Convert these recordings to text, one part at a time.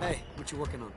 Hey, what you working on?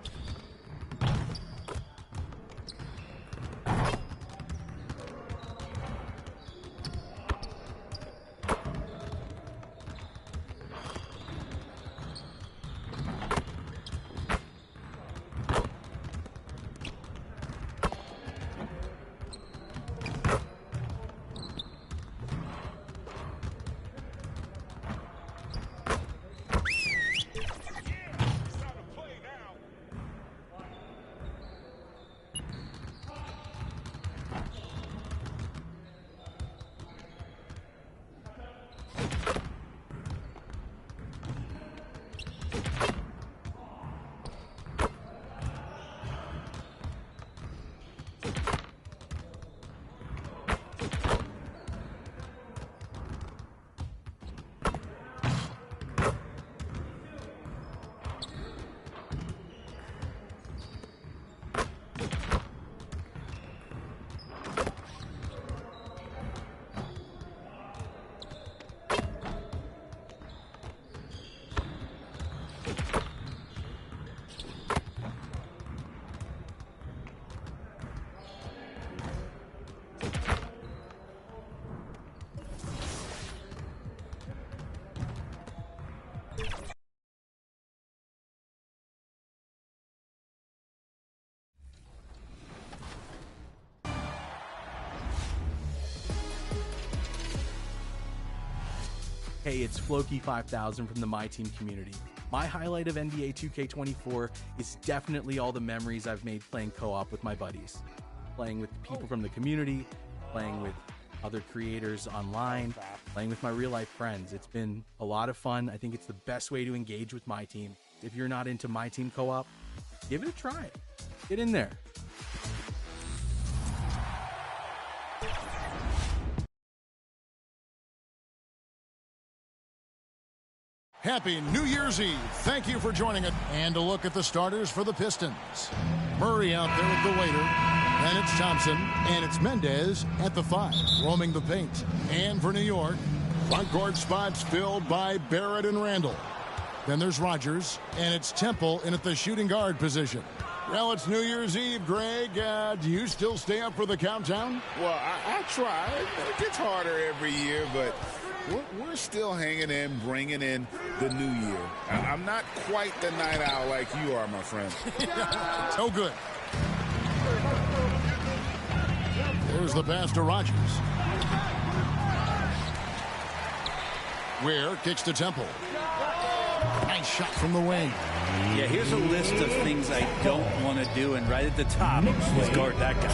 Hey, it's Floki5000 from the My Team community. My highlight of NBA 2K24 is definitely all the memories I've made playing co-op with my buddies. Playing with people from the community, playing with other creators online, playing with my real-life friends. It's been a lot of fun. I think it's the best way to engage with My Team. If you're not into My Team co-op, give it a try. Get in there. Happy New Year's Eve. Thank you for joining us. And a look at the starters for the Pistons. Murray out there at the waiter. Then it's Thompson. And it's Mendez at the 5, roaming the paint. And for New York, front court spots filled by Barrett and Randall. Then there's Rogers. And it's Temple in at the shooting guard position. Well, it's New Year's Eve, Greg. Do you still stay up for the countdown? Well, I try. It gets harder every year, but we're still hanging in, bringing in the new year. I'm not quite the night owl like you are, my friend. So good. There's the pass to Rogers. Ware kicks to Temple. Nice shot from the wing. Yeah, here's a list of things I don't want to do, and right at the top is guard that guy.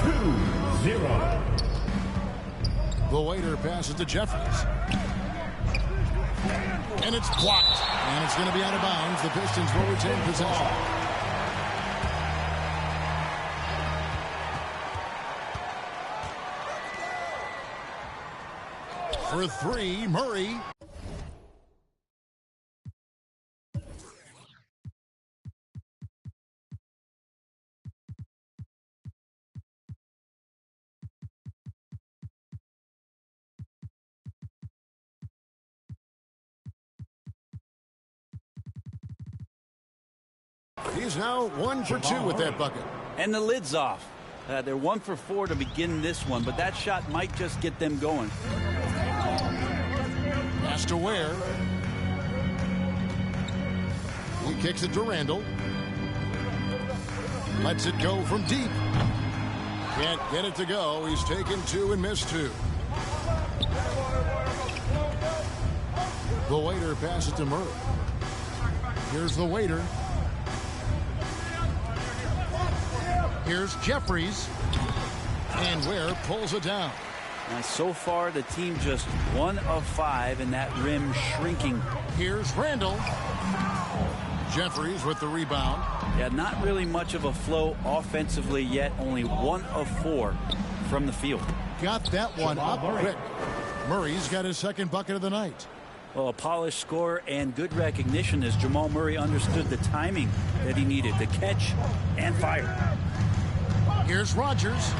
2-0. The waiter passes to Jeffries. And it's blocked. And it's going to be out of bounds. The Pistons will retain possession. For 3, Murray. He's now 1 for 2 with that bucket. And the lid's off. They're 1 for 4 to begin this one, but that shot might just get them going. Pass to Ware. He kicks it to Randall. Lets it go from deep. Can't get it to go. He's taken 2 and missed 2. The waiter passes to Murray. Here's the waiter. Here's Jeffries. And Ware pulls it down. And so far, the team just 1 of 5, and that rim shrinking. Here's Randall. Jeffries with the rebound. Yeah, not really much of a flow offensively yet. Only 1 of 4 from the field. Got that one up quick. Murray's got his second bucket of the night. Well, a polished score and good recognition as Jamal Murray understood the timing that he needed to catch and fire. Here's Rogers.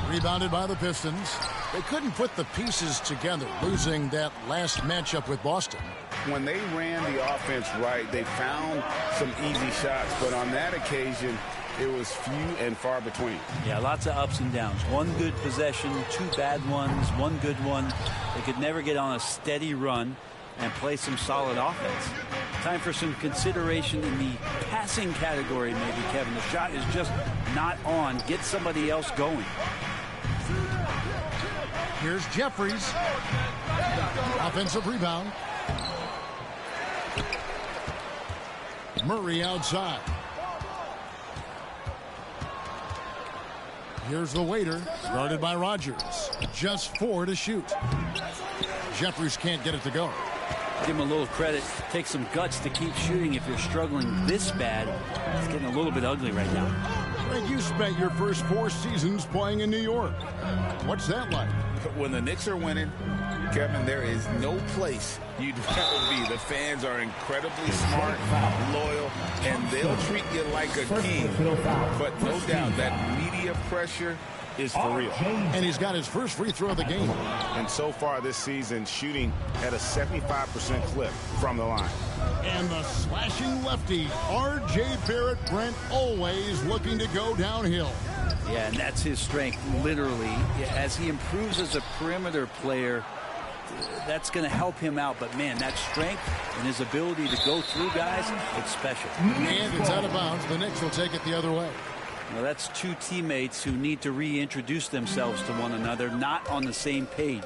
Rebounded by the Pistons. They couldn't put the pieces together, losing that last matchup with Boston. when they ran the offense right, they found some easy shots, but on that occasion, it was few and far between. Yeah, lots of ups and downs. One good possession, two bad ones, one good one. They could never get on a steady run and play some solid offense. Time for some consideration in the passing category, maybe, Kevin. The shot is just not on. Get somebody else going. Here's Jeffries. Offensive rebound. Murray outside. Here's the waiter, guarded by Rogers. Just 4 to shoot. Jeffries can't get it to go. Give him a little credit. Take some guts to keep shooting if you're struggling this bad. It's getting a little bit ugly right now. Greg, you spent your first 4 seasons playing in New York. What's that like? When the Knicks are winning, Kevin, there is no place you'd rather be. The fans are incredibly smart, loyal, and they'll treat you like a king. But no doubt that media pressure is for real. And he's got his first free throw of the game. And so far this season, shooting at a 75% clip from the line. And the slashing lefty, R.J. Barrett Brent, always looking to go downhill. Yeah, and that's his strength, literally. As he improves as a perimeter player, that's going to help him out. But, man, that strength and his ability to go through guys, it's special. And it's out of bounds. The Knicks will take it the other way. Now, that's two teammates who need to reintroduce themselves to one another, not on the same page.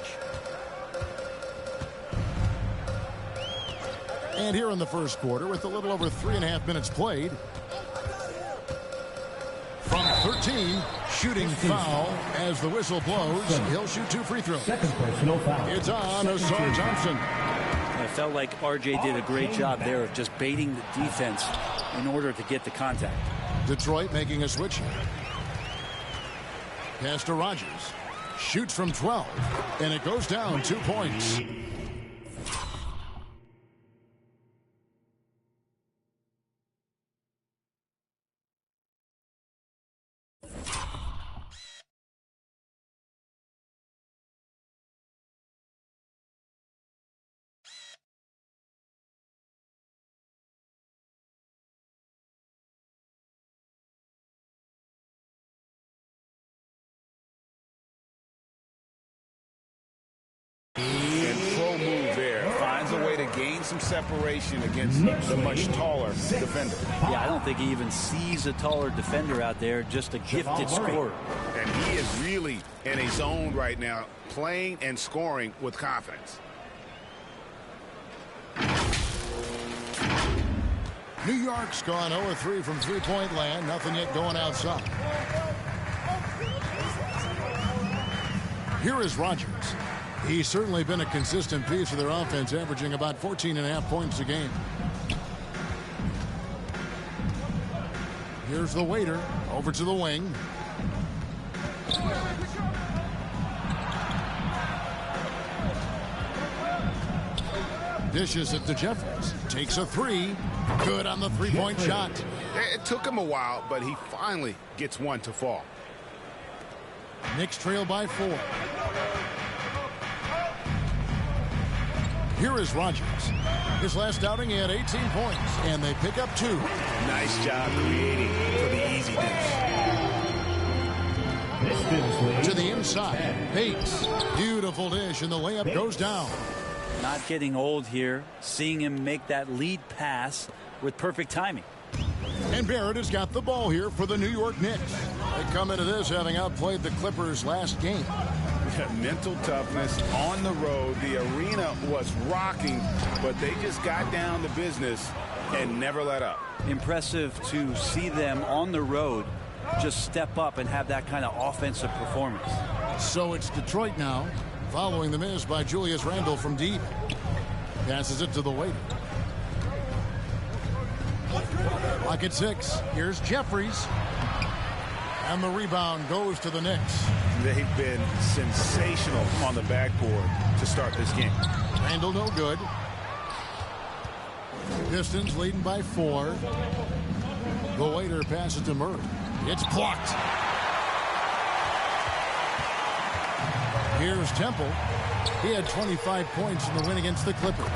And here in the first quarter, with a little over 3.5 minutes played, from 13, shooting foul as the whistle blows. He'll shoot 2 free throws. It's on Asar Thompson. I felt like RJ did a great job there of just baiting the defense in order to get the contact. Detroit making a switch here. Pass to Rogers. Shoots from 12, and it goes down 2 points. And pro move there. Finds a way to gain some separation against the much taller defender. Yeah, I don't think he even sees a taller defender out there, just a gifted scorer. And he is really in a zone right now, playing and scoring with confidence. New York's gone 0-3 from three-point land. Nothing yet going outside. Here is Rogers. He's certainly been a consistent piece of their offense, averaging about 14.5 points a game. Here's the waiter over to the wing. Dishes it to Jeffries. Takes a 3. Good on the three-point shot. It took him a while, but he finally gets one to fall. Knicks trail by 4. Here is Rogers. His last outing, he had 18 points, and they pick up 2. Nice job creating for the easy dish. To the inside, Bates. Beautiful dish, and the layup goes down. Not getting old here, seeing him make that lead pass with perfect timing. And Barrett has got the ball here for the New York Knicks. They come into this having outplayed the Clippers last game. Mental toughness on the road. The arena was rocking, but they just got down to business and never let up. Impressive to see them on the road just step up and have that kind of offensive performance. So it's Detroit now, following the miss by Julius Randle from deep. Passes it to the waiter. Lock at 6. Here's Jeffries. And the rebound goes to the Knicks. They've been sensational on the backboard to start this game. Randle no good. Pistons leading by 4. The waiter passes to Murray. It's blocked. Here's Temple. He had 25 points in the win against the Clippers.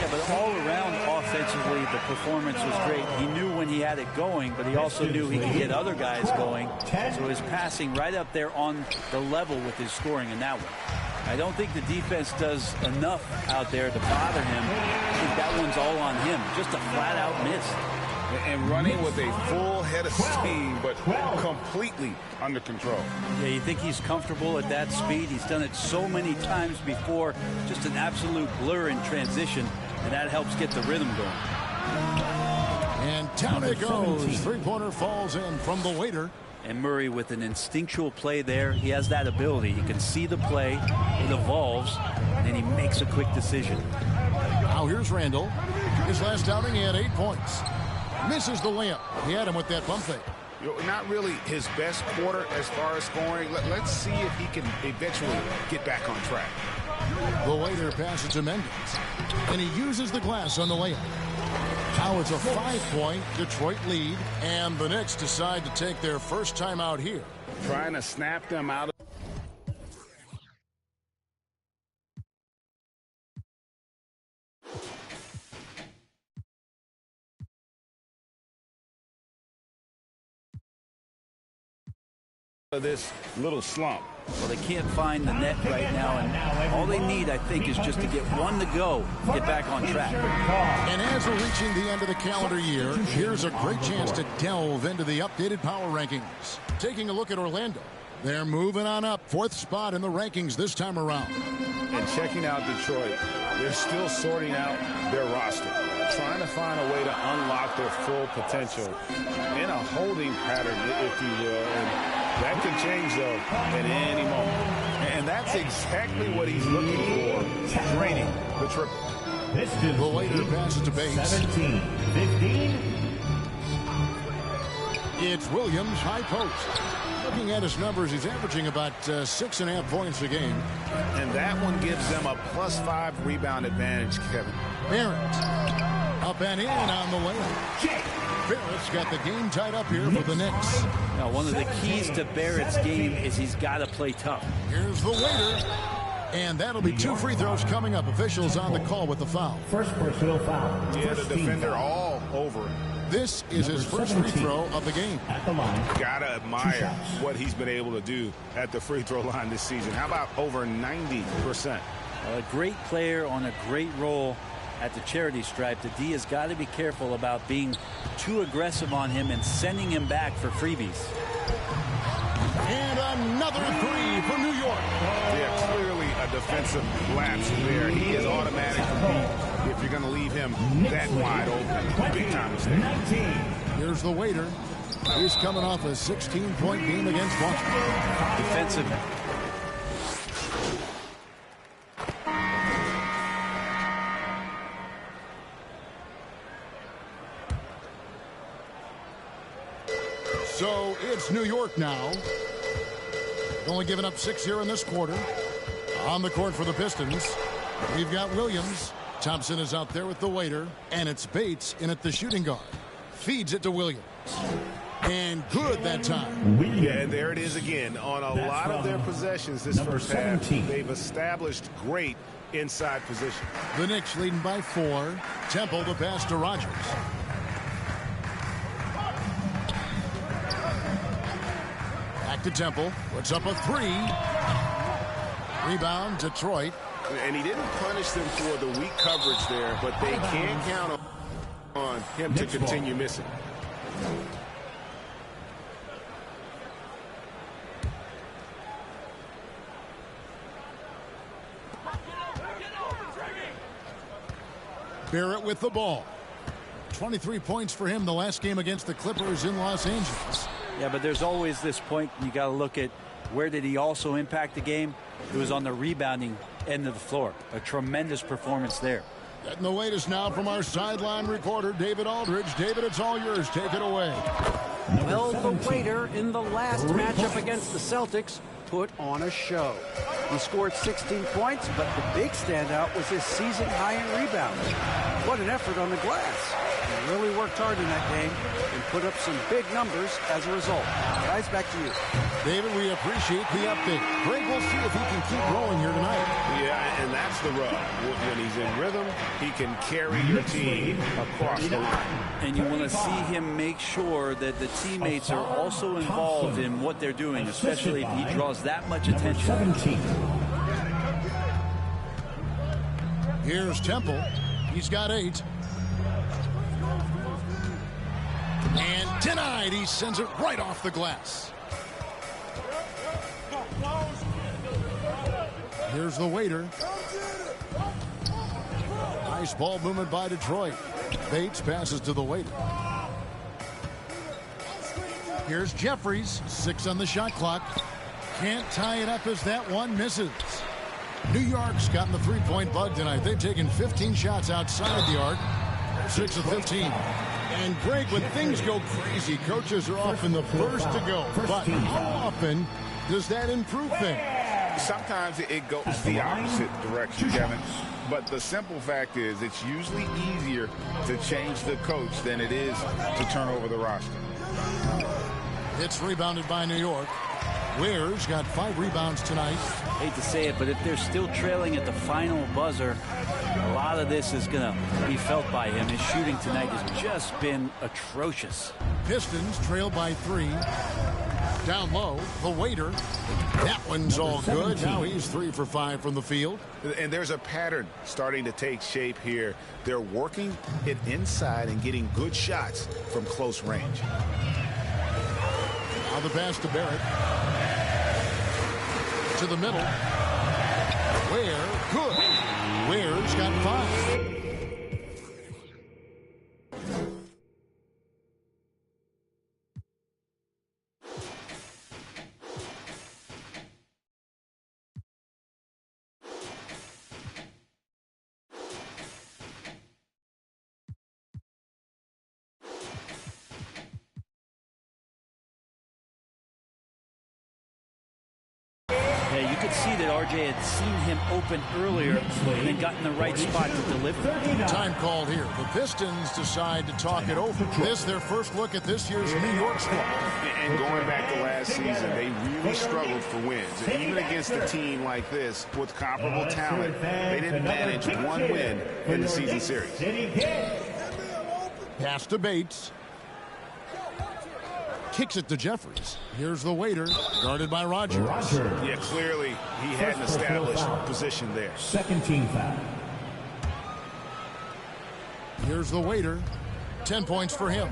Yeah, but all around offensively, the performance was great. He knew when he had it going, but he also knew he could get other guys going. So his passing right up there on the level with his scoring in that one. I don't think the defense does enough out there to bother him. I think that one's all on him. Just a flat-out miss. And running with a full head of steam, but completely under control. Yeah, you think he's comfortable at that speed? He's done it so many times before. Just an absolute blur in transition, and that helps get the rhythm going. And down it goes. Three-pointer falls in from the waiter. And Murray with an instinctual play there. He has that ability. He can see the play, it evolves, and then he makes a quick decision. Now here's Randall. His last outing, he had 8 points. Misses the layup. He had him with that bump fake. Not really his best quarter as far as scoring. Let's see if he can eventually get back on track. The waiter passes to Mendez, and he uses the glass on the layup. Now it's a 5-point Detroit lead, and the Knicks decide to take their first time out here. Trying to snap them out of this little slump. Well, they can't find the net right now, and all they need, I think, is just to get one to go, get back on track. And as we're reaching the end of the calendar year, here's a great chance to delve into the updated power rankings. Taking a look at Orlando. They're moving on up, 4th spot in the rankings this time around. And checking out Detroit, they're still sorting out their roster, trying to find a way to unlock their full potential in a holding pattern, if you will. And that can change, though, at any moment. And that's exactly what he's looking for, draining the triple. The waiter passes to Bates. 17-15. It's Williams, high post. Looking at his numbers, he's averaging about 6.5 points a game. And that one gives them a +5 rebound advantage, Kevin. Barrett up and in on the layup. Barrett's got the game tied up here for the Knicks. Now, one of the keys to Barrett's game is he's got to play tough. Here's the waiter. And that'll be 2 free throws coming up. Officials on the call with the foul. First personal foul. Yeah, the defender all over him. This is his first free throw of the game. At the line. Gotta admire what he's been able to do at the free throw line this season. How about over 90%? A great player on a great role at the charity stripe. The D has got to be careful about being too aggressive on him and sending him back for freebies. And another three for New York. Yeah, clearly a defensive lapse there. He is automatic to beat if you're going to leave him that wide open. Big time mistake. 19. Here's the waiter. He's coming off a 16-point game against Boston. Defensive. So it's New York now. Only giving up 6 here in this quarter. On the court for the Pistons, we've got Williams. Thompson is out there with the waiter. And it's Bates in at the shooting guard. Feeds it to Williams. And good that time. Yeah, and there it is again. On a lot of their possessions this first half, they've established great inside position. The Knicks leading by 4. Temple the pass to Rogers. Back to Temple. Puts up a 3. Rebound, Detroit. And he didn't punish them for the weak coverage there, but they can count on him to continue missing. Barrett with the ball. 23 points for him the last game against the Clippers in Los Angeles. Yeah, but there's always this point you got to look at where did he also impact the game. It was on the rebounding end of the floor. A tremendous performance there. Getting the latest now from our sideline reporter, David Aldridge. David, it's all yours. Take it away. Well, the waiter in the last matchup against the Celtics put on a show. He scored 16 points, but the big standout was his season high in rebounds. What an effort on the glass. He really worked hard in that game and put up some big numbers as a result. Guys, back to you. David, we appreciate the update. Greg, we'll see if he can keep rolling here tonight. Yeah, and that's the rub. When he's in rhythm, he can carry your team across the line. And you want to see him make sure that the teammates are also involved in what they're doing, especially if he draws that much attention. 17. Here's Temple. He's got 8. And denied. He sends it right off the glass. Here's the waiter. Nice ball movement by Detroit. Bates passes to the waiter. Here's Jeffries. 6 on the shot clock. Can't tie it up as that one misses. New York's gotten the three-point bug tonight. They've taken 15 shots outside the arc. 6 of 15. And Greg, when things go crazy, coaches are often the first to go. But how often does that improve things? Sometimes it goes the opposite direction, Kevin. But the simple fact is it's usually easier to change the coach than it is to turn over the roster. It's rebounded by New York. Ware's got 5 rebounds tonight. Hate to say it, but if they're still trailing at the final buzzer, a lot of this is going to be felt by him. His shooting tonight has just been atrocious. Pistons trail by 3. Down low, the waiter. That one's all good. Now he's 3 for 5 from the field. And there's a pattern starting to take shape here. They're working it inside and getting good shots from close range. Now the pass to Barrett. To the middle. Ware, good. Ware's got 5. Yeah, you could see that RJ had seen him open earlier and then got in the right spot to deliver. Time called here. The Pistons decide to talk it over. This their first look at this year's New York squad. And going back to last season, they really struggled for wins. And even against a team like this with comparable talent, they didn't manage one win in the season series. Pass to Bates. Kicks it to Jeffries. Here's the waiter, guarded by Rogers. Yeah, clearly he had an established position there. Second team foul. Here's the waiter. 10 points for him.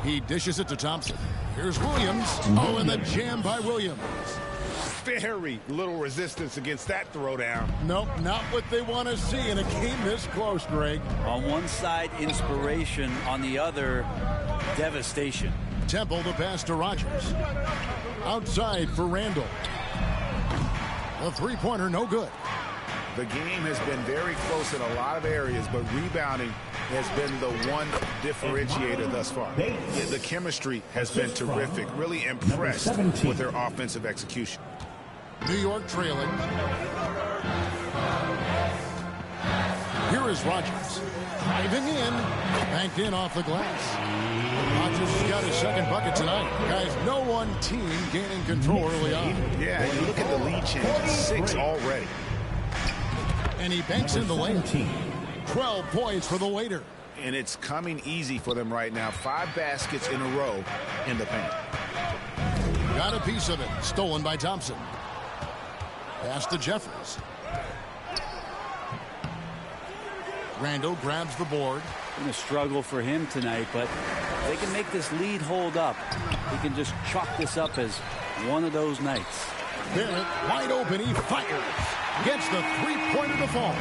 He dishes it to Thompson. Here's Williams. Oh, and the jam by Williams. Very little resistance against that throwdown. Nope, not what they want to see in a game this close, Greg. On one side, inspiration. On the other, devastation. Temple, the pass to Rogers. Outside for Randall. A three-pointer, no good. The game has been very close in a lot of areas, but rebounding has been the one differentiator thus far. Yeah, the chemistry has been terrific. Really impressed with their offensive execution. New York trailing. Here is Rogers. Driving in. Banked in off the glass. Rogers has got his second bucket tonight. Guys, no one team gaining control early on. Yeah, you look at the lead change. It's 6 already. And he banks in the lane. 12 points for the waiter. And it's coming easy for them right now. 5 baskets in a row in the paint. Got a piece of it. Stolen by Thompson. Pass to Jeffries. Randall grabs the board. Been a struggle for him tonight, but if they can make this lead hold up, he can just chalk this up as one of those nights. Barrett wide open. He fires. Gets the three-pointer to fall.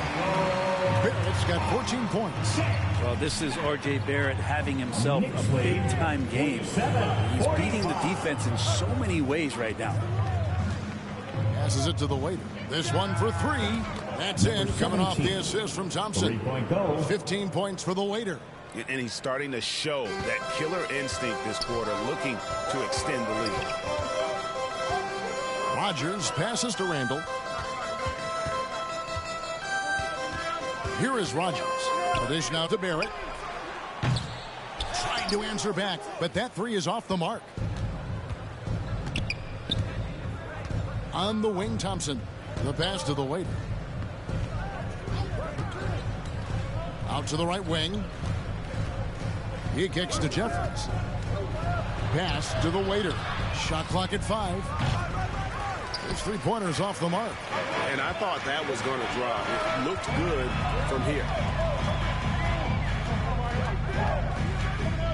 Barrett's got 14 points. Well, this is R.J. Barrett having himself a big-time game. He's beating the defense in so many ways right now. Passes it to the waiter. This one for 3. That's in. Coming off the assist from Thompson. 15 points for the waiter. And he's starting to show that killer instinct this quarter, looking to extend the lead. Rogers passes to Randall. Here is Rogers. The dish now to Barrett. Trying to answer back, but that three is off the mark. On the wing, Thompson. The pass to the waiter. Out to the right wing. He kicks to Jeffries. Pass to the waiter. Shot clock at 5. His three-pointers off the mark. And I thought that was going to drop. It looked good from here.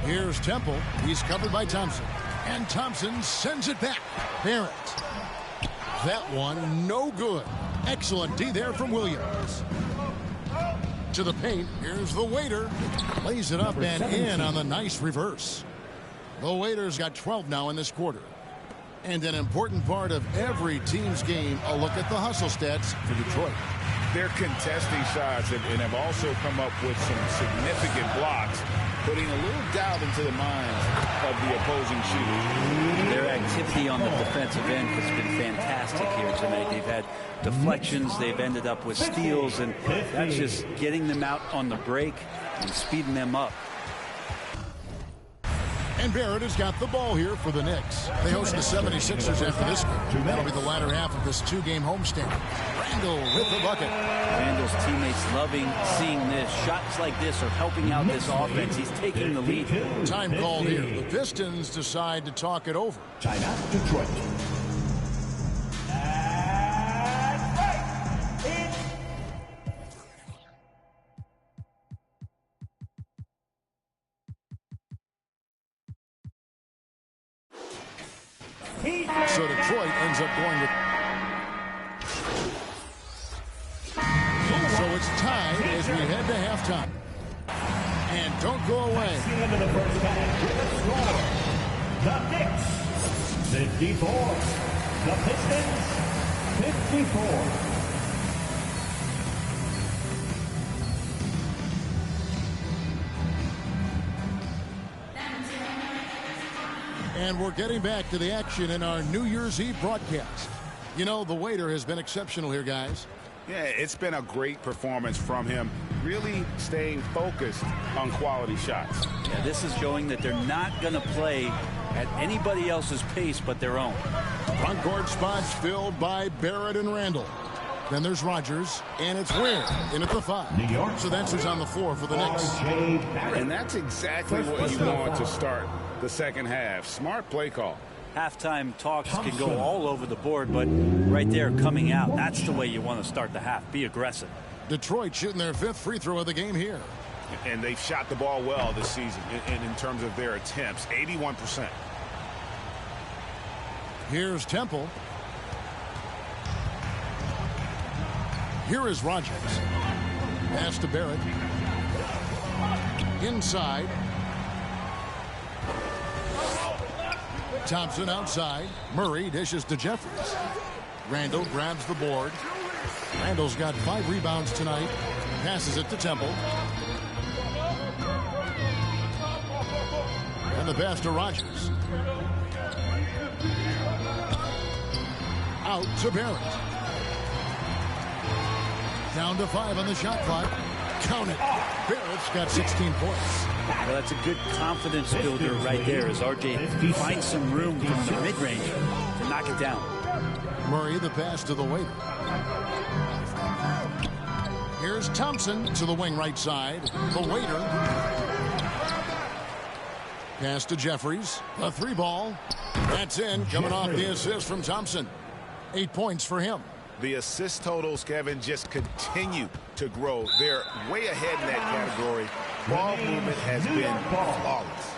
Here's Temple. He's covered by Thompson. And Thompson sends it back. Barrett. That one, no good. Excellent D there from Williams. To the paint. Here's the waiter. Lays it up and in on the nice reverse. The Waiters got 12 now in this quarter. And an important part of every team's game, a look at the hustle stats for Detroit. They're contesting shots and have also come up with some significant blocks, putting a little doubt into the minds of the opposing shooters. Their activity on the defensive end has been fantastic here tonight. They've had deflections, they've ended up with steals, and that's just getting them out on the break and speeding them up. And Barrett has got the ball here for the Knicks. They host the 76ers after this game. That'll be the latter half of this two-game homestand. Randall with the bucket. Randall's teammates loving seeing this. Shots like this are helping out this offense. He's taking the lead. Time called here. The Pistons decide to talk it over. Timeout, Detroit. So Detroit ends up going with... So it's tied as we head to halftime. And don't go away. The end of the first half with a score. The Knicks, 54. The Pistons, 54. And we're getting back to the action in our New Year's Eve broadcast. You know, the waiter has been exceptional here, guys. Yeah, it's been a great performance from him, really staying focused on quality shots. Yeah, this is showing that they're not going to play at anybody else's pace but their own. Front court spots filled by Barrett and Randall. Then there's Rogers, and it's Ware in at the 5. New York. So that's who's on the floor for the Knicks. And that's exactly what you want to start the second half. Smart play call. Halftime talks can go all over the board, but right there coming out, that's the way you want to start the half. Be aggressive. Detroit shooting their 5th free throw of the game here. And they've shot the ball well this season in terms of their attempts, 81%. Here's Temple. Here is Rogers. Pass to Barrett. Inside. Thompson outside. Murray dishes to Jeffries. Randall grabs the board. Randall's got 5 rebounds tonight. Passes it to Temple. And the pass to Rogers. Out to Barrett. Down to 5 on the shot clock. Count it. Barrett's got 16 points. Well, that's a good confidence builder right there as RJ finds some room from the mid-range to knock it down. Murray the pass to the waiter. Here's Thompson to the wing right side. The waiter. Pass to Jeffries. A 3-ball. That's in. Coming off the assist from Thompson. 8 points for him. The assist totals, Kevin, just continue to grow. They're way ahead in that category. Ball movement has been flawless.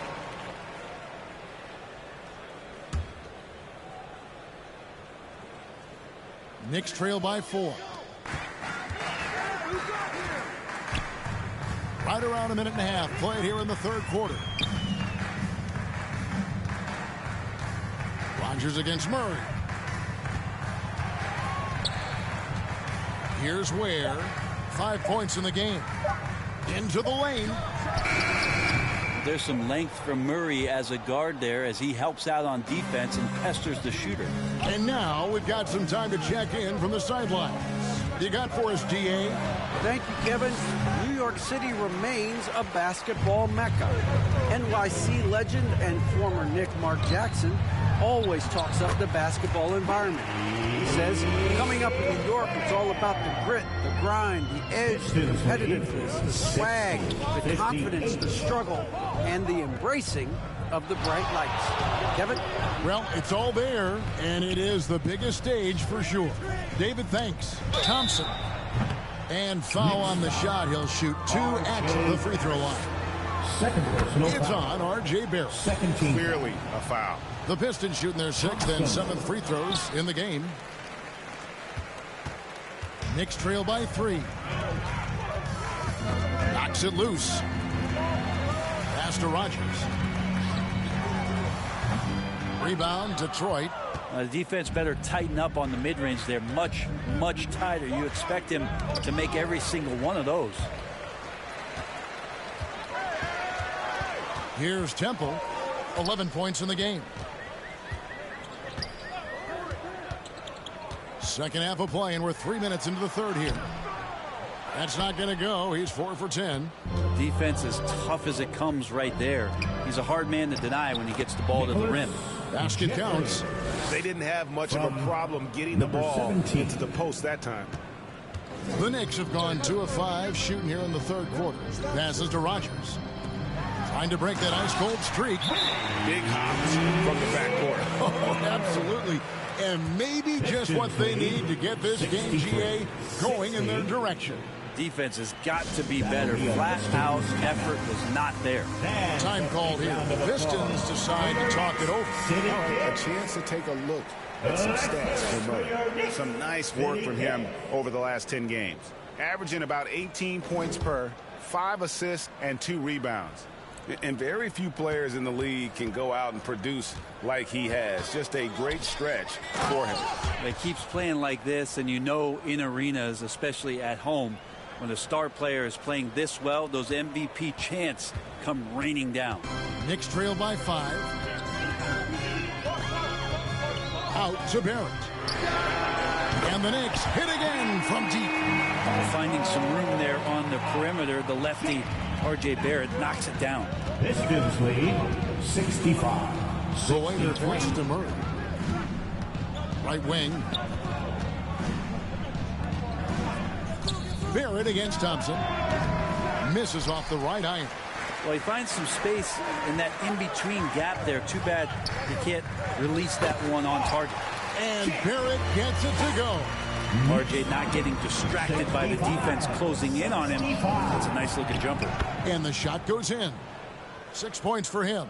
Knicks trail by 4. Right around a minute and a half played here in the 3rd quarter. Rogers against Murray. Here's Ware. 5 points in the game. Into the lane. There's some length from Murray as a guard there as he helps out on defense and pesters the shooter. And now we've got some time to check in from the sidelines. You got for us, DA? Thank you, Kevin. New York City remains a basketball mecca. NYC legend and former Knick Mark Jackson always talks up the basketball environment. He says, coming up in New York, it's all about the grit, the grind, the edge, the competitiveness, the swag, the confidence, the struggle, and the embracing of the bright lights. Kevin? Well, it's all there, and it is the biggest stage for sure. David, thanks. Thompson. And foul on the shot. He'll shoot 2 at the free throw line. It's on R.J. Barrett. Second team. Clearly a foul. The Pistons shooting their 6th and 7th free throws in the game. Knicks trail by 3. Knocks it loose. Pass to Rogers. Rebound, Detroit. The defense better tighten up on the mid-range. They're much, much tighter. You expect him to make every single one of those. Here's Temple. 11 points in the game. Second half of play, and we're 3 minutes into the third here. That's not going to go. He's 4 for 10. Defense is tough as it comes right there. He's a hard man to deny when he gets the ball to the rim. Basket counts. They didn't have much of a problem getting the ball into the post that time. The Knicks have gone 2 of 5 shooting here in the third quarter. Passes to Rogers. Trying to break that ice-cold streak. Big hops from the backcourt. Oh, absolutely. And maybe just what they need to get this game, GA, going in their direction. Defense has got to be better. Flat-out effort was not there. Time called here. The Pistons decide to talk it over. A chance to take a look at some stats for Murray. Some nice work from him over the last 10 games. Averaging about 18 points per, 5 assists, and 2 rebounds. And very few players in the league can go out and produce like he has. Just a great stretch for him. He keeps playing like this, and you know in arenas, especially at home, when a star player is playing this well, those MVP chants come raining down. Knicks trail by 5. Out to Barrett. And the Knicks hit again from deep. Finding some room there on the perimeter, the lefty R.J. Barrett knocks it down. Pistons lead 65. The Waiter flips to Murray. Right wing. Barrett against Thompson. Misses off the right iron. Well, he finds some space in that in-between gap there. Too bad he can't release that one on target. And Barrett gets it to go. RJ not getting distracted by the defense closing in on him. That's a nice looking jumper. And the shot goes in. 6 points for him.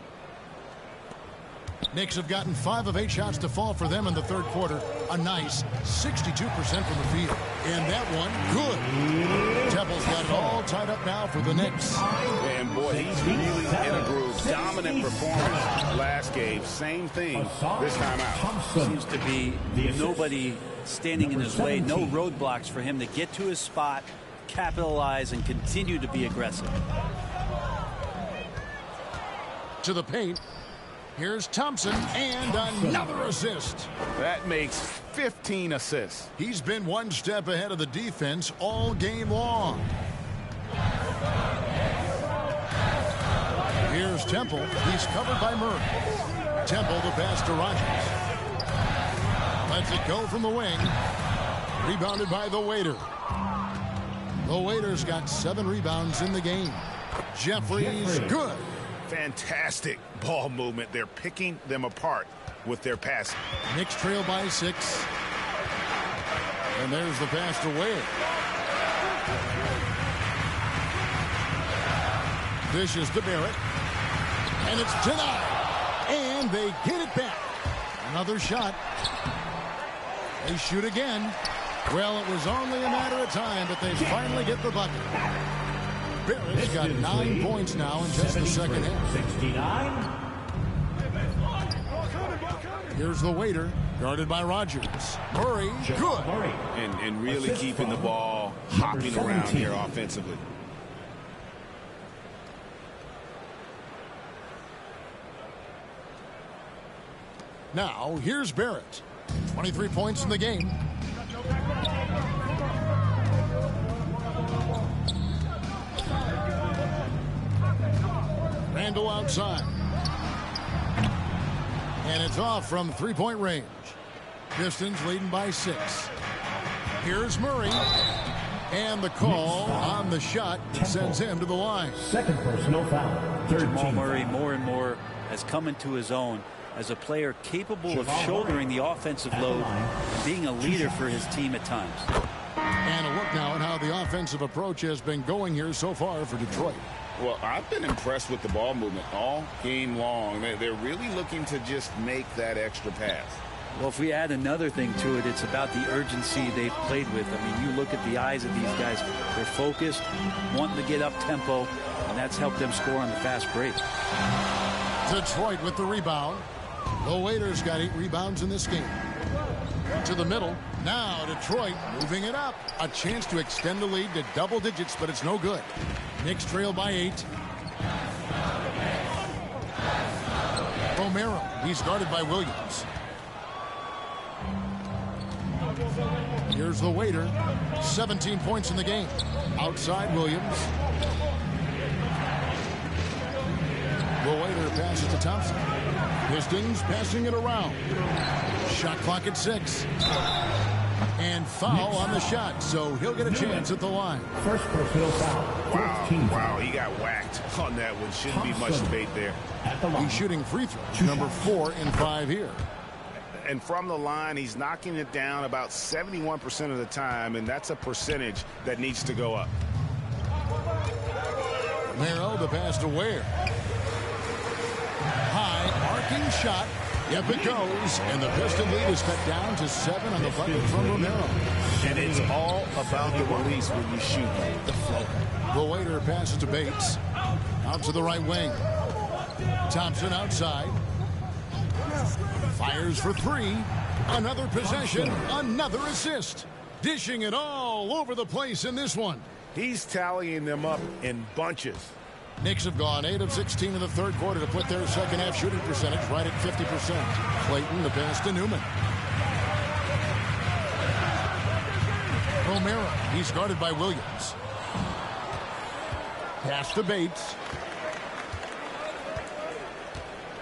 Knicks have gotten 5 of 8 shots to fall for them in the third quarter. A nice 62% from the field. And that one, good. Temple's got it all tied up now for the Knicks. And boy, he's really in a groove. Dominant performance last game. Same thing this time out. Seems to be nobody standing in his way. No roadblocks for him to get to his spot, capitalize, and continue to be aggressive. To the paint. Here's Thompson, and another assist. That makes 15 assists. He's been one step ahead of the defense all game long. Here's Temple. He's covered by Murray. Temple the pass to Rogers. Lets it go from the wing. Rebounded by the Waiter. The Waiter's got 7 rebounds in the game. Jeffries, good. Fantastic ball movement. They're picking them apart with their passing. Knicks trail by 6. And there's the pass to Wade. Dishes to Barrett. And it's denied. And they get it back. Another shot. They shoot again. Well, it was only a matter of time, but they finally get the bucket. Barrett's got 9 points now in just the second half. 69. Here's the Waiter, guarded by Rogers. Murray, good. And really keeping the ball hopping around here offensively. Now, here's Barrett. 23 points in the game. Randall outside. And it's off from three-point range. Pistons leading by 6. Here's Murray. And the call on the shot sends him to the line. Second personal foul. Jamal Murray more and more has come into his own as a player capable of shouldering the offensive load and being a leader for his team at times. And a look now at how the offensive approach has been going here so far for Detroit. Well, I've been impressed with the ball movement all game long. They're really looking to just make that extra pass. Well, if we add another thing to it, it's about the urgency they've played with. I mean, you look at the eyes of these guys. They're focused, wanting to get up tempo, and that's helped them score on the fast break. Detroit with the rebound. The Waiters got 8 rebounds in this game. To the middle. Now Detroit moving it up. A chance to extend the lead to double digits, but it's no good. Knicks trail by 8. Romero. He's guarded by Williams. Here's the Waiter. 17 points in the game. Outside Williams. The Waiter passes to Thompson. Pistons passing it around. Shot clock at 6. And foul on the shot, so he'll get a chance at the line. First personal foul. Wow, he got whacked on that one. Shouldn't be much debate there. He's shooting free throws. Number 4 in 5 here. And from the line, he's knocking it down about 71% of the time, and that's a percentage that needs to go up. Romero, the pass to Ware. High, arcing shot. Yep, it goes. And the Piston lead is cut down to 7 on the bucket from Romero. And it's all about the release when you shoot the flow. The Waiter passes to Bates. Out to the right wing. Thompson outside. Fires for 3. Another possession. Another assist. Dishing it all over the place in this one. He's tallying them up in bunches. Knicks have gone 8 of 16 in the third quarter to put their second half shooting percentage right at 50%. Clayton, the pass to Newman. Romero, he's guarded by Williams. Pass to Bates.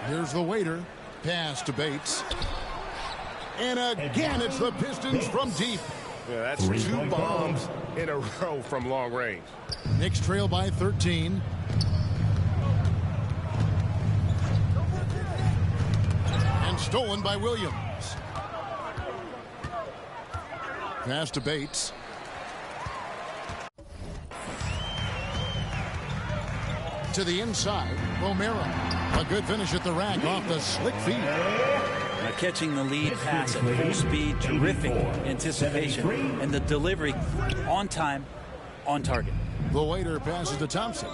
Here's the Waiter. Pass to Bates. And again, it's the Pistons from deep. Yeah, that's 2 bombs in a row from long range. Knicks trail by 13. And stolen by Williams. Pass to Bates. To the inside, Romero. A good finish at the rack off the slick feet. Now catching the lead pass at full speed, terrific anticipation, and the delivery on time, on target. The Waiter passes to Thompson.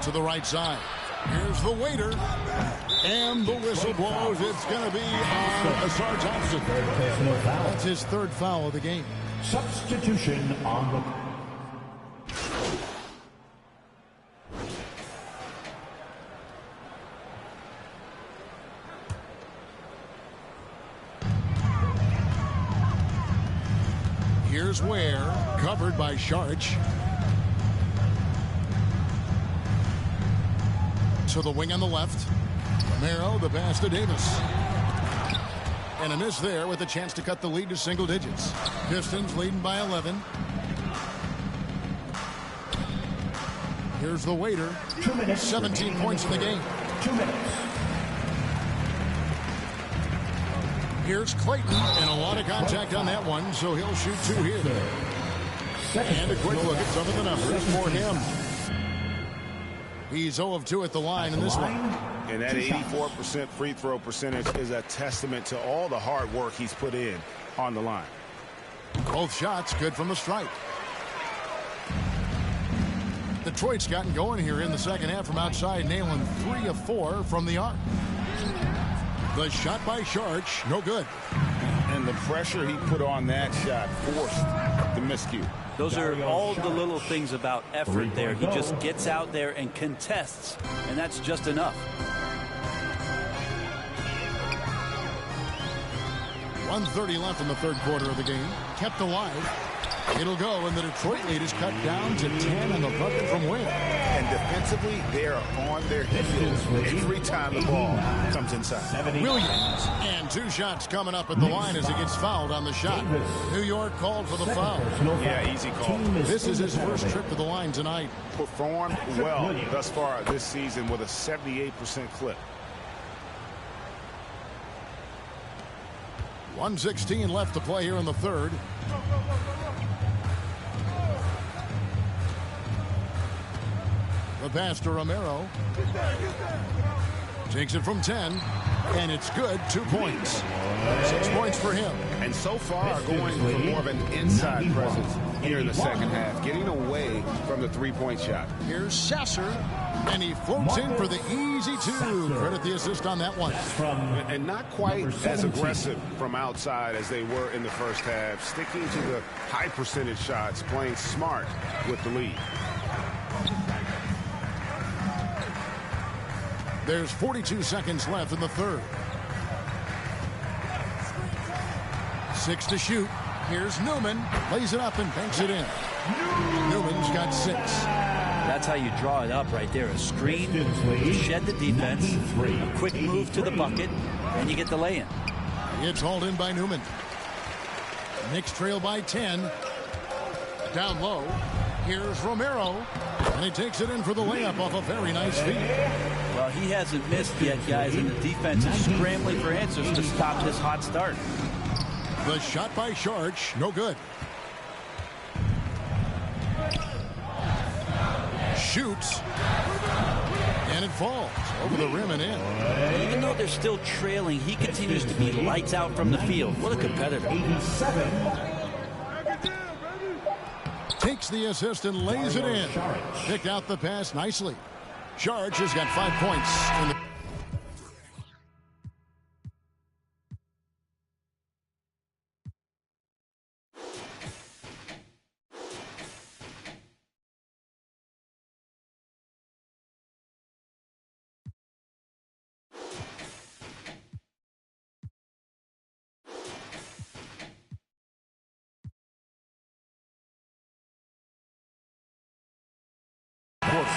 To the right side. Here's the Waiter. And the whistle blows. It's going to be Asar Thompson. That's his 3rd foul of the game. Substitution on the... Here's Ware, covered by Sharch. To the wing on the left. Romero, the pass to Davis. And a miss there with a chance to cut the lead to single digits. Pistons leading by 11. Here's the Waiter. 2 minutes. 17 points in the game. 2 minutes. Here's Clayton, and a lot of contact on that one, so he'll shoot 2 here. And a quick look at some of the numbers for him. He's 0 of 2 at the line in this one. And that 84% free throw percentage is a testament to all the hard work he's put in on the line. Both shots good from the stripe. Detroit's gotten going here in the second half from outside, nailing 3 of 4 from the arc. The shot by Sharch, no good. And the pressure he put on that shot forced the miscue. Those are all the little things about effort there. He just gets out there and contests, and that's just enough. 1:30 left in the third quarter of the game. Kept alive. It'll go, and the Detroit lead is cut down to 10 on the bucket from Wynn. And defensively, they are on their heels every time the ball comes inside. Williams. And 2 shots coming up at the line as he gets fouled on the shot. New York called for the foul. Yeah, easy call. This is his first trip to the line tonight. Performed well thus far this season with a 78% clip. 1:16 left to play here in the third. The pass to Romero. Takes it from 10, and it's good. 2 points. 6 points for him. And so far, going for more of an inside presence here in the second half, getting away from the three-point shot. Here's Sasser, and he floats in for the easy 2. Credit the assist on that one. And not quite as aggressive from outside as they were in the first half, sticking to the high percentage shots, playing smart with the lead. There's 42 seconds left in the third. 6 to shoot. Here's Newman. Lays it up and banks it in. Newman's got 6. That's how you draw it up right there. A screen, you shed the defense, a quick move to the bucket, and you get the lay-in. It's hauled in by Newman. Knicks trail by 10. Down low. Here's Romero. And he takes it in for the layup off a very nice feed. Well, he hasn't missed yet, guys, and the defense is scrambling for answers to stop this hot start. The shot by Sharch, no good. Shoots. And it falls over the rim and in. Even though they're still trailing, he continues to be lights out from the field. What a competitor. Takes the assist and lays it in. Picked out the pass nicely. Sharch has got 5 points in the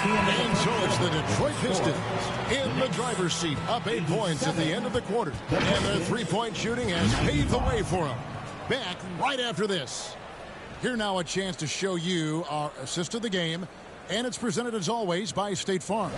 And so it's the Detroit Pistons in the driver's seat, up 8 points at the end of the quarter. And their three-point shooting has paved the way for them. Back right after this. Here now a chance to show you our assist of the game. And it's presented as always by State Farm.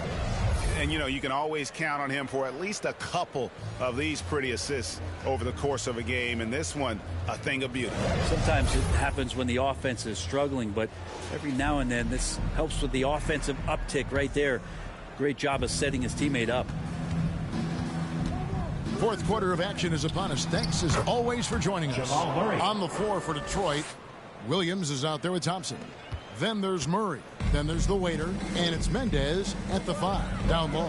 And, you know, you can always count on him for at least a couple of these pretty assists over the course of a game. And this one, a thing of beauty. Sometimes it happens when the offense is struggling, but every now and then this helps with the offensive uptick right there. Great job of setting his teammate up. Fourth quarter of action is upon us. Thanks as always for joining us. On the floor for Detroit, Williams is out there with Thompson. Then there's Murray. Then there's the waiter. And it's Mendez at the 5. Down low.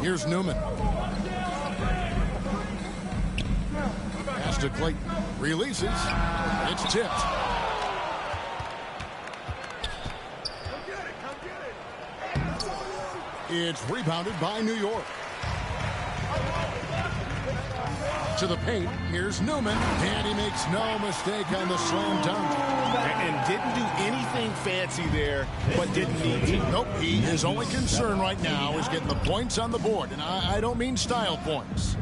Here's Newman. Pass to Clayton. Releases. It's tipped. It's rebounded by New York. To the paint. Here's Newman. And he makes no mistake on the slam dunk. And didn't do anything fancy there, but didn't need to. Nope. His only concern right now is getting the points on the board. And I don't mean style points.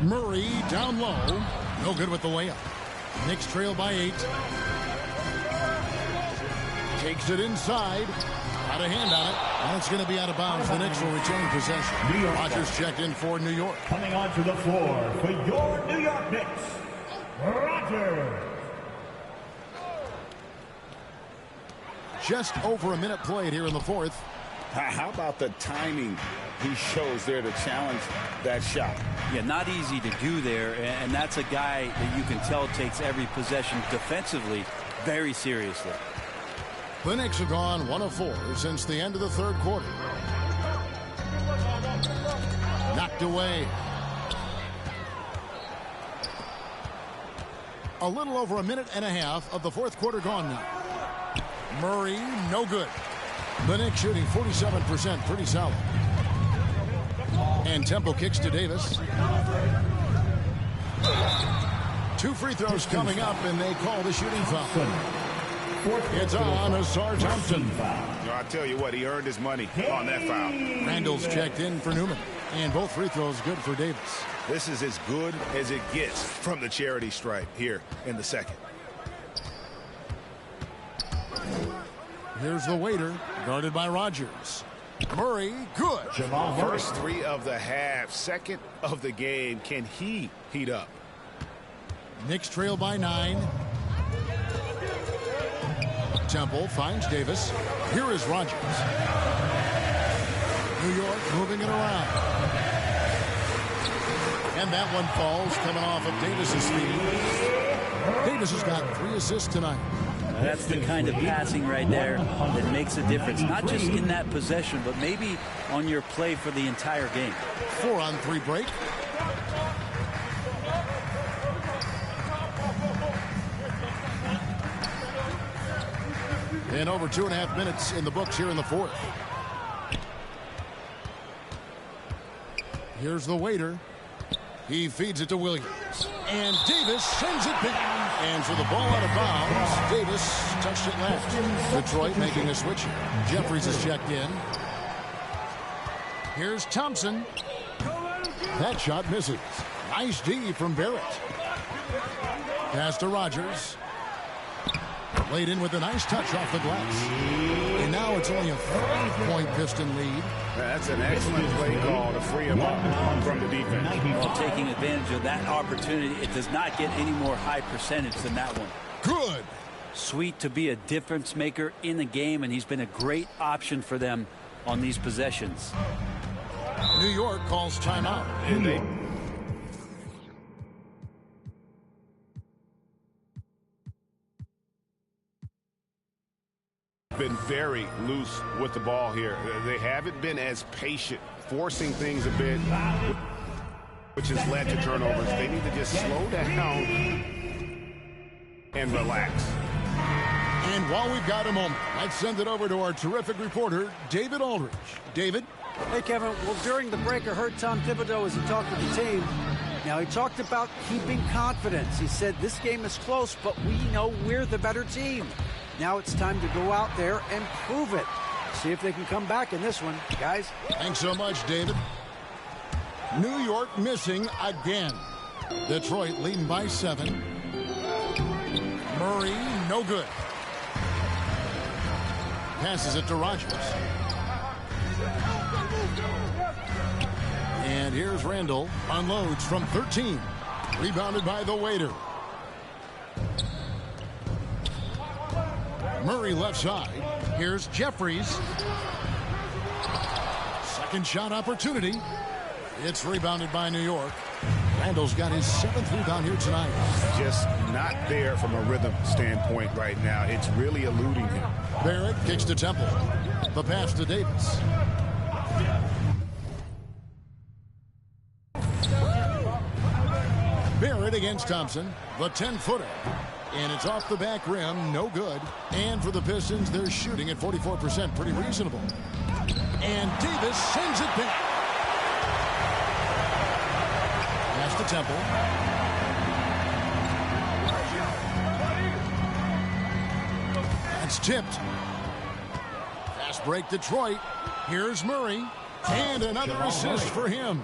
Murray down low. No good with the layup. Knicks trail by 8. Takes it inside. Got a hand on it. And it's going to be out of bounds. The Knicks will retain possession. Rodgers checked in for New York. Coming onto the floor for your New York Knicks, Rodgers. Just over a minute played here in the fourth. How about the timing he shows there to challenge that shot? Yeah, not easy to do there, and that's a guy that you can tell takes every possession defensively very seriously. The Knicks have gone 1 of 4 since the end of the third quarter. Knocked away. A little over a minute and a half of the fourth quarter gone now. Murray, no good. The Knicks shooting 47%, pretty solid. And Temple kicks to Davis. 2 free throws coming up, and they call the shooting foul. It's on Asar Thompson. I tell you what, he earned his money on that foul. Randall's checked in for Newman, and both free throws good for Davis. This is as good as it gets from the charity stripe here in the second. Here's the waiter, guarded by Rogers. Murray, good. First 3 of the half, second of the game. Can he heat up? Knicks trail by 9. Temple finds Davis. Here is Rogers. New York moving it around. And that one falls, coming off of Davis's feet. Davis has got 3 assists tonight. That's the kind of passing right there that makes a difference. Not just in that possession, but maybe on your play for the entire game. 4-on-3 break. And over 2.5 minutes in the books here in the fourth. Here's the waiter. He feeds it to Williams. And Davis sends it back. And for the ball out of bounds, Davis touched it last. Detroit making a switch. Jeffries is checked in. Here's Thompson. That shot misses. Nice D from Barrett. Pass to Rogers. Laid in with a nice touch off the glass. And now it's only a 5-point Piston lead. That's an excellent play call to free him up from the defense. Well, taking advantage of that opportunity, it does not get any more high percentage than that one. Good. Sweet to be a difference maker in the game, and he's been a great option for them on these possessions. New York calls timeout. Been very loose with the ball here. They haven't been as patient, forcing things a bit, which has led to turnovers. They need to just slow down and relax. And while we've got a moment, let's send it over to our terrific reporter, David Aldridge. David? Hey, Kevin. Well, during the break, I heard Tom Thibodeau as he talked with the team. Now, he talked about keeping confidence. He said, this game is close, but we know we're the better team. Now it's time to go out there and prove it. See if they can come back in this one, guys. Thanks so much, David. New York missing again. Detroit leading by 7. Murray, no good. Passes it to Rogers. And here's Randall. Unloads from 13. Rebounded by the waiter. Murray left side. Here's Jeffries. Second shot opportunity. It's rebounded by New York. Randall's got his 7th rebound here tonight. Just not there from a rhythm standpoint right now. It's really eluding him. Barrett kicks to Temple. The pass to Davis. Barrett against Thompson. The 10-footer. And it's off the back rim, no good. And for the Pistons, they're shooting at 44%, pretty reasonable. And Davis sends it back. Pass to Temple. That's tipped. Fast break, Detroit. Here's Murray. And another assist for him.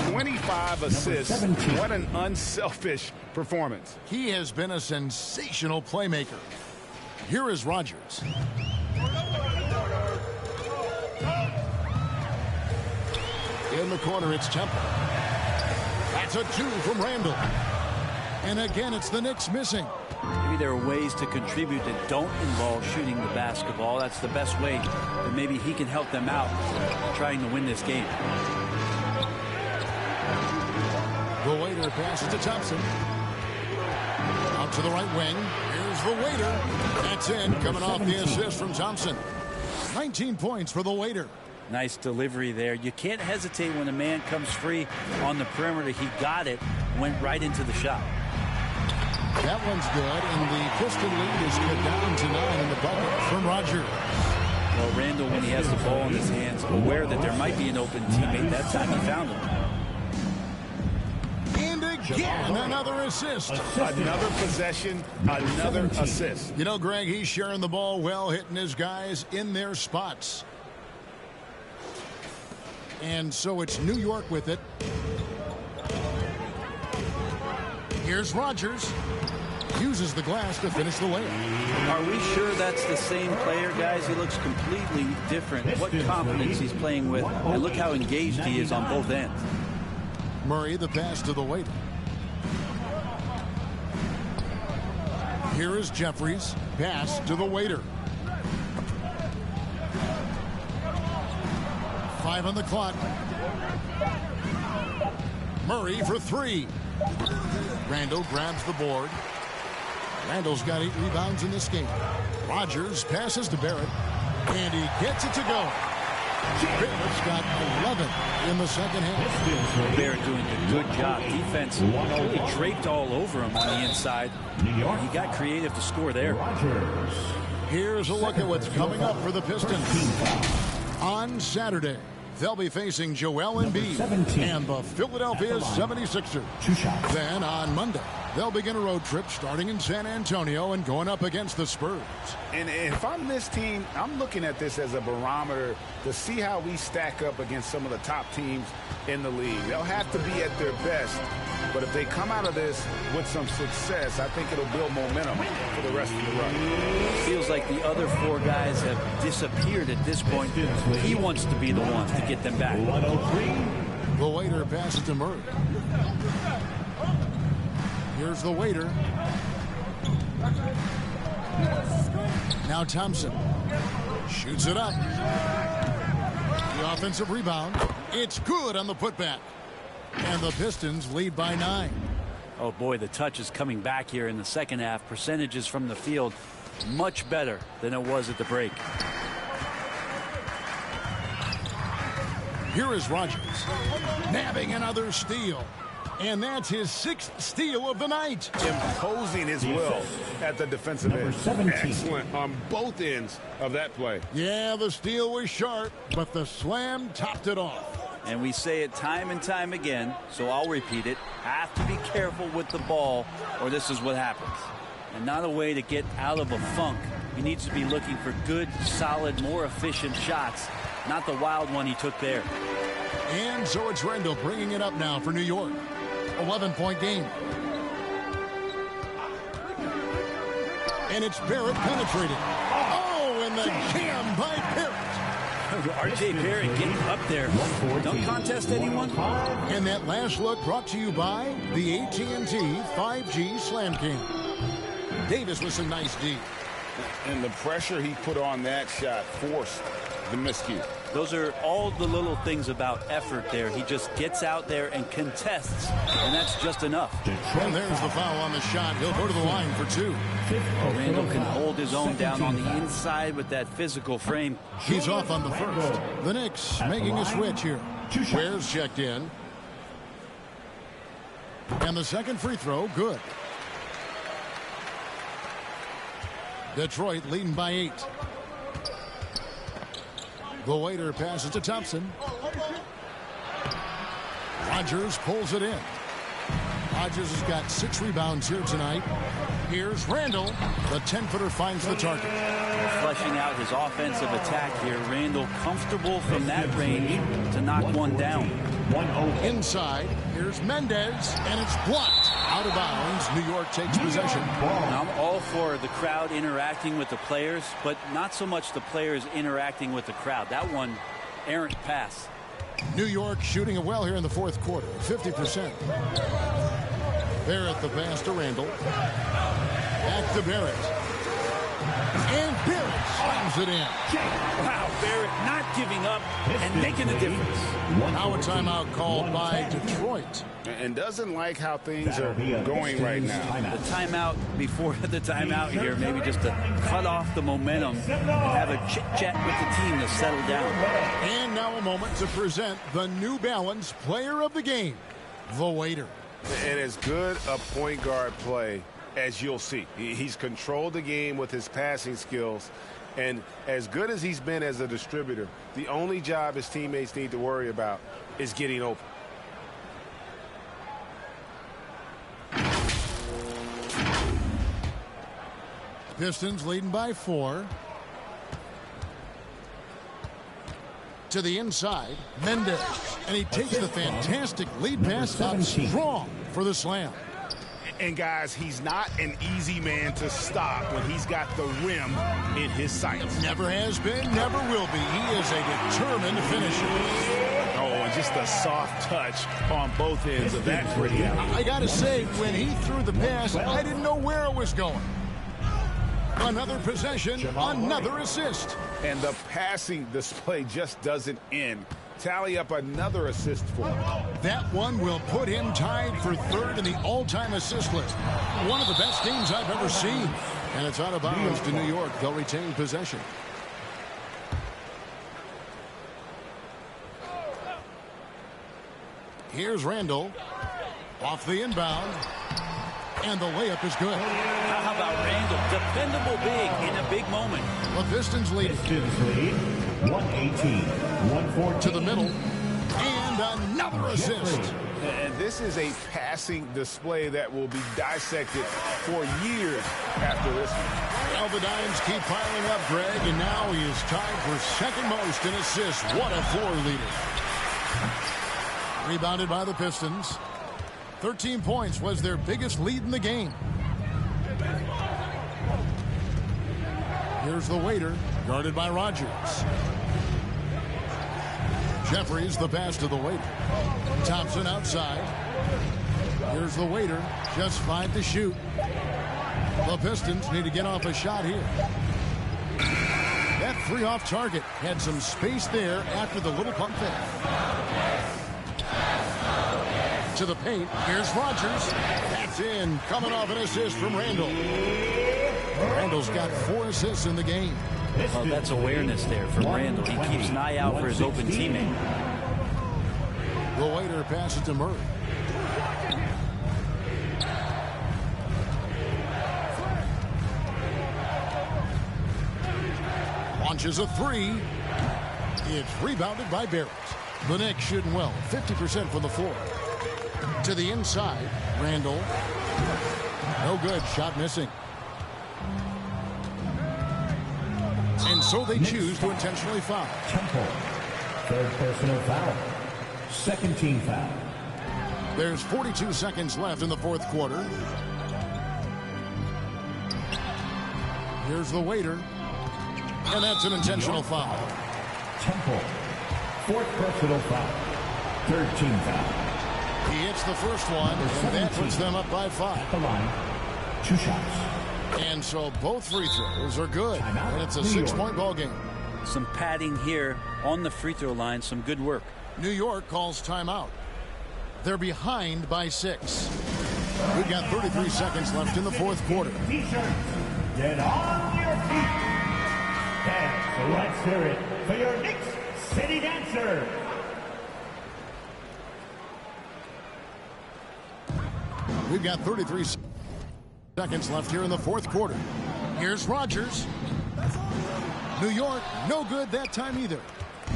25 assists. What an unselfish performance. He has been a sensational playmaker. Here is Rogers. In the corner, it's Temple. That's a 2 from Randall. And again, it's the Knicks missing. Maybe there are ways to contribute that don't involve shooting the basketball. That's the best way that maybe he can help them out trying to win this game. The waiter passes to Thompson. Out to the right wing. Here's the waiter. That's in, coming off the assist from Thompson. 19 points for the waiter. Nice delivery there. You can't hesitate when a man comes free on the perimeter. He got it, went right into the shot. That one's good, and the Piston lead is cut down to 9 in the bucket from Rogers. Well, Randall, when he has the ball in his hands, aware that there might be an open teammate, that time he found him. And again, another assist. Another possession, another assist. You know, Greg, he's sharing the ball well, hitting his guys in their spots. And so it's New York with it. Here's Rogers. Uses the glass to finish the layup. Are we sure that's the same player, guys? He looks completely different. What confidence he's playing with, and look how engaged he is on both ends. Murray, the pass to the waiter. Here is Jeffries. Pass to the waiter. 5 on the clock. Murray for 3. Randall grabs the board. Randall's got 8 rebounds in this game. Rogers passes to Barrett, and he gets it to go. Barrett's got 11 in the second half. Barrett doing a good job. Defense really draped all over him on the inside. He got creative to score there. Here's a look at what's coming up for the Pistons. On Saturday, they'll be facing Joel Embiid and the Philadelphia 76ers. Then on Monday, they'll begin a road trip starting in San Antonio and going up against the Spurs. And if I'm this team, I'm looking at this as a barometer to see how we stack up against some of the top teams in the league. They'll have to be at their best, but if they come out of this with some success, I think it'll build momentum for the rest of the run. Feels like the other 4 guys have disappeared at this point. He wants to be the one to get them back. The waiter passes to Murray. Here's the waiter. Now Thompson shoots it up. The offensive rebound. It's good on the putback. And the Pistons lead by 9. Oh boy, the touch is coming back here in the second half. Percentages from the field much better than it was at the break. Here is Rogers nabbing another steal. And that's his 6th steal of the night. Imposing his will at the defensive end. Excellent on both ends of that play. Yeah, the steal was sharp, but the slam topped it off. And we say it time and time again, so I'll repeat it. Have to be careful with the ball, or this is what happens. And not a way to get out of a funk. He needs to be looking for good, solid, more efficient shots, not the wild one he took there. And so it's Randall bringing it up now for New York. 11-point game. And it's Barrett penetrating. Oh, and the jam by Barrett. R.J. Barrett getting up there. Don't contest anyone. And that last look brought to you by the AT&T 5G Slam Cam. Davis with some nice D. And the pressure he put on that shot forced the miscue. Those are all the little things about effort there. He just gets out there and contests, and that's just enough. And there's the foul on the shot. He'll go to the line for 2. Randall can hold his own down on the inside with that physical frame. He's off on the first. The Knicks making a switch here. Ware's checked in. And the second free throw, good. Detroit leading by 8. The waiter passes to Thompson. Rogers pulls it in. Rogers has got 6 rebounds here tonight. Here's Randall. The 10-footer finds the target. Fleshing out his offensive attack here. Randall comfortable from that range to knock one down. Inside, here's Mendez, and it's blocked. Out of bounds, New York takes possession. Now, I'm all for the crowd interacting with the players, but not so much the players interacting with the crowd. That one, errant pass. New York shooting it well here in the 4th quarter, 50%. Barrett the pass to Randall. Back to Barrett. And Barrett slams it in. Wow, Barrett not giving up and making a difference. Now a timeout called by Detroit. And doesn't like how things are going right now. The timeout before the timeout here, maybe just to cut off the momentum and have a chit-chat with the team to settle down. And now a moment to present the New Balance player of the game, the waiter. And as good a point guard play as you'll see. He's controlled the game with his passing skills, And as good as he's been as a distributor, the only job his teammates need to worry about is getting open. Pistons leading by 4. To the inside, Mendez. And he takes the fantastic lead pass up strong for the slam. And guys, he's not an easy man to stop when he's got the rim in his sights. Never has been, never will be. He is a determined finisher. Oh, and just a soft touch on both ends of that pretty alley. I gotta say, when he threw the pass, I didn't know where it was going. Another possession, another assist. And the passing display just doesn't end. Tally up another assist for him. That one will put him tied for 3rd in the all-time assist list. One of the best games I've ever seen. And it's out of bounds to New York. They'll retain possession. Here's Randall. Off the inbound. And the layup is good. How about Randall? Dependable big in a big moment. The Pistons lead. Pistons lead 118-114. To the middle. And another assist. And this is a passing display that will be dissected for years after this one. Well, the Dimes keep piling up, Greg, and now he is tied for 2nd most in assists. What a floor leader. Rebounded by the Pistons. 13 points was their biggest lead in the game. Here's the waiter, guarded by Rogers. Jeffries the pass to the waiter. Thompson outside. Here's the waiter, just 5 to shoot. The Pistons need to get off a shot here. That 3 off target had some space there after the little pump fake. To the paint. Here's Rogers. That's in. Coming off an assist from Randall. Randall's got 4 assists in the game. Well, that's awareness there from Randall. He keeps an eye out for his open teammate. The waiter passes to Murray. Launches a 3. It's rebounded by Barrett. The Knicks shooting well. 50% from the floor. To the inside, Randall. No good, shot missing. And so they choose to intentionally foul. Temple. 3rd personal foul. 2nd team foul. There's 42 seconds left in the 4th quarter. Here's the waiter. And that's an intentional foul. Temple. 4th personal foul. 3rd team foul. He hits the first one, and that puts them up by 5. At the line, 2 shots. And so both free throws are good, and it's a 6-point ball game. Some padding here on the free throw line. Some good work. New York calls timeout. They're behind by 6. We've got 33 seconds left in the 4th quarter. T-shirts, get on your feet. Dance, let's hear it for your Knicks City Dancer. We've got 33 seconds left here in the 4th quarter. Here's Rogers. New York, no good that time either.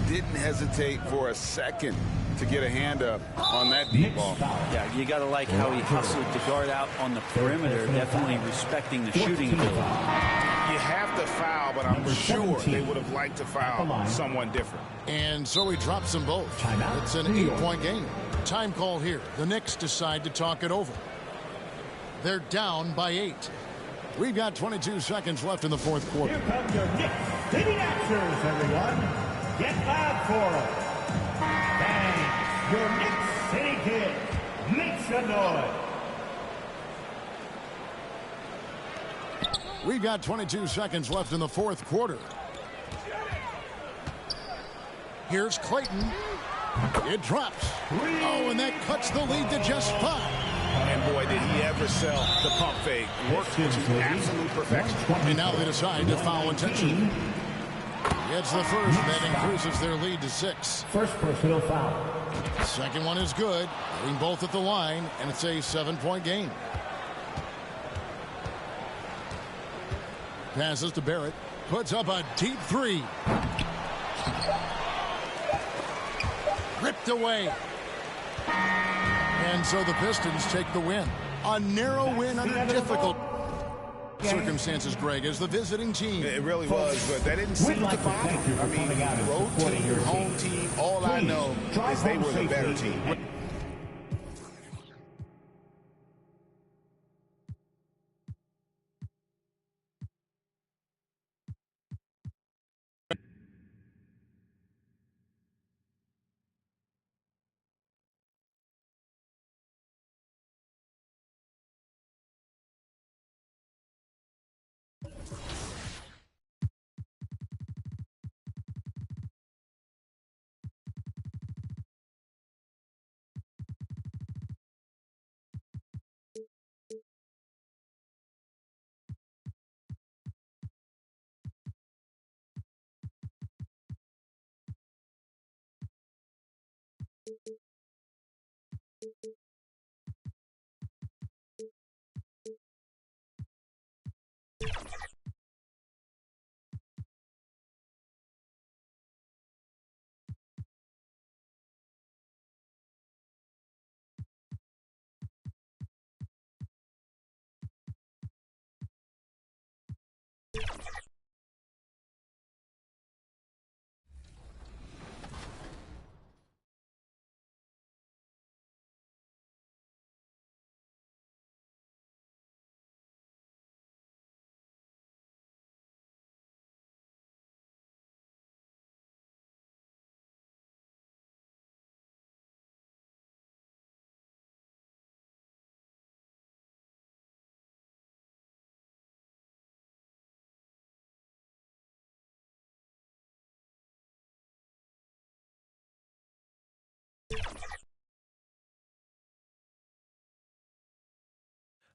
Didn't hesitate for a second to get a hand up on that deep ball. Yeah, you got to like how he hustled to guard out on the perimeter, definitely respecting the shooting ability. You have to foul, but I'm sure they would have liked to foul someone different. And so he drops them both. It's an 8-point game. Time call here. The Knicks decide to talk it over. They're down by 8. We've got 22 seconds left in the 4th quarter. Here come your Knicks City Dancers, everyone. Get loud for them. Bang, your Knicks City Kid. Make some noise. We've got 22 seconds left in the 4th quarter. Here's Clayton. It drops. Oh, and that cuts the lead to just 5. And boy, did he ever sell the pump fake. Worked to absolute perfection. And now they decide to foul intentionally. It's the first that increases their lead to 6. 1st personal foul. Second one is good. Hitting both at the line, and it's a 7-point game. Passes to Barrett. puts up a deep three. Ripped away. And so the Pistons take the win. A narrow win under difficult circumstances, Greg, as the visiting team. It really was, but that didn't seem to bother. I mean, road team, home team, all I know is they were the better team.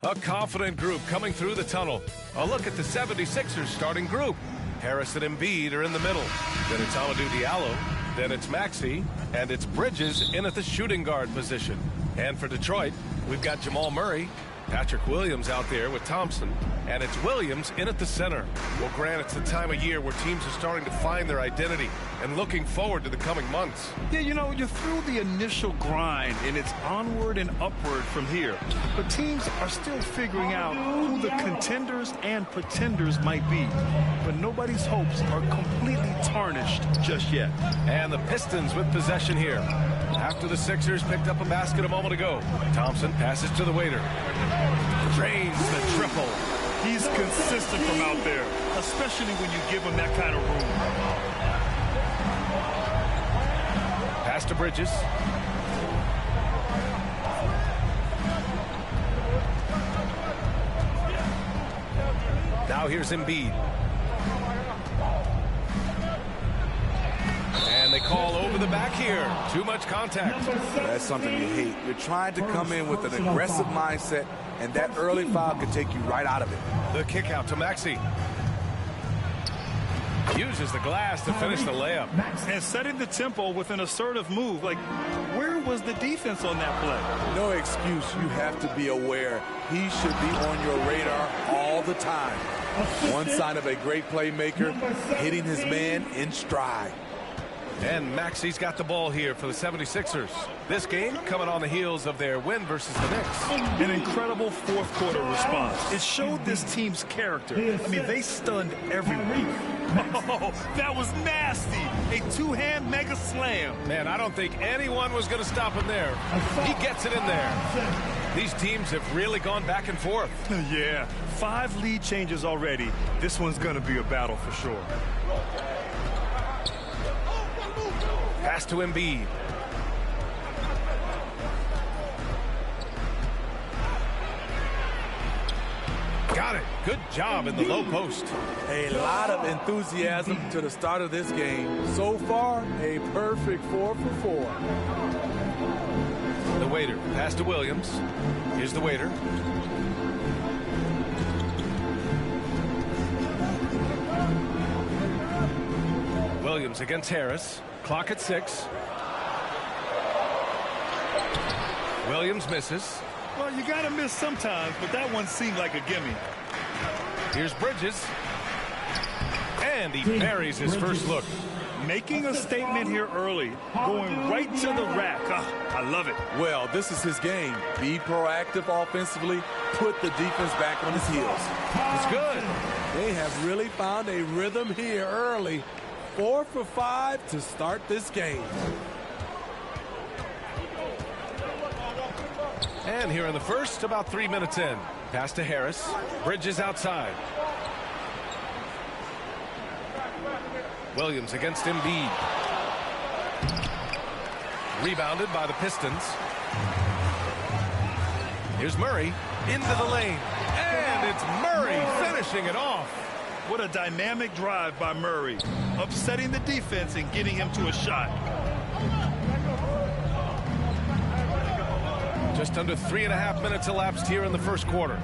A confident group coming through the tunnel. A look at the 76ers starting group. Harris and Embiid are in the middle. Then it's Amadou Diallo. Then it's Maxey. And it's Bridges in at the shooting guard position. And for Detroit, we've got Jamal Murray, Patrick Williams out there with Thompson, and it's Williams in at the center. Well, Grant, it's the time of year where teams are starting to find their identity and looking forward to the coming months. Yeah, you know, you're through the initial grind, and it's onward and upward from here. But teams are still figuring out who the contenders and pretenders might be. But nobody's hopes are completely tarnished just yet. And the Pistons with possession here. After the Sixers picked up a basket a moment ago, Thompson passes to the waiter. Drains the triple. He's consistent from out there, especially when you give him that kind of room. Pass to Bridges. Now here's Embiid. And they call over the back here. Too much contact. That's something you hate. You're trying to come in with an aggressive mindset, and that early foul could take you right out of it. The kick out to Maxey. Uses the glass to finish the layup. And setting the tempo with an assertive move. Like, where was the defense on that play? No excuse. You have to be aware. He should be on your radar all the time. One sign of a great playmaker, hitting his man in stride. And Maxey's got the ball here for the 76ers. This game coming on the heels of their win versus the Knicks. An incredible fourth quarter response. It showed this team's character. I mean, they stunned everyone. Oh, that was nasty. A two-hand mega slam. Man, I don't think anyone was going to stop him there. He gets it in there. These teams have really gone back and forth. Yeah, 5 lead changes already. This one's going to be a battle for sure. Pass to Embiid. Got it. Good job in the low post. A lot of enthusiasm to the start of this game. So far, a perfect 4 for 4. The waiter. Pass to Williams. Here's the waiter. Williams against Harris. Clock at 6. Williams misses. Well, you got to miss sometimes, but that one seemed like a gimme. Here's Bridges. And he buries his first look. Making a statement here early, going right to the rack. I love it. Well, this is his game. Be proactive offensively, put the defense back on his heels. It's good. They have really found a rhythm here early. 4 for 5 to start this game. And here in the first, about 3 minutes in. Pass to Harris. Bridges outside. Williams against Embiid. Rebounded by the Pistons. Here's Murray into the lane. And it's Murray finishing it off. What a dynamic drive by Murray. Upsetting the defense and getting him to a shot. Just under 3.5 minutes elapsed here in the first quarter.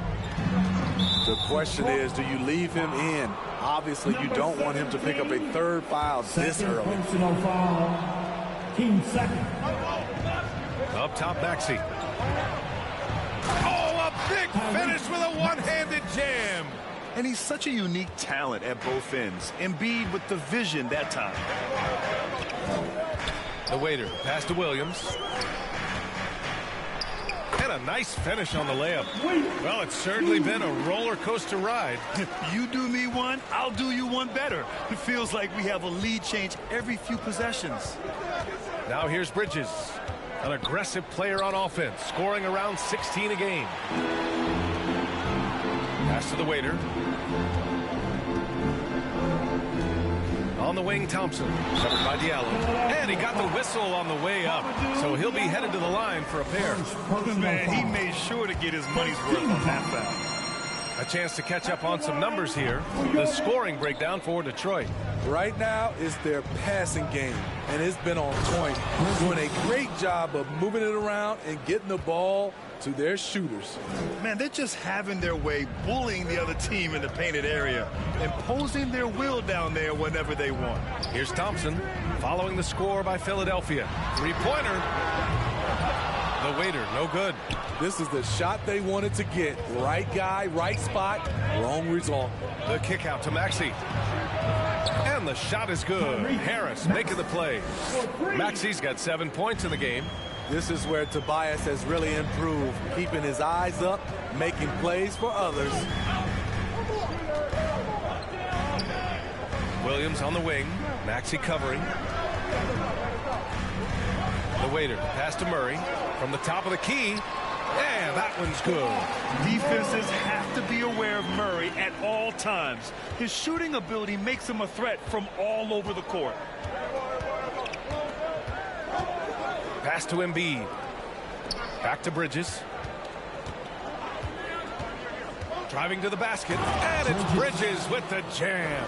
The question is, do you leave him in? Obviously, you don't want him to pick up a third foul this early. Personal foul. Team second. Up top, Maxey. Oh, a big finish with a one-handed jam. And he's such a unique talent at both ends. Embiid with the vision that time. The waiter, pass to Williams. And a nice finish on the layup. Well, it's certainly been a roller coaster ride. You do me one, I'll do you one better. It feels like we have a lead change every few possessions. Now here's Bridges, an aggressive player on offense, scoring around 16 a game. Pass to the waiter. On the wing, Thompson, covered by Diallo. And he got the whistle on the way up, so he'll be headed to the line for a pair. Man, he made sure to get his money's worth on that foul. A chance to catch up on some numbers here. The scoring breakdown for Detroit. Right now is their passing game, and it's been on point. Doing a great job of moving it around and getting the ball to their shooters. Man, they're just having their way, bullying the other team in the painted area, imposing their will down there whenever they want. Here's Thompson, following the score by Philadelphia. Three-pointer. The waiter, no good. This is the shot they wanted to get. Right guy, right spot, wrong result. The kick out to Maxey. And the shot is good. Harris making the play. Maxey's got 7 points in the game. This is where Tobias has really improved, keeping his eyes up, making plays for others. Williams on the wing. Maxey covering. The waiter, pass to Murray. From the top of the key. And that one's good. Defenses have to be aware of Murray at all times. His shooting ability makes him a threat from all over the court. Pass to Embiid. Back to Bridges. Driving to the basket. And it's Bridges with the jam.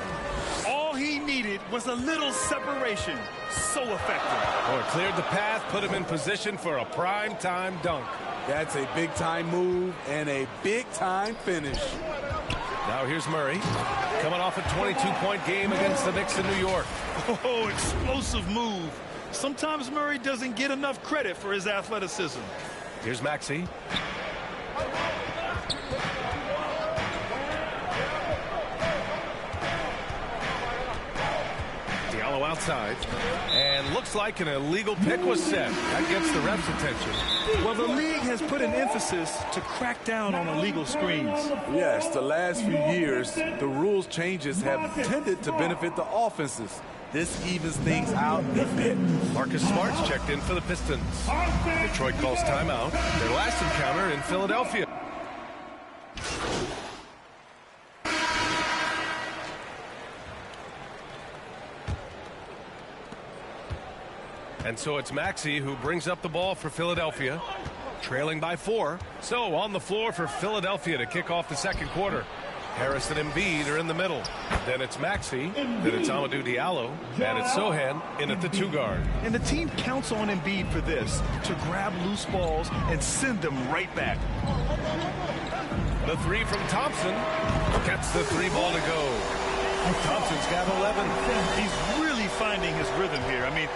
All he needed was a little separation. So effective. Oh, it cleared the path, put him in position for a prime-time dunk. That's a big-time move and a big-time finish. Now here's Murray. Coming off a 22-point game against the Knicks in New York. Oh, explosive move. Sometimes Murray doesn't get enough credit for his athleticism. Here's Maxey. Diallo outside. And looks like an illegal pick was set. That gets the ref's attention. Well, the league has put an emphasis to crack down on illegal screens. Yes, the last few years, the rules changes have tended to benefit the offenses. This evens things out a bit. Marcus Smart's checked in for the Pistons. Detroit calls timeout. Their last encounter in Philadelphia. And so it's Maxey who brings up the ball for Philadelphia, trailing by 4. So on the floor for Philadelphia to kick off the second quarter. Harris and Embiid are in the middle. Then it's Maxey, then it's Amadou Diallo, and it's Sohan in at the 2 guard. And the team counts on Embiid for this, to grab loose balls and send them right back. The 3 from Thompson gets the 3 ball to go. Thompson's got 11. He's really finding his rhythm here. I mean,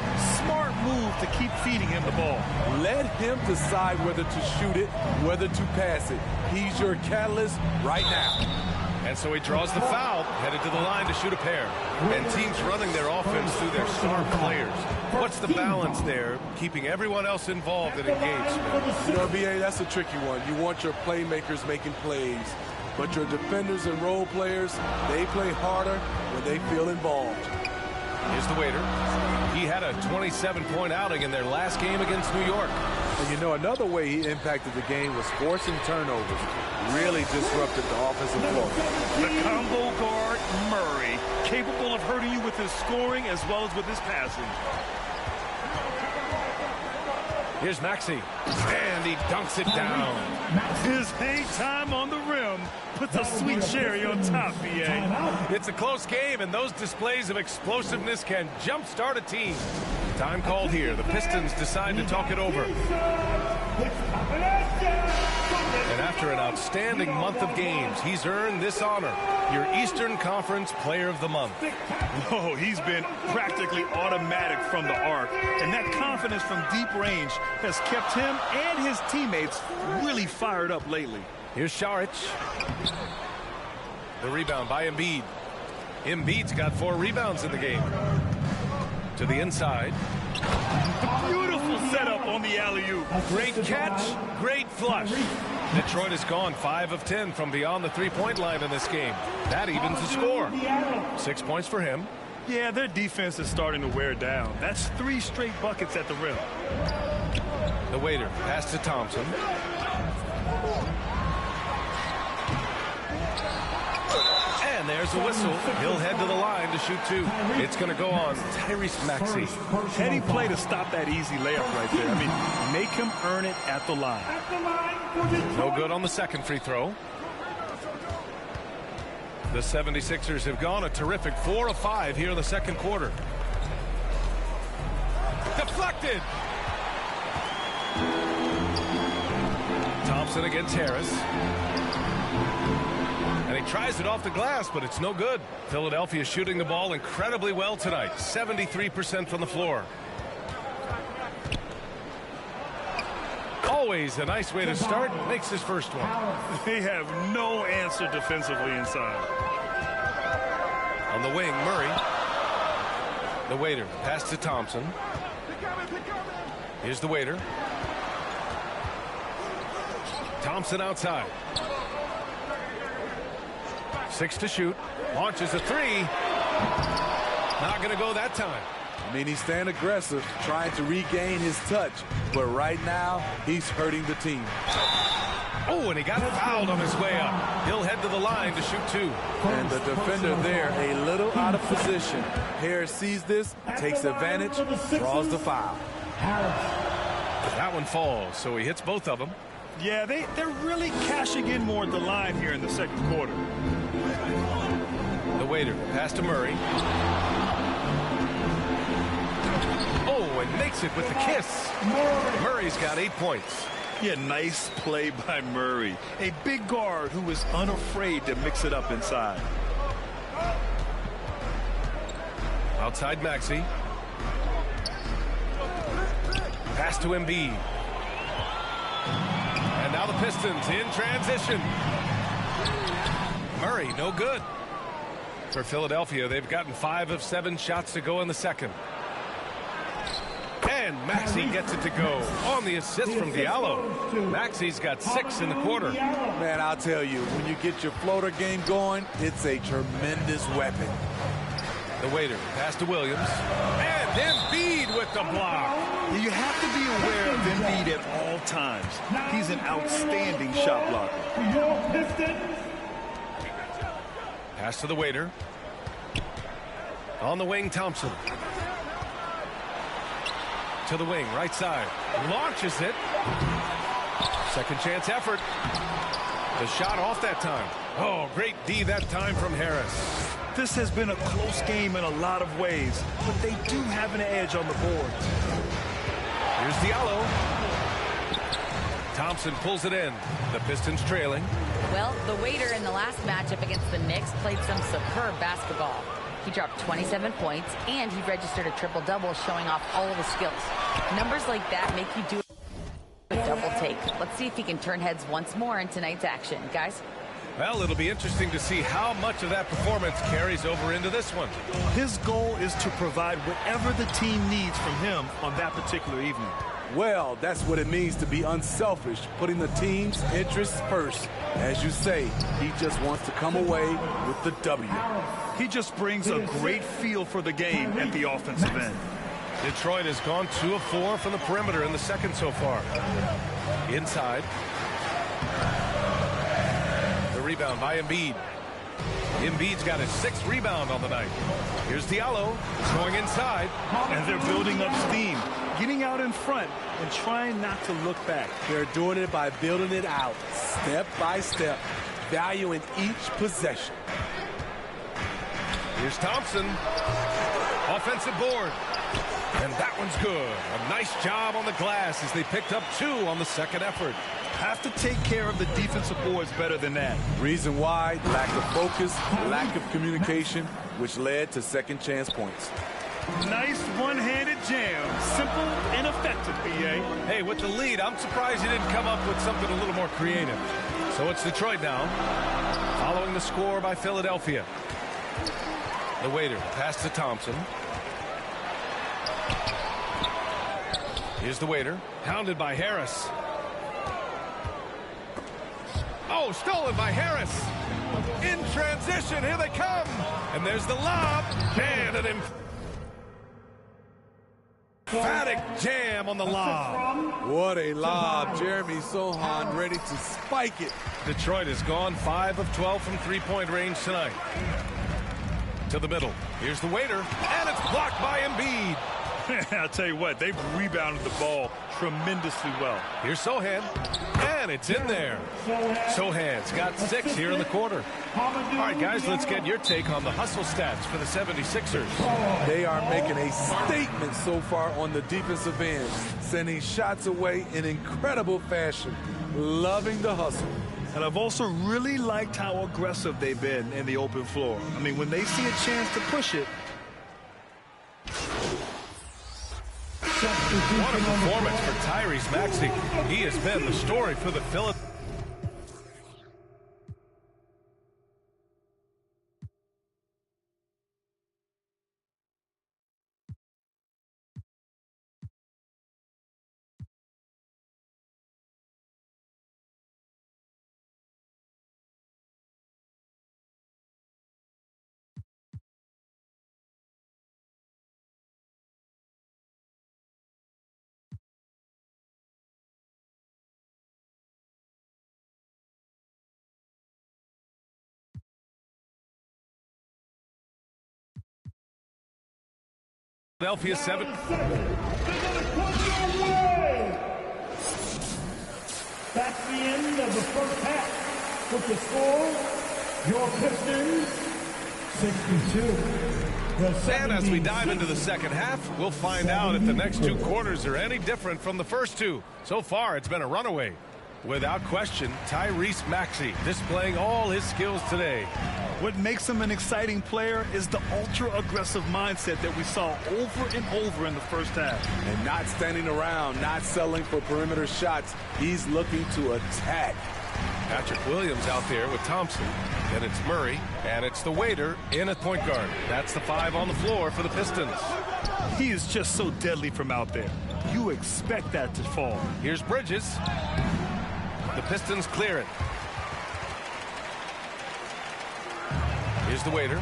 smart move to keep feeding him the ball. Let him decide whether to shoot it, whether to pass it. He's your catalyst right now. And so he draws the foul, headed to the line to shoot a pair. And teams running their offense through their star players. What's the balance there, keeping everyone else involved and engaged? You know, BA, that's a tricky one. You want your playmakers making plays, but your defenders and role players, they play harder when they feel involved. Here's the waiter. He had a 27-point outing in their last game against New York. And you know, another way he impacted the game was forcing turnovers. Really disrupted the offensive flow. The combo guard, Murray, capable of hurting you with his scoring as well as with his passing. Here's Maxey, and he dunks it down. His hang time on the rim puts a sweet cherry on top, BA. It's a close game, and those displays of explosiveness can jumpstart a team. Time called here. The Pistons decide to talk it over. And after an outstanding month of games, he's earned this honor, your Eastern Conference Player of the Month. Oh, he's been practically automatic from the arc, and that confidence from deep range has kept him and his teammates really fired up lately. Here's Šarić. The rebound by Embiid. Embiid's got 4 rebounds in the game. To the inside. Beautiful setup on the alley-oop. Great catch, great flush. Detroit has gone 5 of 10 from beyond the three-point line in this game. That evens the score. 6 points for him. Yeah, their defense is starting to wear down. That's 3 straight buckets at the rim. The waiter, pass to Thompson. And there's the whistle. He'll head to the line to shoot 2. It's going to go on Tyrese Maxey. Heady play to stop that easy layup right there. I mean, make him earn it at the line. No good on the second free throw. The 76ers have gone a terrific 4 of 5 here in the second quarter. Deflected. Thompson against Harris. And he tries it off the glass, but it's no good. Philadelphia shooting the ball incredibly well tonight. 73% from the floor. Always a nice way to start. Makes his first one. They have no answer defensively inside. On the wing, Murray. The waiter. Pass to Thompson. Here's the waiter. Thompson outside. 6 to shoot. Launches a 3. Not going to go that time. I mean, he's staying aggressive, trying to regain his touch. But right now, he's hurting the team. Oh, and he got fouled on his way up. He'll head to the line to shoot 2. And the defender there, a little out of position. Harris sees this, takes advantage, draws the foul. That one falls, so he hits both of them. Yeah, they're really cashing in more at the line here in the second quarter. The waiter, pass to Murray. Oh, and makes it with the kiss. Murray's got 8 points. Yeah, nice play by Murray. A big guard who is unafraid to mix it up inside. Outside Maxey. Pass to Embiid. And now the Pistons in transition. Murray, no good. For Philadelphia, they've gotten 5 of 7 shots to go in the second. And Maxey gets it to go on the assist from Diallo. Maxey's got 6 in the quarter. Man, I'll tell you, when you get your floater game going, it's a tremendous weapon. The waiter, pass to Williams. And Embiid with the block. You have to be aware of Embiid at all times. He's an outstanding shot blocker. Pass to the waiter. On the wing, Thompson. To the wing, right side. Launches it. Second chance effort. The shot off that time. Oh, great D that time from Harris. This has been a close game in a lot of ways, but they do have an edge on the boards. Here's Diallo. Thompson pulls it in. The Pistons trailing. Well, the waiter in the last matchup against the Knicks played some superb basketball. He dropped 27 points, and he registered a triple-double showing off all of his skills. Numbers like that make you do a double take. Let's see if he can turn heads once more in tonight's action. Guys? Well, it'll be interesting to see how much of that performance carries over into this one. His goal is to provide whatever the team needs from him on that particular evening. Well, that's what it means to be unselfish, putting the team's interests first. As you say, he just wants to come away with the W. He just brings a great feel for the game at the offensive end. Detroit has gone 2 of 4 from the perimeter in the second so far. Inside. The rebound by Embiid. Embiid's got his 6th rebound on the night. Here's Diallo going inside. And they're building up steam, getting out in front and trying not to look back. They're doing it by building it out, step by step, valuing each possession. Here's Thompson. Offensive board. And that one's good. A nice job on the glass as they picked up 2 on the second effort. Have to take care of the defensive boards better than that. Reason why: lack of focus, lack of communication, which led to second chance points. Nice one-handed jam. Simple and effective, B.A. Hey, with the lead, I'm surprised he didn't come up with something a little more creative. So it's Detroit now, following the score by Philadelphia. The waiter pass to Thompson. Here's the waiter, pounded by Harris. Oh, stolen by Harris. In transition, here they come. And there's the lob. And an emphatic jam on the lob. What a lob. Jeremy Sohan ready to spike it. Detroit has gone 5 of 12 from three-point range tonight. To the middle. Here's the waiter. And it's blocked by Embiid. I'll tell you what, they've rebounded the ball tremendously well. Here's Sohan, and it's in there. Sohan's got 6 here in the quarter. All right, guys, let's get your take on the hustle stats for the 76ers. They are making a statement so far on the defensive end, sending shots away in incredible fashion. Loving the hustle. And I've also really liked how aggressive they've been in the open floor. I mean, when they see a chance to push it. What a performance for Tyrese Maxey. He has been the story for the Philadelphia. Philadelphia 7. That's the end of the first half. With the score, your Pistons 62. And as we dive into the second half, we'll find out if the next 2 quarters are any different from the first 2. So far, it's been a runaway. Without question, Tyrese Maxey displaying all his skills today. What makes him an exciting player is the ultra-aggressive mindset that we saw over and over in the first half. And not standing around, not settling for perimeter shots. He's looking to attack. Patrick Williams out there with Thompson. Then it's Murray, and it's the waiter in at point guard. That's the 5 on the floor for the Pistons. He is just so deadly from out there. You expect that to fall. Here's Bridges. The Pistons clear it. Here's the waiter.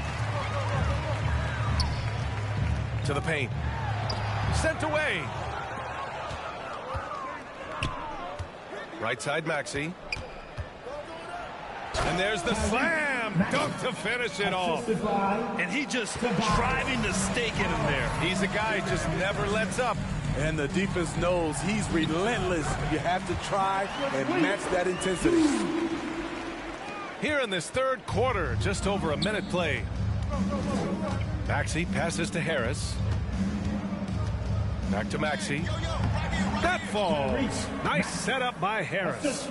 To the paint. Sent away. Right side Maxey. And there's the slam dunk to finish it off. And he just driving the stake in him there. He's a guy who just never lets up. And the defense knows he's relentless. You have to try and match that intensity. Here in this third quarter, just over a minute play. Maxey passes to Harris. Back to Maxey. That falls. Nice setup by Harris.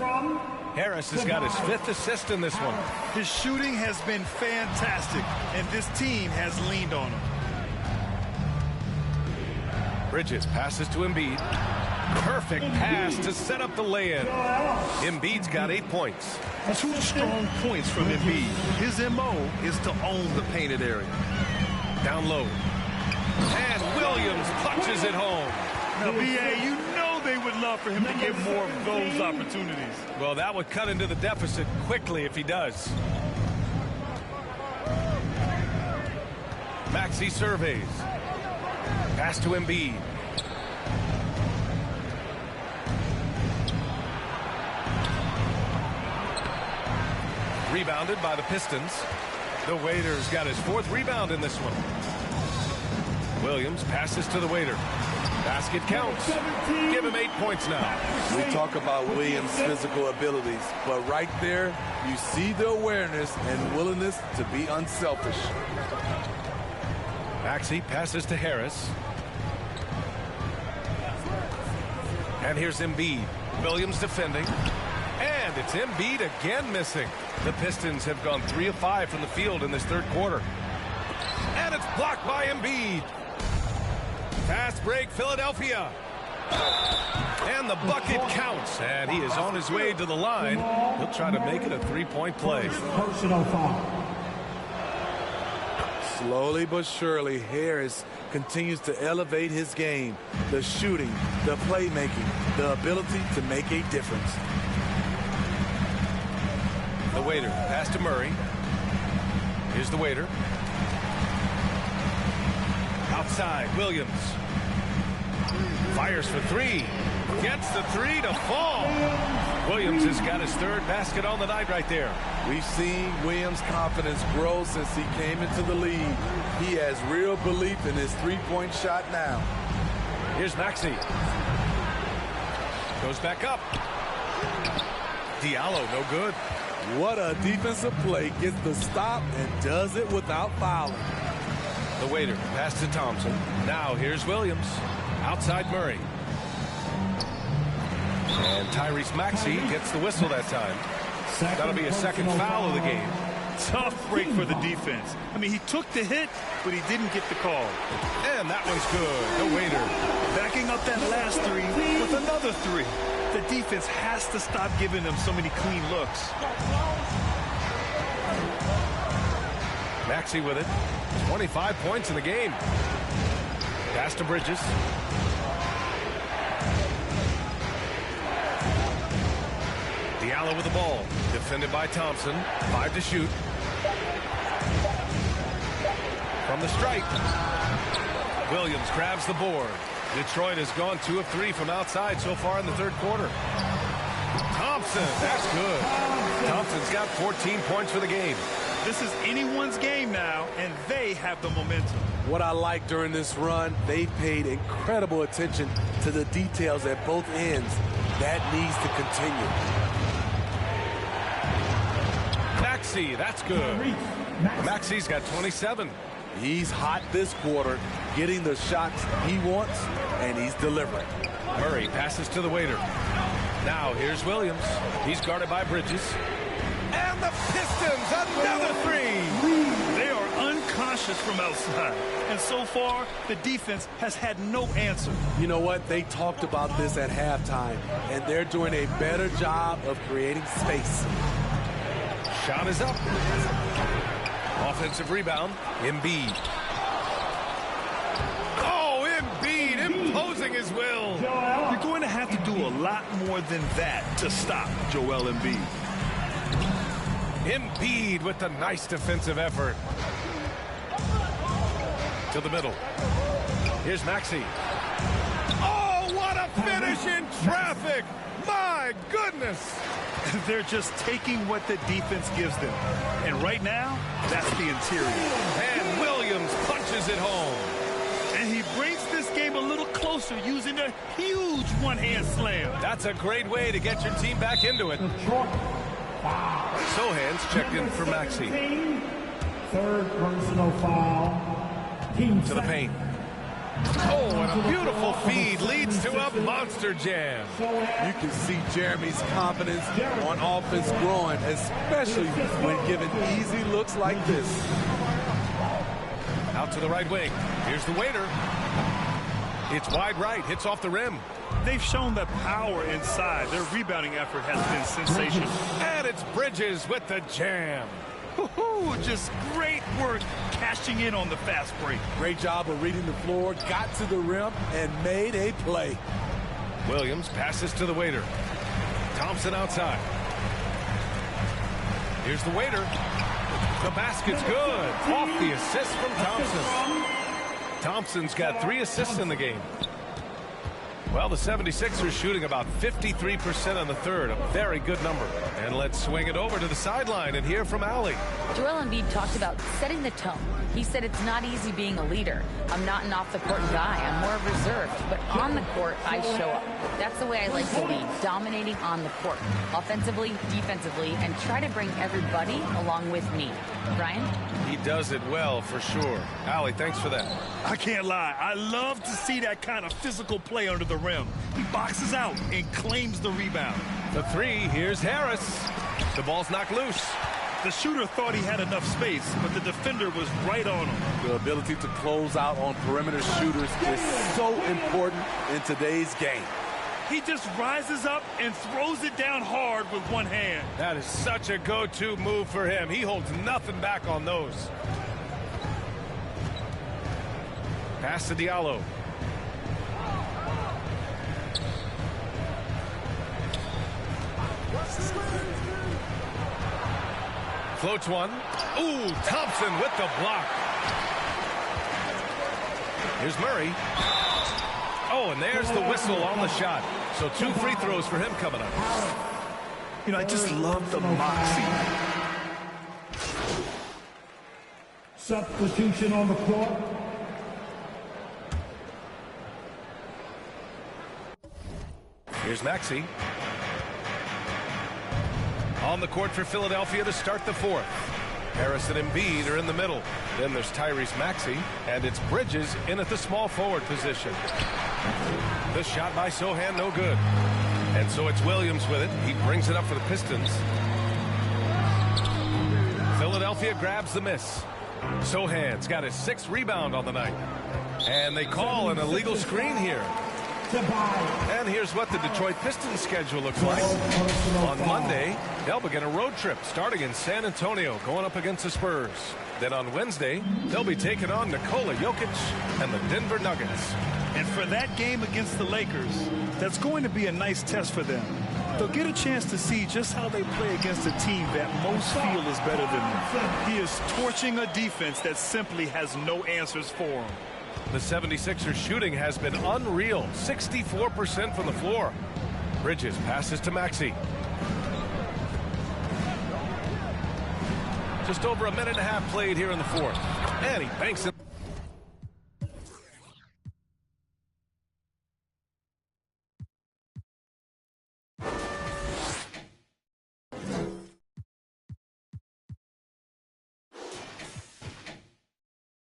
Harris has got his 5th assist in this one. His shooting has been fantastic, and this team has leaned on him. Bridges passes to Embiid. Perfect pass to set up the lay-in. Embiid's got 8 points. 2 strong points from Embiid. His MO is to own the painted area. Down low. And Williams punches it home. Now, B.A., you know they would love for him to get more of those opportunities. Well, that would cut into the deficit quickly if he does. Maxey surveys. Pass to Embiid. Rebounded by the Pistons. The Waiter's got his 4th rebound in this one. Williams passes to the Waiter. Basket counts. Give him 8 points now. We talk about Williams' physical abilities, but right there, you see the awareness and willingness to be unselfish. Maxey passes to Harris. And here's Embiid. Williams defending. And it's Embiid again missing. The Pistons have gone 3 of 5 from the field in this 3rd quarter. And it's blocked by Embiid. Fast break, Philadelphia. And the bucket counts. And he is on his way to the line. He'll try to make it a 3-point play. Personal foul. Slowly but surely, Harris continues to elevate his game. The shooting, the playmaking, the ability to make a difference. The Waiter, pass to Murray. Here's the Waiter. Outside, Williams. Fires for 3. Gets the 3 to fall. Williams has got his 3rd basket on the night right there. We've seen Williams' confidence grow since he came into the league. He has real belief in his 3-point shot now. Here's Maxey. Goes back up. Diallo, no good. What a defensive play. Gets the stop and does it without fouling. The Waiter, pass to Thompson. Now here's Williams. Outside Murray. And Tyrese Maxey gets the whistle that time. That'll be a 2nd foul of the game. Tough break for the defense. I mean, he took the hit, but he didn't get the call. And that one's good. The Waiter. Backing up that last 3 with another 3. The defense has to stop giving them so many clean looks. Maxey with it. 25 points in the game. Pass to Bridges. Diallo with the ball. Defended by Thompson. 5 to shoot. From the stripe. Williams grabs the board. Detroit has gone 2 of 3 from outside so far in the 3rd quarter. Thompson, that's good. Thompson's got 14 points for the game. This is anyone's game now, and they have the momentum. What I like during this run, they paid incredible attention to the details at both ends. That needs to continue. Maxey, that's good. Maxey's got 27. He's hot this quarter, getting the shots he wants, and he's delivering. Murray passes to the Waiter. Now here's Williams. He's guarded by Bridges. And the Pistons, another 3. They are unconscious from outside. And so far, the defense has had no answer. You know what? They talked about this at halftime, and they're doing a better job of creating space. Shot is up. Offensive rebound, Embiid. Oh, Embiid imposing his will. You're going to have to do a lot more than that to stop Joel Embiid. Embiid with the nice defensive effort. To the middle. Here's Maxey. Oh, what a finish in traffic. My goodness. They're just taking what the defense gives them. And right now, that's the interior. And Williams punches it home. And he brings this game a little closer using a huge one-hand slam. That's a great way to get your team back into it. Sohan's checked in for Maxey. 3rd personal foul. Team to the paint. Oh, and a beautiful feed leads to a monster jam. You can see Jeremy's confidence on offense growing, especially when given easy looks like this. Out to the right wing. Here's the Waiter. It's wide right. Hits off the rim. they've shown the power inside. Their rebounding effort has been sensational. And it's Bridges with the jam. Just great work cashing in on the fast break. Great job of reading the floor, got to the rim, and made a play. Williams passes to the waiter. Thompson outside. Here's the waiter. The basket's good. Off the assist from Thompson. Thompson's got 3 assists in the game. Well, the 76ers shooting about 53% on the third, a very good number. And let's swing it over to the sideline and hear from Allie. Joel Embiid talked about setting the tone. He said it's not easy being a leader. I'm not an off-the-court guy. I'm more reserved. But on the court, I show up. That's the way I like to lead, dominating on the court, offensively, defensively, and try to bring everybody along with me. Ryan? He does it well, for sure. Allie, thanks for that. I can't lie. I love to see that kind of physical play under the rim. He boxes out and claims the rebound. The 3, here's Harris. The ball's knocked loose. The shooter thought he had enough space, but the defender was right on him. The ability to close out on perimeter shooters is so important in today's game. He just rises up and throws it down hard with one hand. That is such a go-to move for him. He holds nothing back on those. Pass to Diallo. Floats one. Ooh, Thompson with the block. Here's Murray. Oh, and there's the whistle on the shot. So 2 free throws for him coming up. You know, I just love the moxie. Substitution on the court. Here's Maxey. On the court for Philadelphia to start the 4th. Harris and Embiid are in the middle. Then there's Tyrese Maxey, and it's Bridges in at the small forward position. The shot by Sohan, no good. And so it's Williams with it. He brings it up for the Pistons. Philadelphia grabs the miss. Sohan's got his 6th rebound on the night. And they call an illegal screen here. And here's what the Detroit Pistons schedule looks like. On Monday, they'll begin a road trip starting in San Antonio, going up against the Spurs. Then on Wednesday, they'll be taking on Nikola Jokic and the Denver Nuggets. And for that game against the Lakers, that's going to be a nice test for them. They'll get a chance to see just how they play against a team that most feel is better than them. He is torching a defense that simply has no answers for him. The 76ers shooting has been unreal, 64% from the floor. Bridges passes to Maxey. Just over a minute and a half played here in the 4th. And he banks it.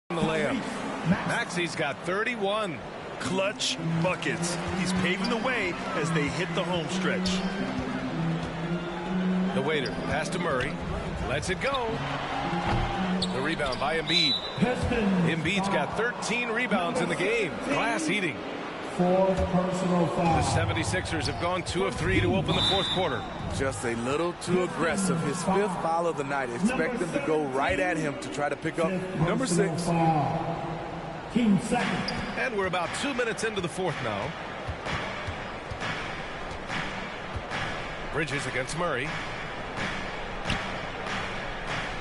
The layup. Maxey's got 31. Clutch buckets. He's paving the way as they hit the home stretch. The waiter pass to Murray. Lets it go. The rebound by Embiid. Embiid's got 13 rebounds in the game. Glass eating. 4th personal foul. The 76ers have gone 2 of 3 to open the 4th quarter. Just a little too aggressive. His 5th foul of the night. Expect them to go right at him to try to pick up number 6. Team second. And we're about 2 minutes into the 4th now. Bridges against Murray.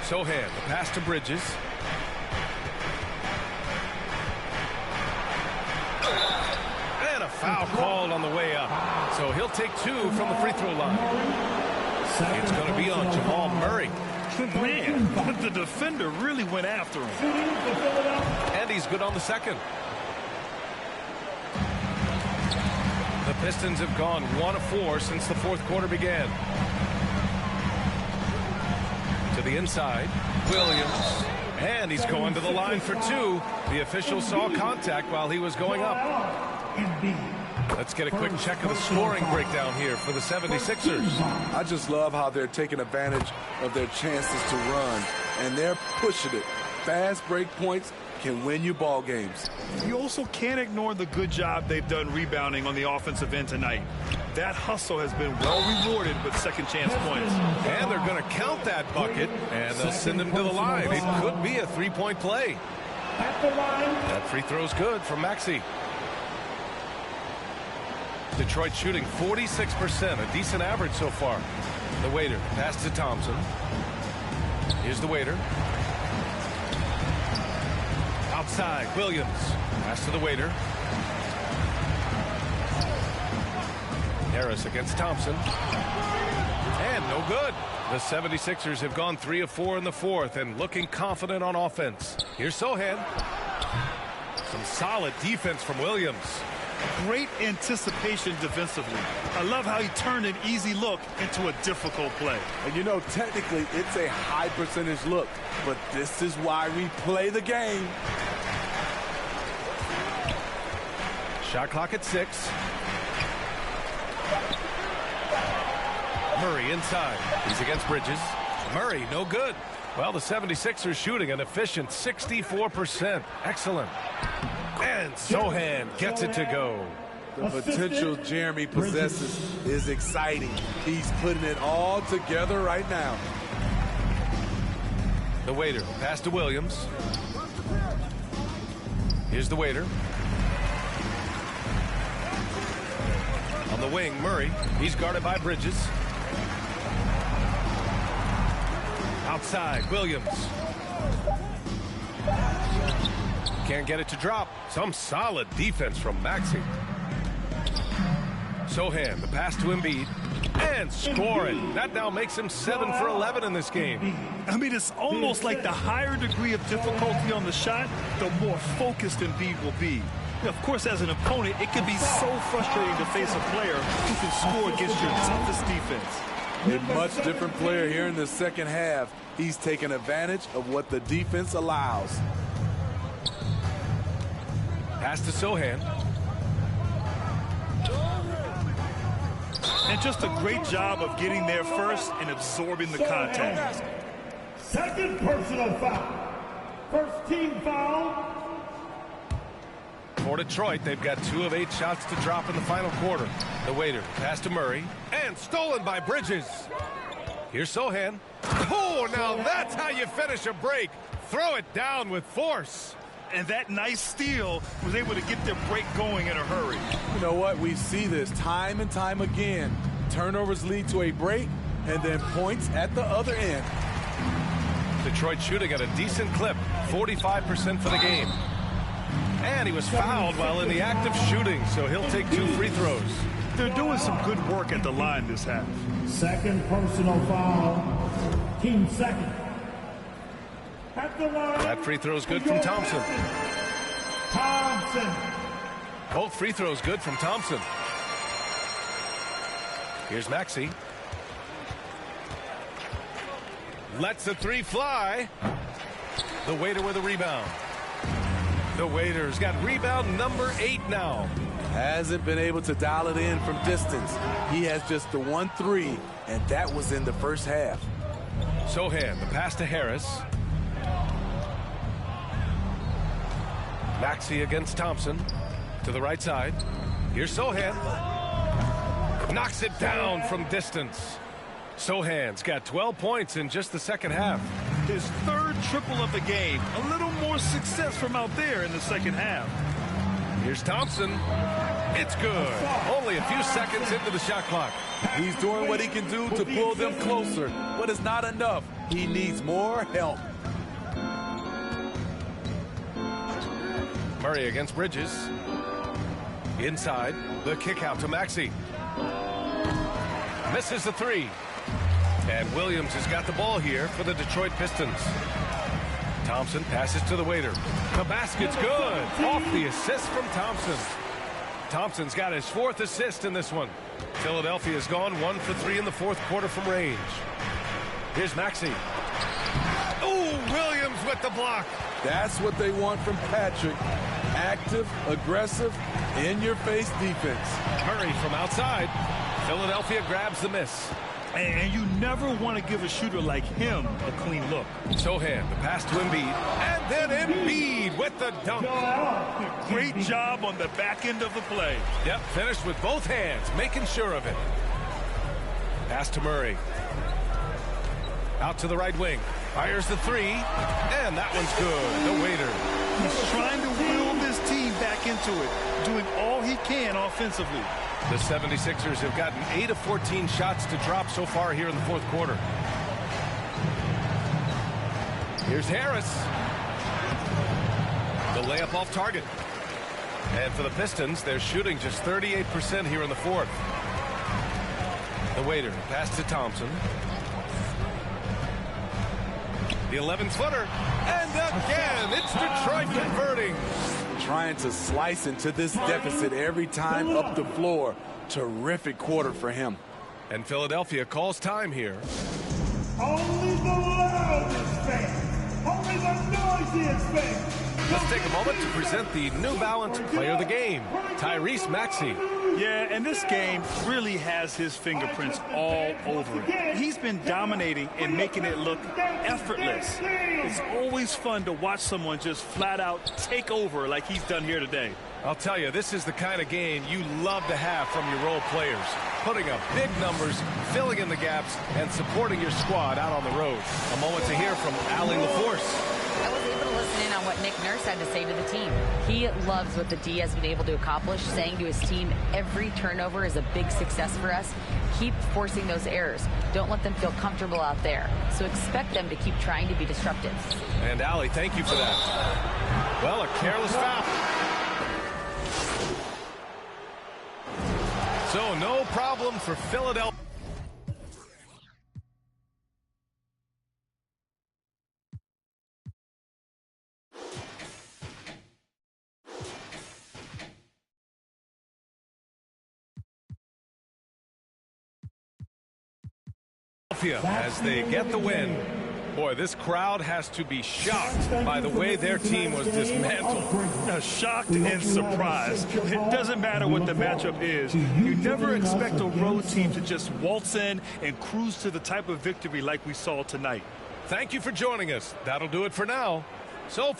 Sohan, the pass to Bridges. And a foul called on the way up. So he'll take 2 from the free throw line. It's going to be on Jamal Murray. Man, the defender really went after him. And he's good on the 2nd. The Pistons have gone 1 of 4 since the 4th quarter began. To the inside, Williams. And he's going to the line for 2. The official saw contact while he was going up. Let's get a quick check of the scoring breakdown here for the 76ers. I just love how they're taking advantage of their chances to run, and they're pushing it. Fast break points, can win you ball games. You also can't ignore the good job they've done rebounding on the offensive end tonight. That hustle has been well rewarded with second chance points. And they're going to count that bucket, and they'll send him to the line. It could be a three-point play. That free throw's good from Maxey. Detroit shooting 46%, a decent average so far. The waiter pass to Thompson. Here's the waiter. Outside, Williams. Pass to the waiter. Harris against Thompson. And no good. The 76ers have gone 3 of 4 in the fourth and looking confident on offense. Here's Sohan. Some solid defense from Williams. Great anticipation defensively. I love how he turned an easy look into a difficult play. And you know, technically, it's a high percentage look, but this is why we play the game. Shot clock at 6. Murray inside. He's against Bridges. Murray, no good. Well, the 76ers shooting an efficient 64%. Excellent. And Sohan gets it to go. The potential Jeremy possesses is exciting. He's putting it all together right now. The waiter pass to Williams. Here's the waiter. On the wing, Murray. He's guarded by Bridges. Outside, Williams. Can't get it to drop. Some solid defense from Maxey. Sohan, the pass to Embiid. And score it. That now makes him 7 for 11 in this game. I mean, it's almost like the higher degree of difficulty on the shot, the more focused Embiid will be. Of course, as an opponent, it can be so frustrating to face a player who can score against your toughest defense. A much different player here in the second half. He's taking advantage of what the defense allows. Pass to Sohan. And just a great job of getting there first and absorbing the contact. Second personal foul. First team foul. For Detroit, they've got 2 of 8 shots to drop in the final quarter. The waiter pass to Murray. And stolen by Bridges. Here's Sohan. Oh, now that's how you finish a break. Throw it down with force. And that nice steal was able to get their break going in a hurry. You know what? We see this time and time again. Turnovers lead to a break, and then points at the other end. Detroit shooting at a decent clip, 45% for the game. And he was fouled while in the act of shooting, so he'll take 2 free throws. They're doing some good work at the line this half. Second personal foul. Team second. At the line. That free throw's good from Thompson. Thompson. Both free throws good from Thompson. Here's Maxey. Lets the 3 fly. The waiter with a rebound. The waiter's got rebound number 8 now. Hasn't been able to dial it in from distance. He has just the 1 3, and that was in the first half. Sohan, the pass to Harris. Maxey against Thompson. To the right side. Here's Sohan. Knocks it down from distance. Sohan's got 12 points in just the second half. His 3rd triple of the game. A little more success from out there in the second half. Here's Thompson. It's good. Only a few seconds into the shot clock. He's doing what he can do to pull them closer, but it's not enough. He needs more help. Murray against Bridges. Inside, the kick out to Maxey. Misses the 3. And Williams has got the ball here for the Detroit Pistons. Thompson passes to the waiter. The basket's good. Off the assist from Thompson. Thompson's got his 4th assist in this one. Philadelphia's gone 1 for 3 in the 4th quarter from range. Here's Maxey. Oh, Williams with the block. That's what they want from Patrick. Active, aggressive, in-your-face defense. Murray from outside. Philadelphia grabs the miss. And you never want to give a shooter like him a clean look. Sohan, the pass to Embiid, and then Embiid with the dunk. Great job on the back end of the play. Yep, finished with both hands, making sure of it. Pass to Murray. Out to the right wing. Fires the three, and that one's good. The waiter. He's trying to will this team back into it, doing all he can offensively. The 76ers have gotten 8 of 14 shots to drop so far here in the fourth quarter. Here's Harris. The layup off target. And for the Pistons, they're shooting just 38% here in the fourth. The waiter, pass to Thompson. The 11-footer, and again, it's Detroit converting. Trying to slice into this deficit every time up the floor. Terrific quarter for him. And Philadelphia calls time here. Only the loudest fan, only the noisiest fan. Let's take a moment to present the New Balance Player of the Game, Tyrese Maxey. Yeah, and this game really has his fingerprints all over it. He's been dominating and making it look effortless. It's always fun to watch someone just flat out take over like he's done here today. I'll tell you, this is the kind of game you love to have from your role players. Putting up big numbers, filling in the gaps, and supporting your squad out on the road. A moment to hear from Allie LaForce. I was able to listen in on what Nick Nurse had to say to the team. He loves what the D has been able to accomplish, saying to his team, every turnover is a big success for us. Keep forcing those errors. Don't let them feel comfortable out there. So expect them to keep trying to be disruptive. And Allie, thank you for that. Well, a careless foul. So no problem for Philadelphia. As they get the win. Boy, this crowd has to be shocked by the way their team was dismantled. Shocked and surprised. It doesn't matter what the matchup is. You never expect a road team to just waltz in and cruise to the type of victory like we saw tonight. Thank you for joining us. That'll do it for now. So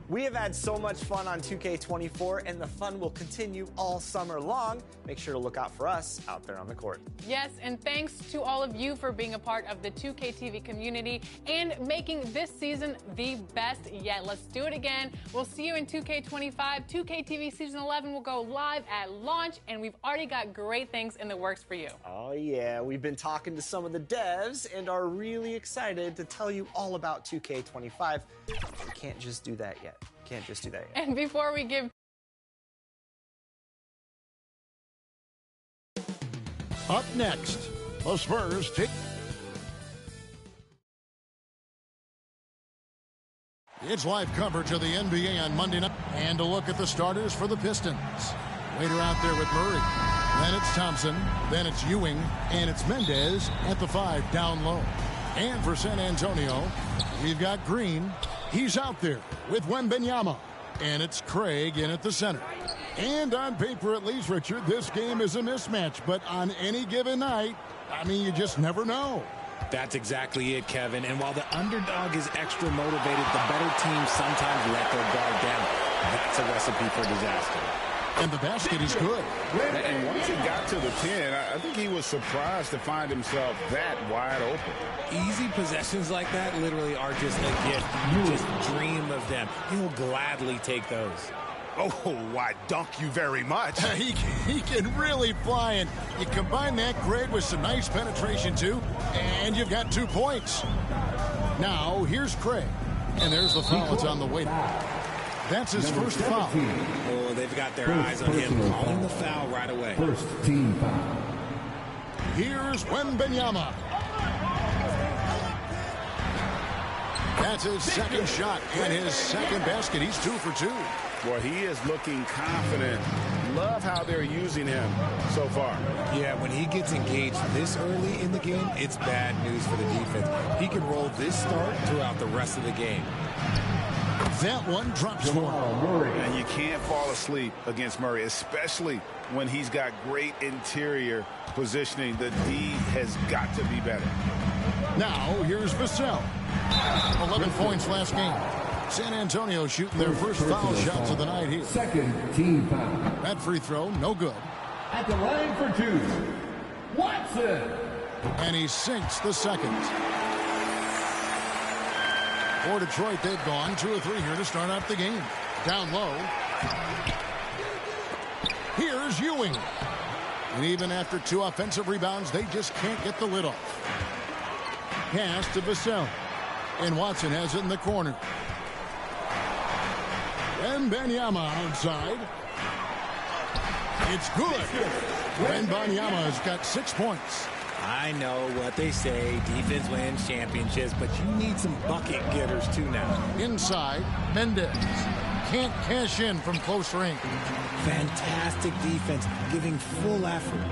We have had so much fun on 2K24, and the fun will continue all summer long. Make sure to look out for us out there on the court. Yes, and thanks to all of you for being a part of the 2K TV community and making this season the best yet. Let's do it again. We'll see you in 2K25. 2K TV Season 11 will go live at launch, and we've already got great things in the works for you. Oh, yeah. We've been talking to some of the devs and are really excited to tell you all about 2K25. We can't just do that yet. And before we give... Up next, the Spurs take... It's live coverage of the NBA on Monday night. And a look at the starters for the Pistons. Waiter out there with Murray. Then it's Thompson. Then it's Ewing. And it's Mendez at the 5 down low. And for San Antonio, we've got Green. He's out there with Wembanyama. And it's Craig in at the center. And on paper, at least, Richard, this game is a mismatch. But on any given night, I mean, you just never know. That's exactly it, Kevin. And while the underdog is extra motivated, the better teams sometimes let their guard down. That's a recipe for disaster. And the basket is good. And once he got to the 10, I think he was surprised to find himself that wide open. Easy possessions like that literally are just a gift. You just dream of them. He'll gladly take those. Oh, why, dunk you very much. He can really fly, and you combine that grade with some nice penetration, too, and you've got 2 points. Now, here's Craig, and there's the foul. It's on the way. That's his first foul. Oh, they've got their eyes on him, calling the foul right away. First team foul. Here's Wembanyama. That's his second shot and his second basket. He's 2 for 2. Well, he is looking confident. Love how they're using him so far. Yeah, when he gets engaged this early in the game, it's bad news for the defense. He can roll this start throughout the rest of the game. That one drops for him. And you can't fall asleep against Murray, especially when he's got great interior positioning. The D has got to be better. Now, here's Vassell. 11 points last game. San Antonio shooting their first foul shots of the night here. Second team foul. That free throw, no good. At the line for 2, Watson. And he sinks the second. For Detroit, they've gone 2 of 3 here to start out the game. Down low. Here's Ewing. And even after 2 offensive rebounds, they just can't get the lid off. Pass to Vassell. And Watson has it in the corner. Wembanyama outside. It's good. Wembanyama's got 6 points. I know what they say, defense wins championships, but you need some bucket getters too now. Inside, Mendez. Can't cash in from close range. Fantastic defense, giving full effort.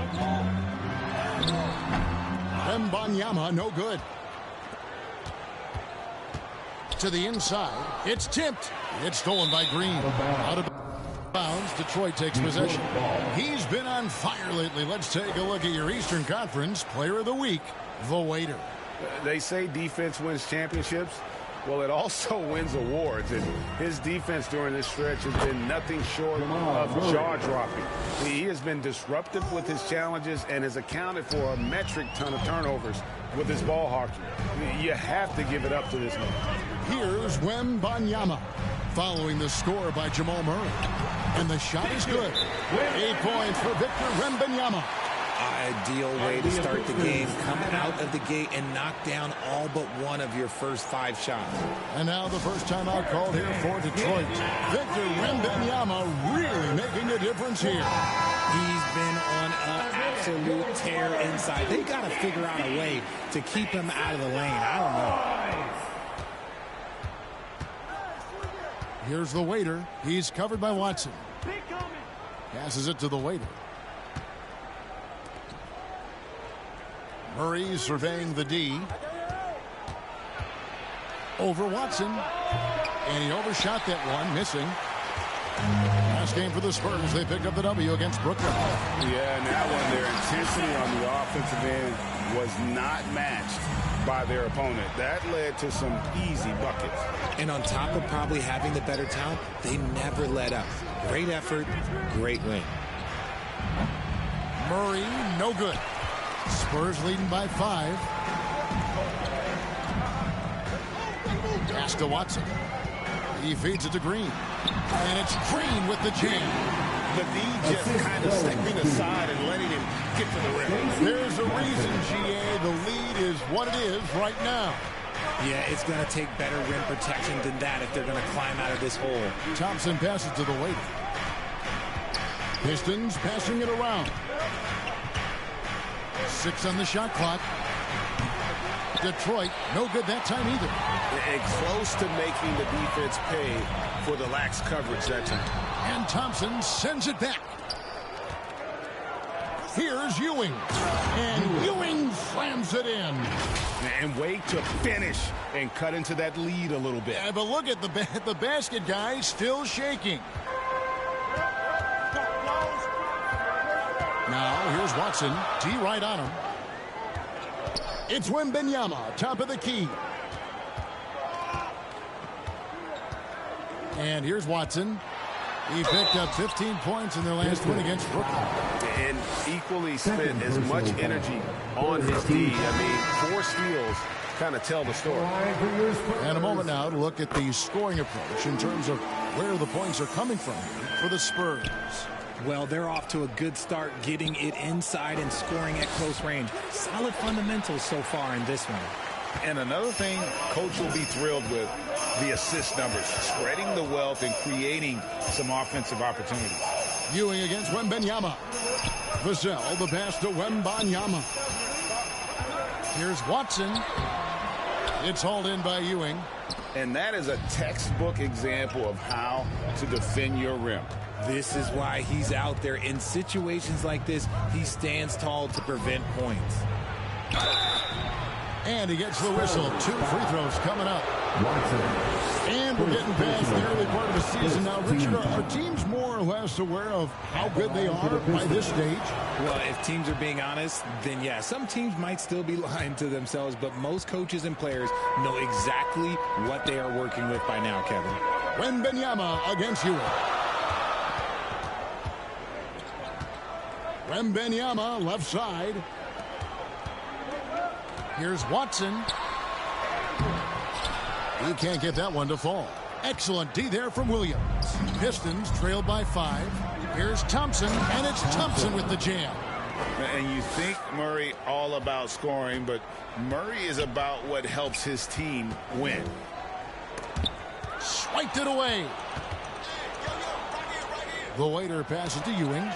Wembanyama, no good. To the inside, it's tipped. It's stolen by Green. Out of bounds, Detroit takes possession. He's been on fire lately. Let's take a look at your Eastern Conference Player of the Week, the Waiter. They say defense wins championships. Well, it also wins awards, and his defense during this stretch has been nothing short of jaw-dropping. He has been disruptive with his challenges and has accounted for a metric ton of turnovers with his ball hawking. You have to give it up to this man. Here's Wembanyama, following the score by Jamal Murray. And the shot is good. 8 points for Victor Wembanyama. Ideal way to start the game. Come out of the gate and knock down all but one of your first 5 shots. And now the first time out called here for Detroit. Victor Wembanyama really making a difference here. He's been on an absolute tear inside. They've got to figure out a way to keep him out of the lane. I don't know. Here's the Waiter. He's covered by Watson. Passes it to the Waiter. Murray surveying the D. Over Watson. And he overshot that one, missing. Last game for the Spurs, they picked up the W against Brooklyn. Yeah, and that one, their intensity on the offensive end was not matched by their opponent. That led to some easy buckets. And on top of probably having the better talent, they never let up. Great effort, great win. Murray, no good. Spurs leading by 5. Pass to Watson. He feeds it to Green. And it's Green with the jam. The D just kind of stepping aside and letting him get to the rim. There's a reason, GA. The lead is what it is right now. Yeah, it's going to take better rim protection than that if they're going to climb out of this hole. Thompson passes to the waiter. Pistons passing it around. 6 on the shot clock. Detroit, no good that time either. And close to making the defense pay for the lax coverage that time. And Thompson sends it back. Here's Ewing. And Ewing slams it in. And wait to finish and cut into that lead a little bit. Yeah, but look at the basket guy still shaking. Now, here's Watson. D right on him. It's Wembanyama, top of the key. And here's Watson. He picked up 15 points in their last win against Brooklyn. And equally spent as much energy on his D. I mean, 4 steals kind of tell the story. And a moment now to look at the scoring approach in terms of where the points are coming from for the Spurs. Well, they're off to a good start getting it inside and scoring at close range. Solid fundamentals so far in this one. And another thing coach will be thrilled with, the assist numbers, spreading the wealth and creating some offensive opportunities. Ewing against Wembanyama. Vassell, the pass to Wembanyama. Here's Watson. It's hauled in by Ewing. And that is a textbook example of how to defend your rim. This is why he's out there. In situations like this, he stands tall to prevent points. And he gets the whistle. 2 free throws coming up. And we're getting past the early part of the season now. Richard, are teams more or less aware of how good they are by this stage? Well, if teams are being honest, then yeah, some teams might still be lying to themselves, but most coaches and players know exactly what they are working with by now, Kevin. Wembanyama against Ewing. Wembanyama left side. Here's Watson. He can't get that one to fall. Excellent D there from Williams. Pistons trailed by 5. Here's Thompson, and it's Thompson with the jam. And you think Murray all about scoring, but Murray is about what helps his team win. Swiped it away. The waiter passes to Ewing.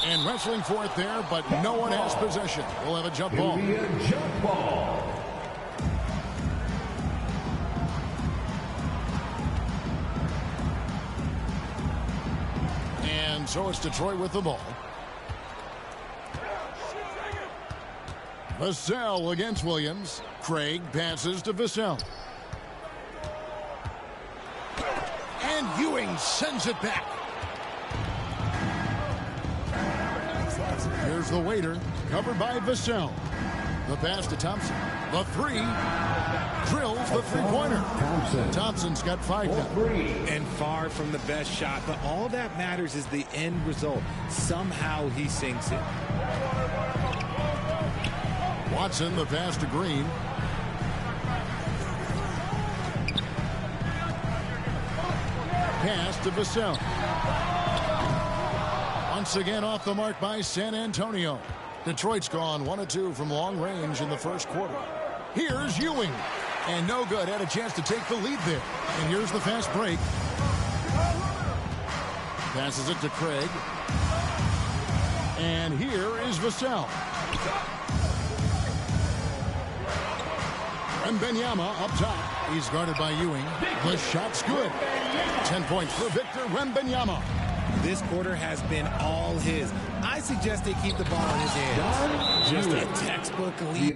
And wrestling for it there, but no one has possession. We'll have a jump ball. Jump ball. And so it's Detroit with the ball. Vassell against Williams. Craig passes to Vassell. And Ewing sends it back. Here's the waiter, covered by Vassell. The pass to Thompson. The 3. Drills the three-pointer. Thompson's got 5 now. And far from the best shot, but all that matters is the end result. Somehow he sinks it. Watson, the pass to Green. Pass to Vassell. Once again off the mark by San Antonio. Detroit's gone 1 of 2 from long range in the first quarter. Here's Ewing. And no good. Had a chance to take the lead there. And here's the fast break. Passes it to Craig. And here is Vassell. Wembanyama up top. He's guarded by Ewing. The shot's good. 10 points for Victor Wembanyama. This quarter has been all his. I suggest they keep the ball in his hands. Just a textbook lead.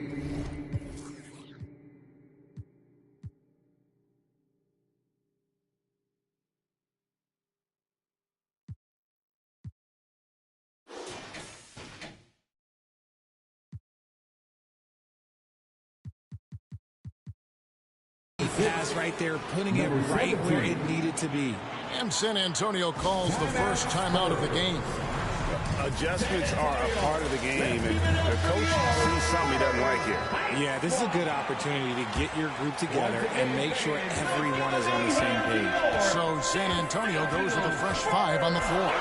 pass right there, putting it right where it needed to be. And San Antonio calls the first timeout of the game. Adjustments are a part of the game, and the coach sees something he doesn't like here. Yeah, this is a good opportunity to get your group together and make sure everyone is on the same page. So San Antonio goes with a fresh 5 on the floor.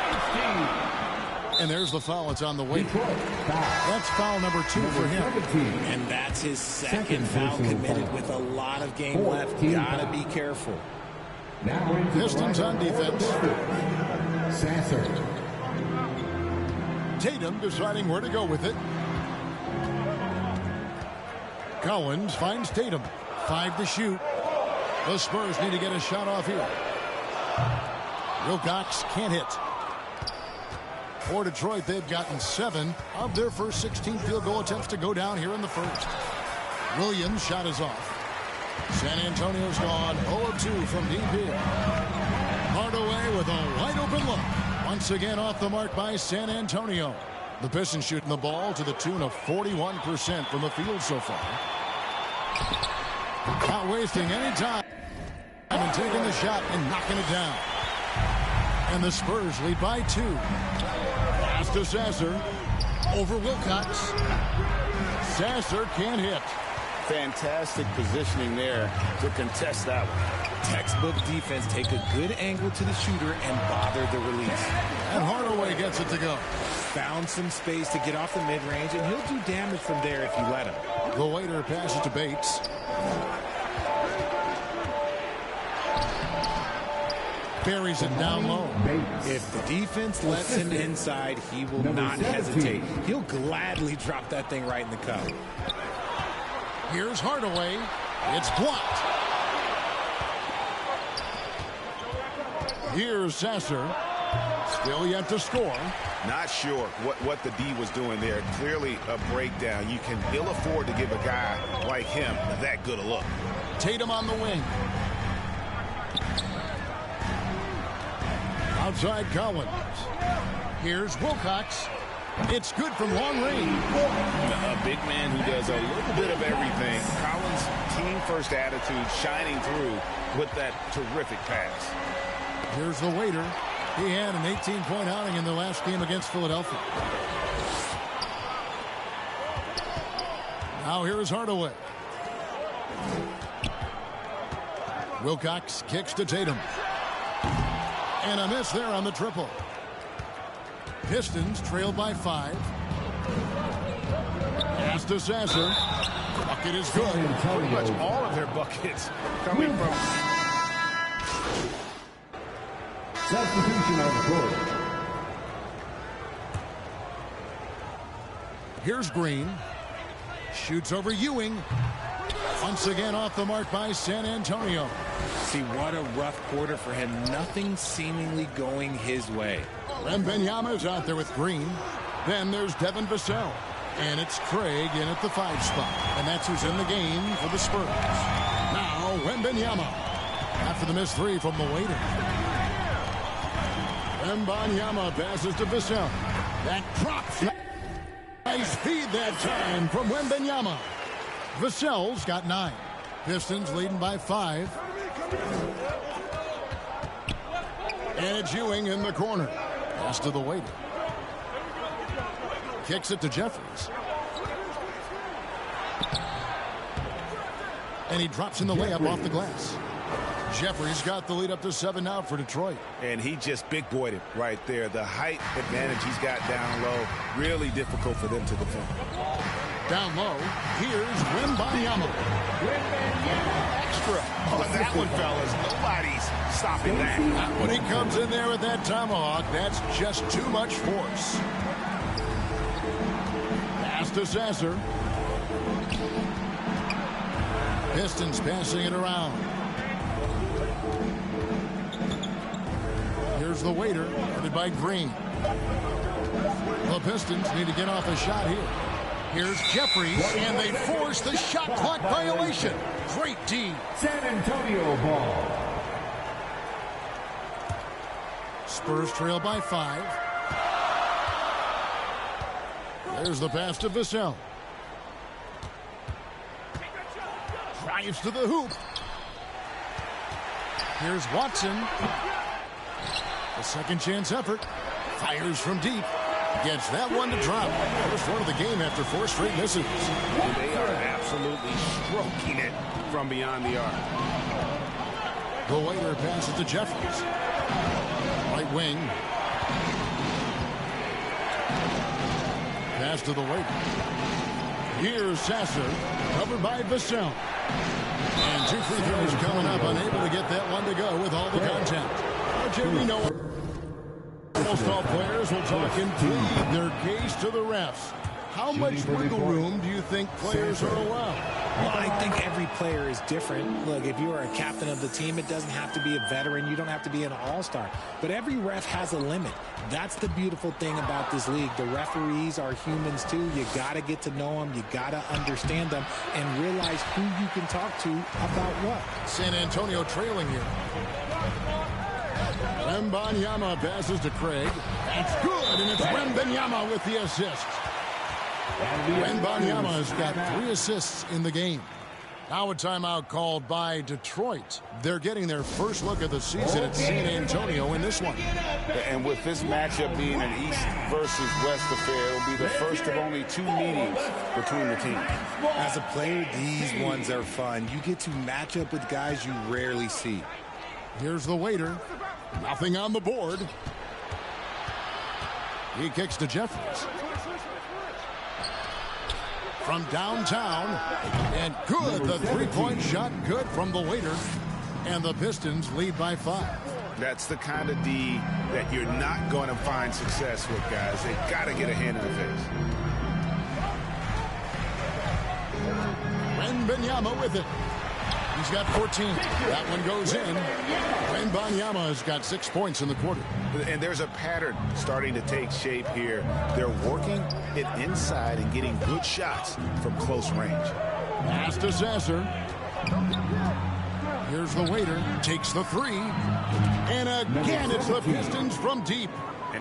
And there's the foul. It's on the way. That's foul number 2 for him. And that's his second foul committed with a lot of game left. Gotta be careful. Pistons on defense. Tatum deciding where to go with it. Collins finds Tatum. 5 to shoot. The Spurs need to get a shot off here. Wilcox can't hit. For Detroit, they've gotten 7 of their first 16 field goal attempts to go down here in the first. Williams' shot is off. San Antonio's gone 0 of 2 from deep here. Hardaway with a wide open look. Once again off the mark by San Antonio. The Pistons shooting the ball to the tune of 41% from the field so far. Not wasting any time and taking the shot and knocking it down. And the Spurs lead by 2. Pass to Sasser. Over Wilcox. Sasser can't hit. Fantastic positioning there to contest that one. Textbook defense. Take a good angle to the shooter and bother the release. And Hardaway gets it to go. Found some space to get off the mid-range, and he'll do damage from there if you let him. The waiter passes to Bates. Buries it down low. If the defense lets him inside, he will not hesitate. He'll gladly drop that thing right in the cup. Here's Hardaway. It's blocked. Here's Sasser. Still yet to score. Not sure what the D was doing there. Clearly a breakdown. You can ill afford to give a guy like him that good a look. Tatum on the wing. Outside Collins. Here's Wilcox. It's good from long range. A big man who does a little bit of everything. Collins' team-first attitude shining through with that terrific pass. Here's the waiter. He had an 18-point outing in the last game against Philadelphia. Now here is Hardaway. Wilcox kicks to Tatum. And a miss there on the triple. Pistons trail by 5. Pass to Sasser. Bucket is good. Pretty much all of their buckets coming from... Substitution on the court. Here's Green. Shoots over Ewing. Once again off the mark by San Antonio. See, what a rough quarter for him. Nothing seemingly going his way. Wembanyama's out there with Green. Then there's Devin Vassell. And it's Craig in at the 5 spot. And that's who's in the game for the Spurs. Now Wembanyama. After the missed 3 from the waiter. Wembanyama passes to Vassell. That drops. Nice feed that time from Wembanyama. Vassell's got 9. Pistons leading by 5. And it's Ewing in the corner. Pass to the waiter. Kicks it to Jeffries. And he drops in the layup off the glass. Jeffries got the lead up to 7 now for Detroit. And he just big-boyed it right there. The height advantage he's got down low, really difficult for them to defend. Down low, here's Wembanyama. Extra on that one, fellas. Nobody's stopping that. When he comes in there with that tomahawk, that's just too much force. Pass to Sasser. Pistons passing it around. Here's the waiter, headed by Green. The Pistons need to get off a shot here. Here's Jeffries, and they force the shot clock violation. Great D. San Antonio ball. Spurs trail by 5. There's the pass to Vassell. Drives to the hoop. Here's Watson. A second chance effort. Fires from deep. Gets that one to drop. First one of the game after 4 straight misses. And they are absolutely stroking it from beyond the arc. The waiter passes to Jeffries. Right wing. Pass to the waiter. Here's Sasser. Covered by Vassell. And 2 free throws coming up. Unable to get that one to go with all the contact. We know almost all players will talk and plead their case to the refs. How much wiggle room do you think players are allowed? Well, I think every player is different. Look, if you are a captain of the team, it doesn't have to be a veteran. You don't have to be an all-star. But every ref has a limit. That's the beautiful thing about this league. The referees are humans, too. You got to get to know them. You got to understand them and realize who you can talk to about what. San Antonio trailing here. Wembanyama passes to Craig. That's good, and it's Wembanyama with the assist. Wembanyama has got 3 assists in the game. Now a timeout called by Detroit. They're getting their first look of the season at San Antonio in this one. And with this matchup being an East versus West affair, it'll be the first of only 2 meetings between the teams. As a player, these ones are fun. You get to match up with guys you rarely see. Here's the waiter. Nothing on the board. He kicks to Jeffries. From downtown. And good. The 3-point shot good from the waiter. And the Pistons lead by 5. That's the kind of D that you're not going to find success with, guys. They got to get a hand in the face. Wembanyama with it. He's got 14. That one goes in. Wembanyama has got 6 points in the quarter. And there's a pattern starting to take shape here. They're working it inside and getting good shots from close range. Pass to Sasser. Here's the waiter. Takes the 3. And again, it's the Pistons from deep.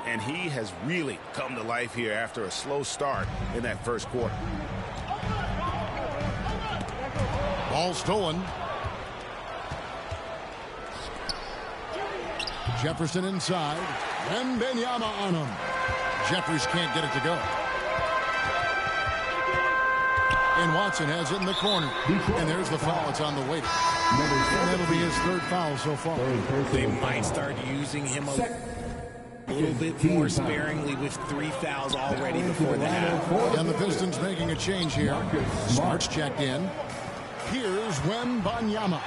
And he has really come to life here after a slow start in that first quarter. Ball stolen. Jefferson inside. Wembanyama on him. Jeffries can't get it to go. And Watson has it in the corner. And there's the foul. It's on the waiter. And that'll be his 3rd foul so far. They might start using him a little bit more sparingly with 3 fouls already before the half. And the Pistons making a change here. Smart's checked in. Here's Wembanyama.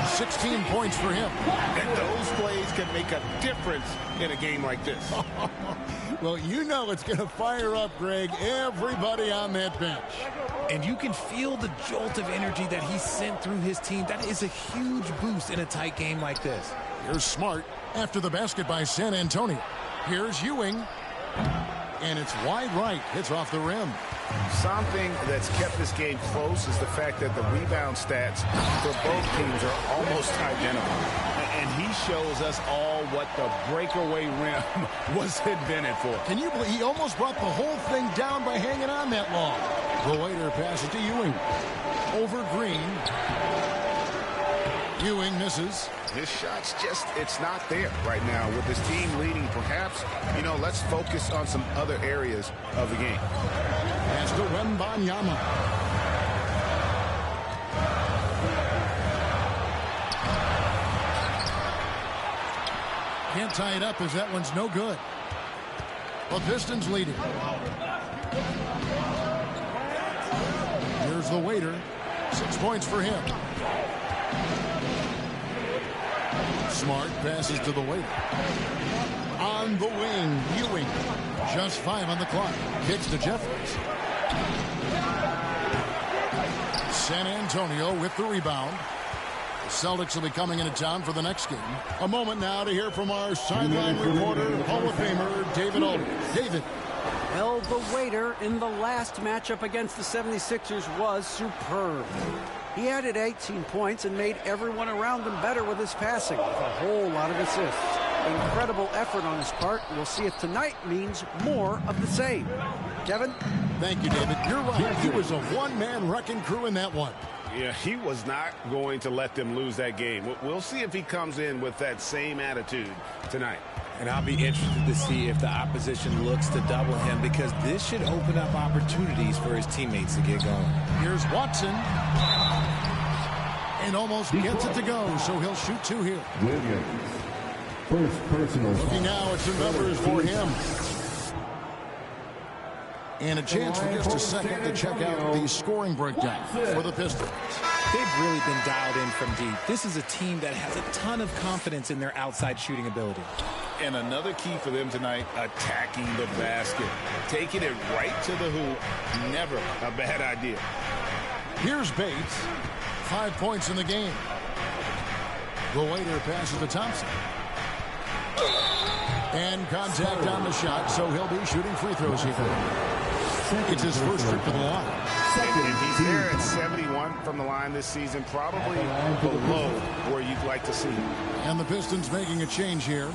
16 points for him. And those plays can make a difference in a game like this. Well, you know it's going to fire up, Greg, everybody on that bench. And you can feel the jolt of energy that he sent through his team. That is a huge boost in a tight game like this. Here's Smart after the basket by San Antonio. Here's Ewing. And it's wide right. It's off the rim. Something that's kept this game close is the fact that the rebound stats for both teams are almost identical. And he shows us all what the breakaway rim was invented for. Can you believe he almost brought the whole thing down by hanging on that long? The waiter passes to Ewing. Over Green. Ewing misses. His shot's just, it's not there right now. With his team leading, perhaps, let's focus on some other areas of the game. Pass to Wembanyama. Can't tie it up as that one's no good. The Pistons leading. Here's the waiter. 6 points for him. Smart passes to the waiter. On the wing, Ewing. Just 5 on the clock. Kicks to Jeffries. San Antonio with the rebound. The Celtics will be coming into town for the next game. A moment now to hear from our sideline reporter, Hall of Famer, David Aldridge. David. Well, the waiter in the last matchup against the 76ers was superb. He added 18 points and made everyone around him better with his passing, with a whole lot of assists. Incredible effort on his part. We'll see if tonight means more of the same. Kevin? Thank you, David. You're right. He was a one-man wrecking crew in that one. Yeah, he was not going to let them lose that game. We'll see if he comes in with that same attitude tonight. And I'll be interested to see if the opposition looks to double him, because this should open up opportunities for his teammates to get going. Here's Watson. And almost gets it to go, so he'll shoot 2 here. Williams. First personal. Looking now at some numbers for him. And a chance for just a second to check out the scoring breakdown for the Pistons. They've really been dialed in from deep. This is a team that has a ton of confidence in their outside shooting ability. And another key for them tonight, attacking the basket. Taking it right to the hoop, never a bad idea. Here's Bates. 5 points in the game. The waiter passes to Thompson. And contact on the shot, so he'll be shooting free throws here. It's his first trip to the line. And he's there at 71 from the line this season, probably below where you'd like to see him. And the Pistons making a change here.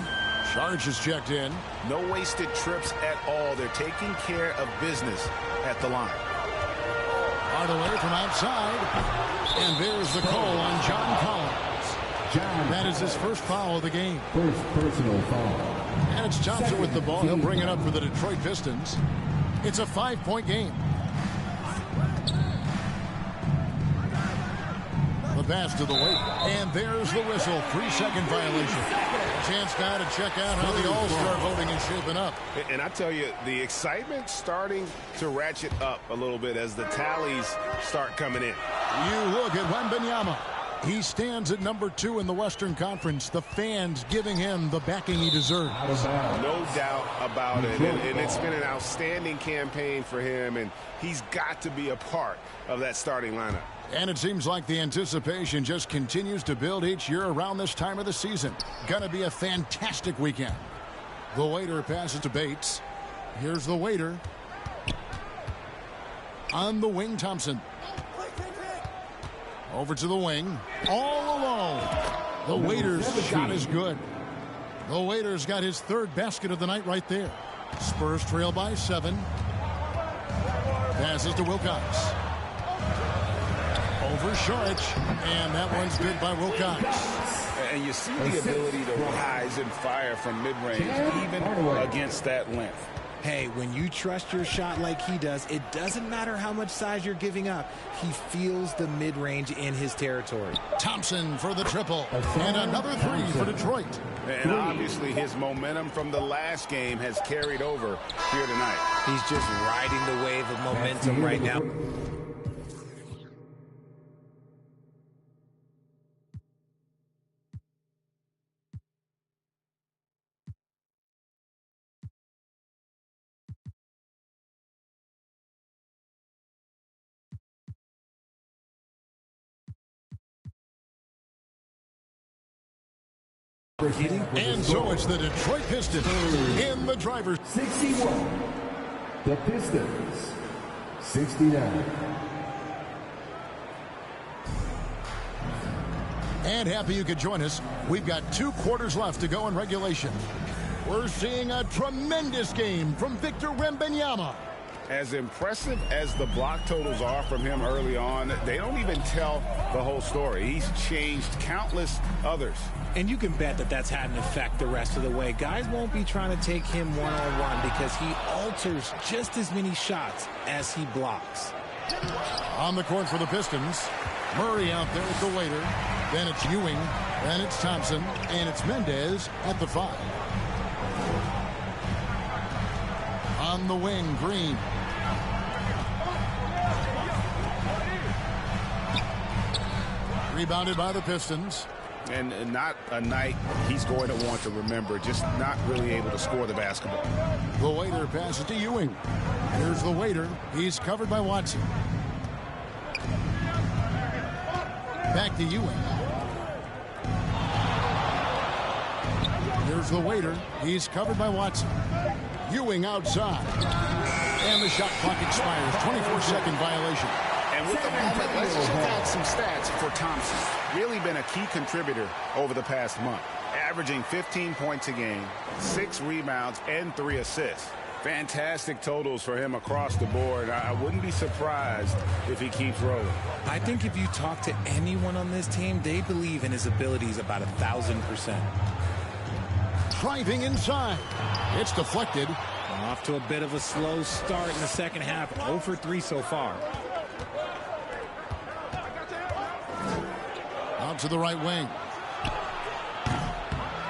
Charge is checked in. No wasted trips at all. They're taking care of business at the line. Hardaway from outside. And there's the call on John Collins. That is his first foul of the game. First personal foul. And it's Thompson with the ball. He'll bring it up for the Detroit Pistons. It's a 5-point game. The pass to the weight. And there's the whistle. 3-second violation. Chance now to check out how the All-Star voting is shaping up. And I tell you, the excitement's starting to ratchet up a little bit as the tallies start coming in. You look at Wembanyama. He stands at number 2 in the Western Conference. The fans giving him the backing he deserves. No doubt about it. And it's been an outstanding campaign for him, and he's got to be a part of that starting lineup. And it seems like the anticipation just continues to build each year around this time of the season. Gonna be a fantastic weekend. The waiter passes to Bates. Here's the waiter. On the wing, Thompson. Over to the wing. All alone. The waiter's shot is good. The waiter's got his 3rd basket of the night right there. Spurs trail by 7. Passes to Wilcox. Over Saric. And that one's good by Wilcox. And you see the ability to rise and fire from mid-range, even against that length. Hey, when you trust your shot like he does, it doesn't matter how much size you're giving up. He feels the mid-range in his territory. Thompson for the triple. And another 3 for Detroit. And obviously his momentum from the last game has carried over here tonight. He's just riding the wave of momentum right now. And so it's the Detroit Pistons in the driver's 61. The Pistons 69. And happy you could join us. We've got 2 quarters left to go in regulation. We're seeing a tremendous game from Victor Wembanyama. As impressive as the block totals are from him early on, they don't even tell the whole story. He's changed countless others. And you can bet that that's had an effect the rest of the way. Guys won't be trying to take him one-on-one because he alters just as many shots as he blocks. On the court for the Pistons, Murray out there with the waiter. Then it's Ewing. Then it's Thompson. And it's Mendez at the 5. On the wing, Green. Rebounded by the Pistons. And not a night he's going to want to remember, just not really able to score the basketball. The waiter passes to Ewing. Here's the waiter. He's covered by Watson. Back to Ewing. Here's the waiter. He's covered by Watson. Ewing outside. And the shot clock expires. 24-second violation. And with the moment, let's check out some stats for Thompson. Really been a key contributor over the past month. Averaging 15 points a game, 6 rebounds, and 3 assists. Fantastic totals for him across the board. I wouldn't be surprised if he keeps rolling. I think if you talk to anyone on this team, they believe in his abilities about 1,000%. Driving inside. It's deflected. Off to a bit of a slow start in the second half. 0 for 3 so far. Out to the right wing.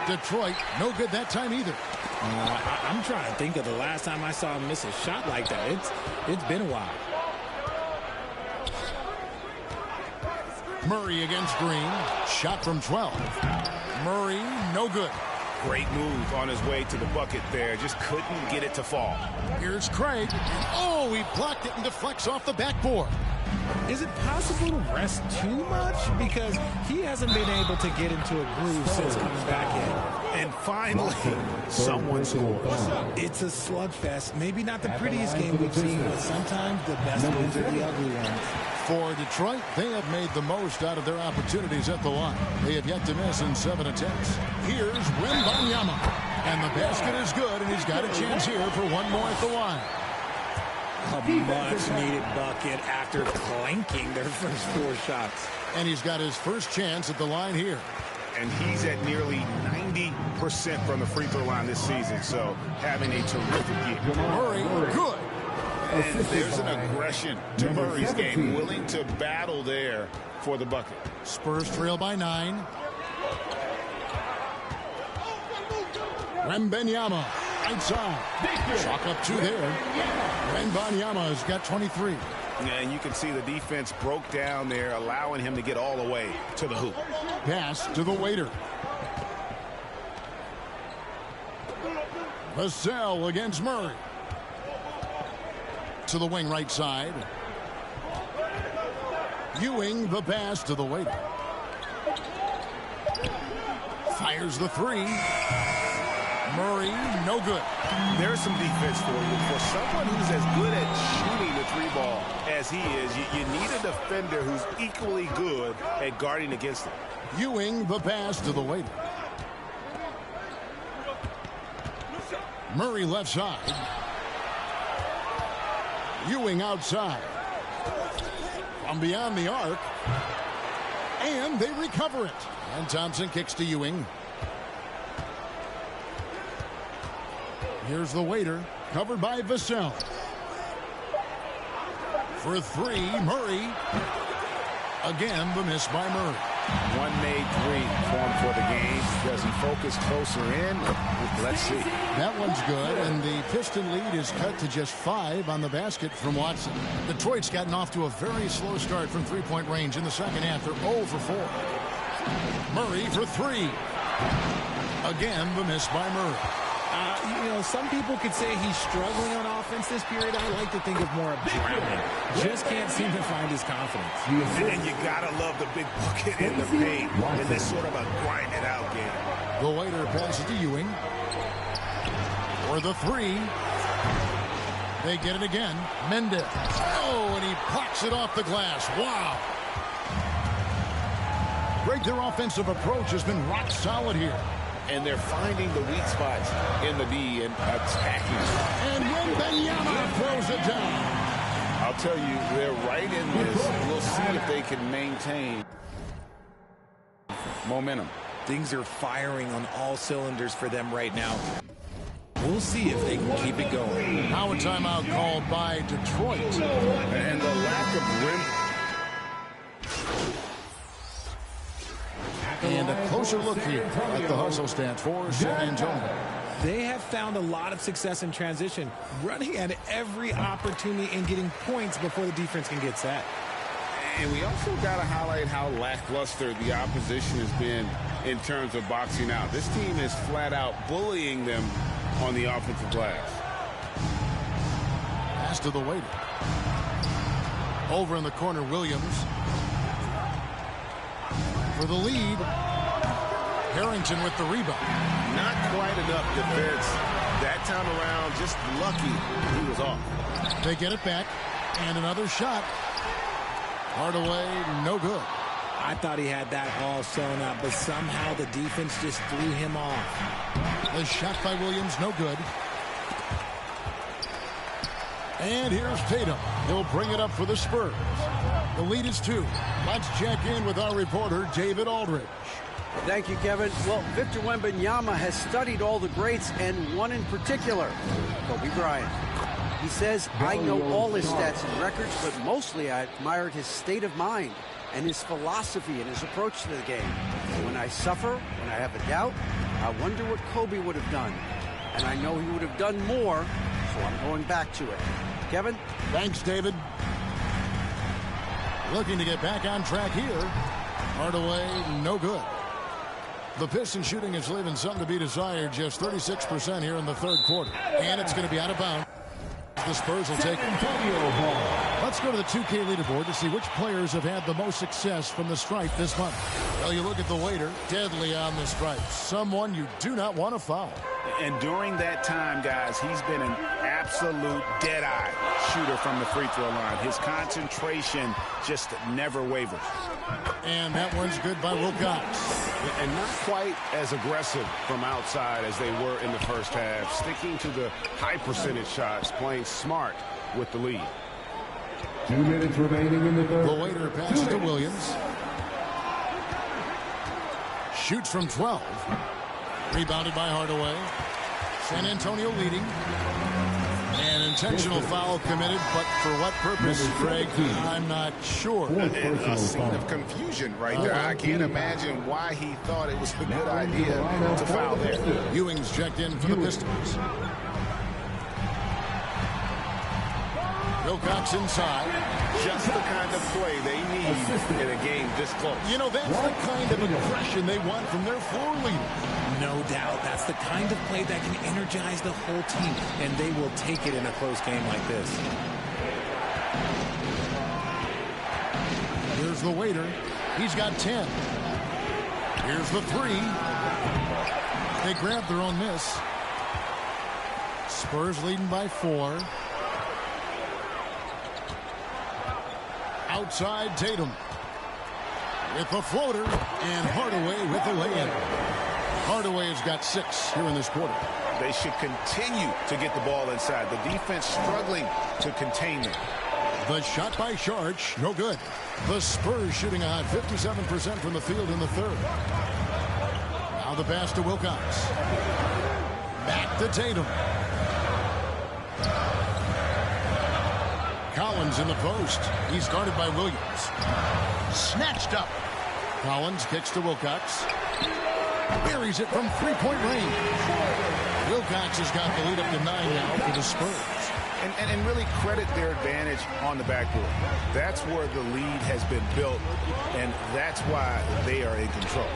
Detroit, no good that time either. I'm trying to think of the last time I saw him miss a shot like that. It's been a while. Murray against Green. Shot from 12. Murray, no good. Great move on his way to the bucket there. Just couldn't get it to fall. Here's Craig. Oh, he blocked it and deflects off the backboard. Is it possible to rest too much? Because he hasn't been able to get into a groove since coming back in. And finally, someone scores. It's a slugfest. Maybe not the prettiest game we've seen, but sometimes the best ones are the ugly ones. For Detroit, they have made the most out of their opportunities at the line. They have yet to miss in 7 attempts. Here's Wembanyama. And the basket is good, and he's got a chance here for one more at the line. A much-needed bucket after clanking their first 4 shots. And he's got his first chance at the line here. And he's at nearly 90% from the free throw line this season, so having a terrific year. Murray, good. And there's an aggression to Murray's game, willing to battle there for the bucket. Spurs trail by 9. Wembanyama, right side. Chalk up 2 there. Wembanyama has got 23. And you can see the defense broke down there, allowing him to get all the way to the hoop. Pass to the waiter. Vassell against Murray. To the wing right side. Ewing the pass to the waiter. Fires the 3. Murray, no good. There's some defense for you. For someone who's as good at shooting the 3 ball as he is, you need a defender who's equally good at guarding against him. Ewing the pass to the waiter. Murray left side. Ewing outside. From beyond the arc. And they recover it. And Thompson kicks to Ewing. Here's the waiter, covered by Vassell. For 3, Murray. Again, the miss by Murray. One made 3 for him for the game. Does he focus closer in? Let's see. That one's good, and the Piston lead is cut to just 5 on the basket from Watson. Detroit's gotten off to a very slow start from three-point range in the second half. They're 0 for 4. Murray for 3. Again, the miss by Murray. Some people could say he's struggling on offense this period. I like to think of more of drowning. Just can't seem to find his confidence. And you gotta love the big bucket in the paint in this sort of a grind-it-out game. The waiter passes to Ewing. For the 3. They get it again. Mendez. Oh, and he blocks it off the glass. Wow. Greg, their offensive approach has been rock solid here. And they're finding the weak spots in the D and attacking. And Wembanyama throws it down. I'll tell you, they're right in this. We'll see if they can maintain momentum. Things are firing on all cylinders for them right now. We'll see if they can keep it going. Now a timeout called by Detroit. And the lack of rim. And a closer look here at the hustle stats for San Antonio. They have found a lot of success in transition, running at every opportunity and getting points before the defense can get set. And we also got to highlight how lackluster the opposition has been in terms of boxing out. This team is flat out bullying them on the offensive glass. Pass to the waiter. Over in the corner, Williams. For the lead. Harrington with the rebound. Not quite enough defense. That time around, just lucky he was off. They get it back. And another shot. Hardaway, no good. I thought he had that all sewn up, but somehow the defense just threw him off. The shot by Williams, no good. And here's Tatum. He'll bring it up for the Spurs. The lead is 2. Let's check in with our reporter, David Aldridge. Thank you, Kevin. Well, Victor Wembanyama has studied all the greats and one in particular, Kobe Bryant. He says, I know all his stats and records, but mostly I admired his state of mind and his philosophy and his approach to the game. When I suffer, when I have a doubt, I wonder what Kobe would have done. And I know he would have done more, so I'm going back to it. Kevin? Thanks, David. Looking to get back on track here. Hardaway, no good. The Pistons shooting is leaving something to be desired. Just 36% here in the third quarter. And it's going to be out of bounds. The Spurs will take it. Let's go to the 2K leaderboard to see which players have had the most success from the stripe this month. Well, you look at the waiter, deadly on the stripe. Someone you do not want to foul. And during that time, guys, he's been an absolute dead-eye shooter from the free throw line. His concentration just never wavers. And that one's good by Wilcox. And not quite as aggressive from outside as they were in the first half. Sticking to the high percentage shots, playing smart with the lead. 2 minutes remaining in the third. The waiter passes to Williams. Shoots from 12. Rebounded by Hardaway. San Antonio leading. An intentional foul committed, but for what purpose, Greg? I'm not sure. A scene of confusion right there. I can't imagine why he thought it was a good idea to foul there. Ewing's checked in for the Pistons. Wilcox inside. Just the kind of play they need in a game this close. You know, that's the kind of aggression they want from their floor leader. No doubt. That's the kind of play that can energize the whole team, and they will take it in a close game like this. Here's the waiter. He's got 10. Here's the 3. They grab their own miss. Spurs leading by 4. Outside Tatum with the floater, and Hardaway with the lay-in. Hardaway has got 6 here in this quarter. They should continue to get the ball inside. The defense struggling to contain them. The shot by Sharch, no good. The Spurs shooting a hot 57% from the field in the third. Now the pass to Wilcox. Back to Tatum. Collins in the post. He's guarded by Williams. Snatched up. Collins kicks to Wilcox. Buries it from three-point range. Wilcox has got the lead up to 9 now for the Spurs. And really credit their advantage on the backboard. That's where the lead has been built, and that's why they are in control.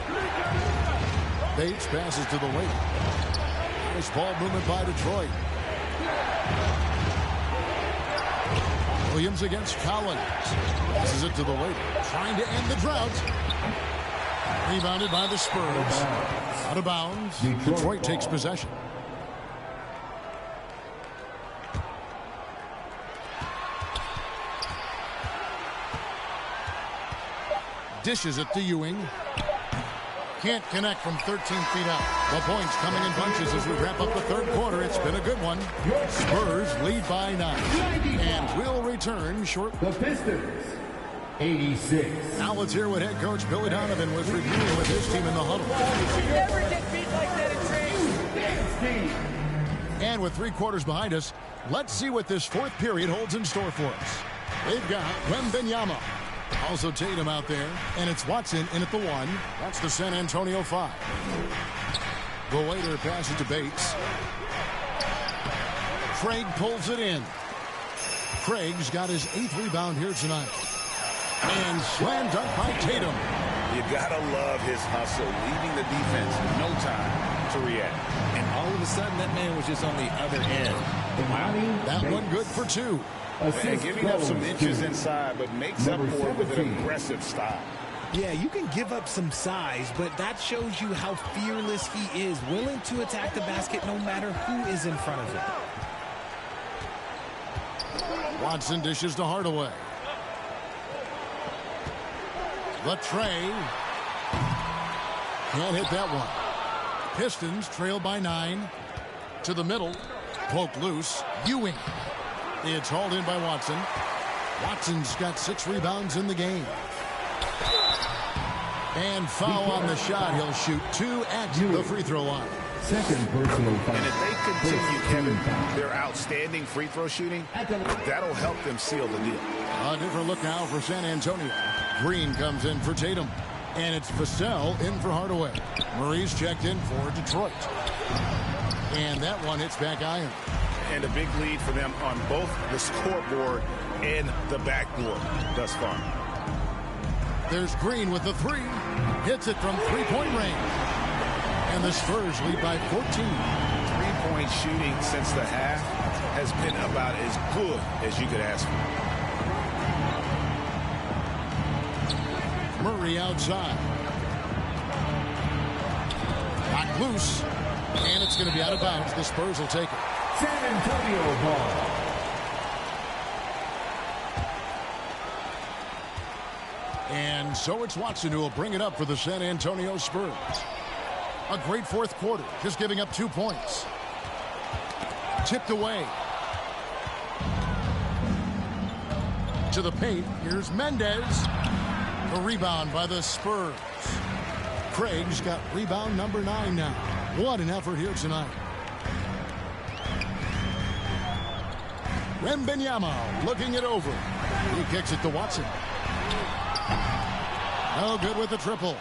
Bates passes to the wing. Nice ball movement by Detroit. Williams against Collins. Passes it to the waiter. Trying to end the drought. Rebounded by the Spurs. Out of bounds. Detroit takes possession. Dishes it to Ewing. Can't connect from 13 feet out. The points coming in bunches as we wrap up the third quarter. It's been a good one. Spurs lead by 9. And we'll return shortly. The Pistons, 86. Now let's hear what head coach Billy Donovan was reviewing with his team in the huddle. Never get beat like that in training. And with 3 quarters behind us, let's see what this fourth period holds in store for us. They've got Wembanyama. Also Tatum out there, and it's Watson in at the 1. That's the San Antonio 5. The waiter passes to Bates. Craig pulls it in. Craig's got his 8th rebound here tonight. And slam dunk by Tatum. You gotta love his hustle, leaving the defense no time to react. And all of a sudden, that man was just on the other end. That one good for 2. And giving up some inches inside, but makes up for it with an aggressive style. Yeah, you can give up some size, but that shows you how fearless he is, willing to attack the basket no matter who is in front of him. Watson dishes to Hardaway. The tray. Can't hit that one. Pistons trail by 9. To the middle. Poked loose. Ewing. It's hauled in by Watson. Watson's got 6 rebounds in the game. And foul on the shot. He'll shoot 2 at the free throw line. Second personal foul. And if they continue, Kevin, their outstanding free throw shooting, that'll help them seal the deal. A different look now for San Antonio. Green comes in for Tatum. And it's Vassell in for Hardaway. Murray's checked in for Detroit. And that one hits back iron. And a big lead for them on both the scoreboard and the backboard thus far. There's Green with the 3. Hits it from three-point range. And the Spurs lead by 14. Three-point shooting since the half has been about as good as you could ask for. Murray outside. Knocked loose. And it's going to be out of bounds. The Spurs will take it. San Antonio ball. And so it's Watson who will bring it up for the San Antonio Spurs. A great fourth quarter, just giving up 2 points. Tipped away. To the paint, here's Mendez. A rebound by the Spurs. Craig's got rebound number 9 now. What an effort here tonight. Wembanyama looking it over. He kicks it to Watson. No good with the triple.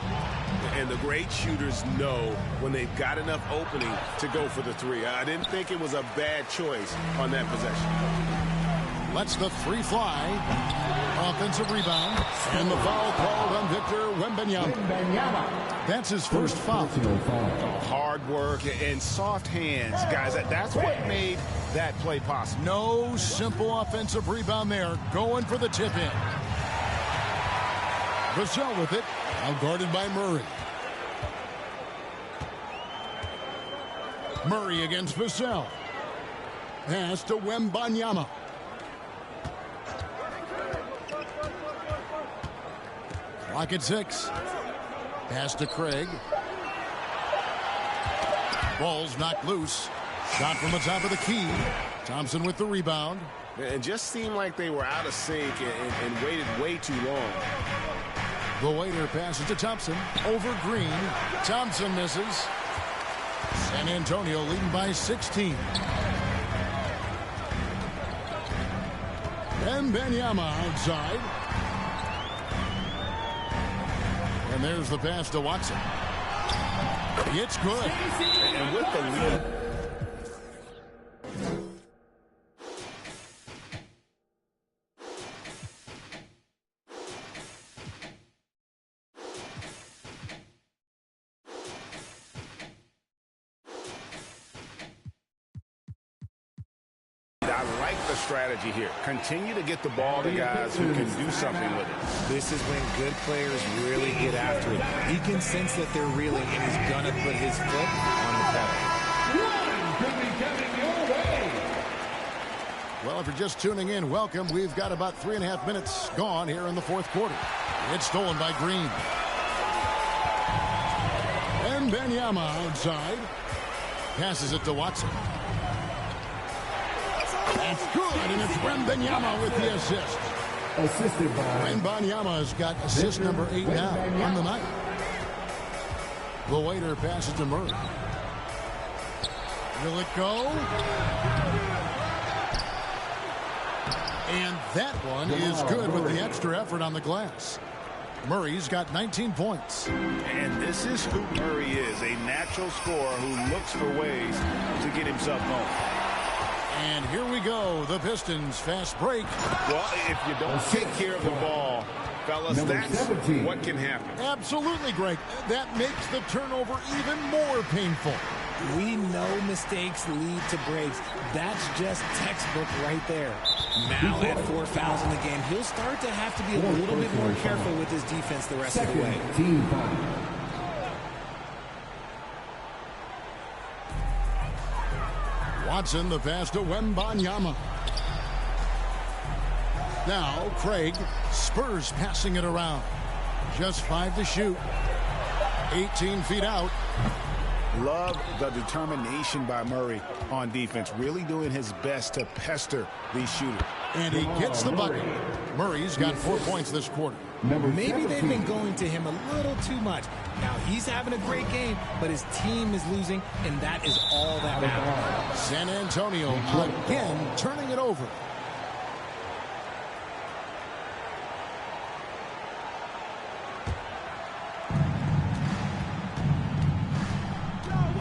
And the great shooters know when they've got enough opening to go for the 3. I didn't think it was a bad choice on that possession. Lets the 3 fly. Offensive rebound. And the foul called on Victor Wembanyama. That's his first foul. Hard work and soft hands, guys. That's what made that play possible. No simple offensive rebound there. Going for the tip-in. Vassell with it. Now guarded by Murray. Murray against Vassell. Pass to Wembanyama. Clock at 6. Pass to Craig. Ball's knocked loose. Shot from the top of the key. Thompson with the rebound. It just seemed like they were out of sync and waited way too long. The waiter passes to Thompson. Over Green. Thompson misses. San Antonio leading by 16. Wembanyama outside. And there's the pass to Watson. It's good. And with the lead. I like the strategy here. Continue to get the ball to guys who can do something with it. This is when good players really get after it. He can sense that they're reeling, and he's going to put his foot on the pedal. One could be coming your way. Well, if you're just tuning in, welcome. We've got about 3.5 minutes gone here in the fourth quarter. It's stolen by Green. Wembanyama outside. Passes it to Watson. That's good, and it's Wembanyama with the assist. Assisted by Wembanyama's got assist number 8 now on the night. The waiter passes to Murray. Will it go? And that one is good with the extra effort on the glass. Murray's got 19 points. And this is who Murray is, a natural scorer who looks for ways to get himself going. And here we go, the Pistons fast break. Well, if you don't take care of the ball, fellas, that's 17. What can happen. Absolutely, Greg. That makes the turnover even more painful. We know mistakes lead to breaks. That's just textbook right there. Now at 4 fouls in the game, he'll start to have to be a little bit more careful with his defense the rest of the way. Team foul. Watson, the pass to Wembanyama. Now, Craig. Spurs passing it around. Just 5 to shoot. 18 feet out. Love the determination by Murray on defense, really doing his best to pester these shooters. And he gets the bucket. Murray's got 4 points this quarter. Maybe they've been going to him a little too much. Now he's having a great game, but his team is losing, and that is all that matters. San Antonio again turning it over.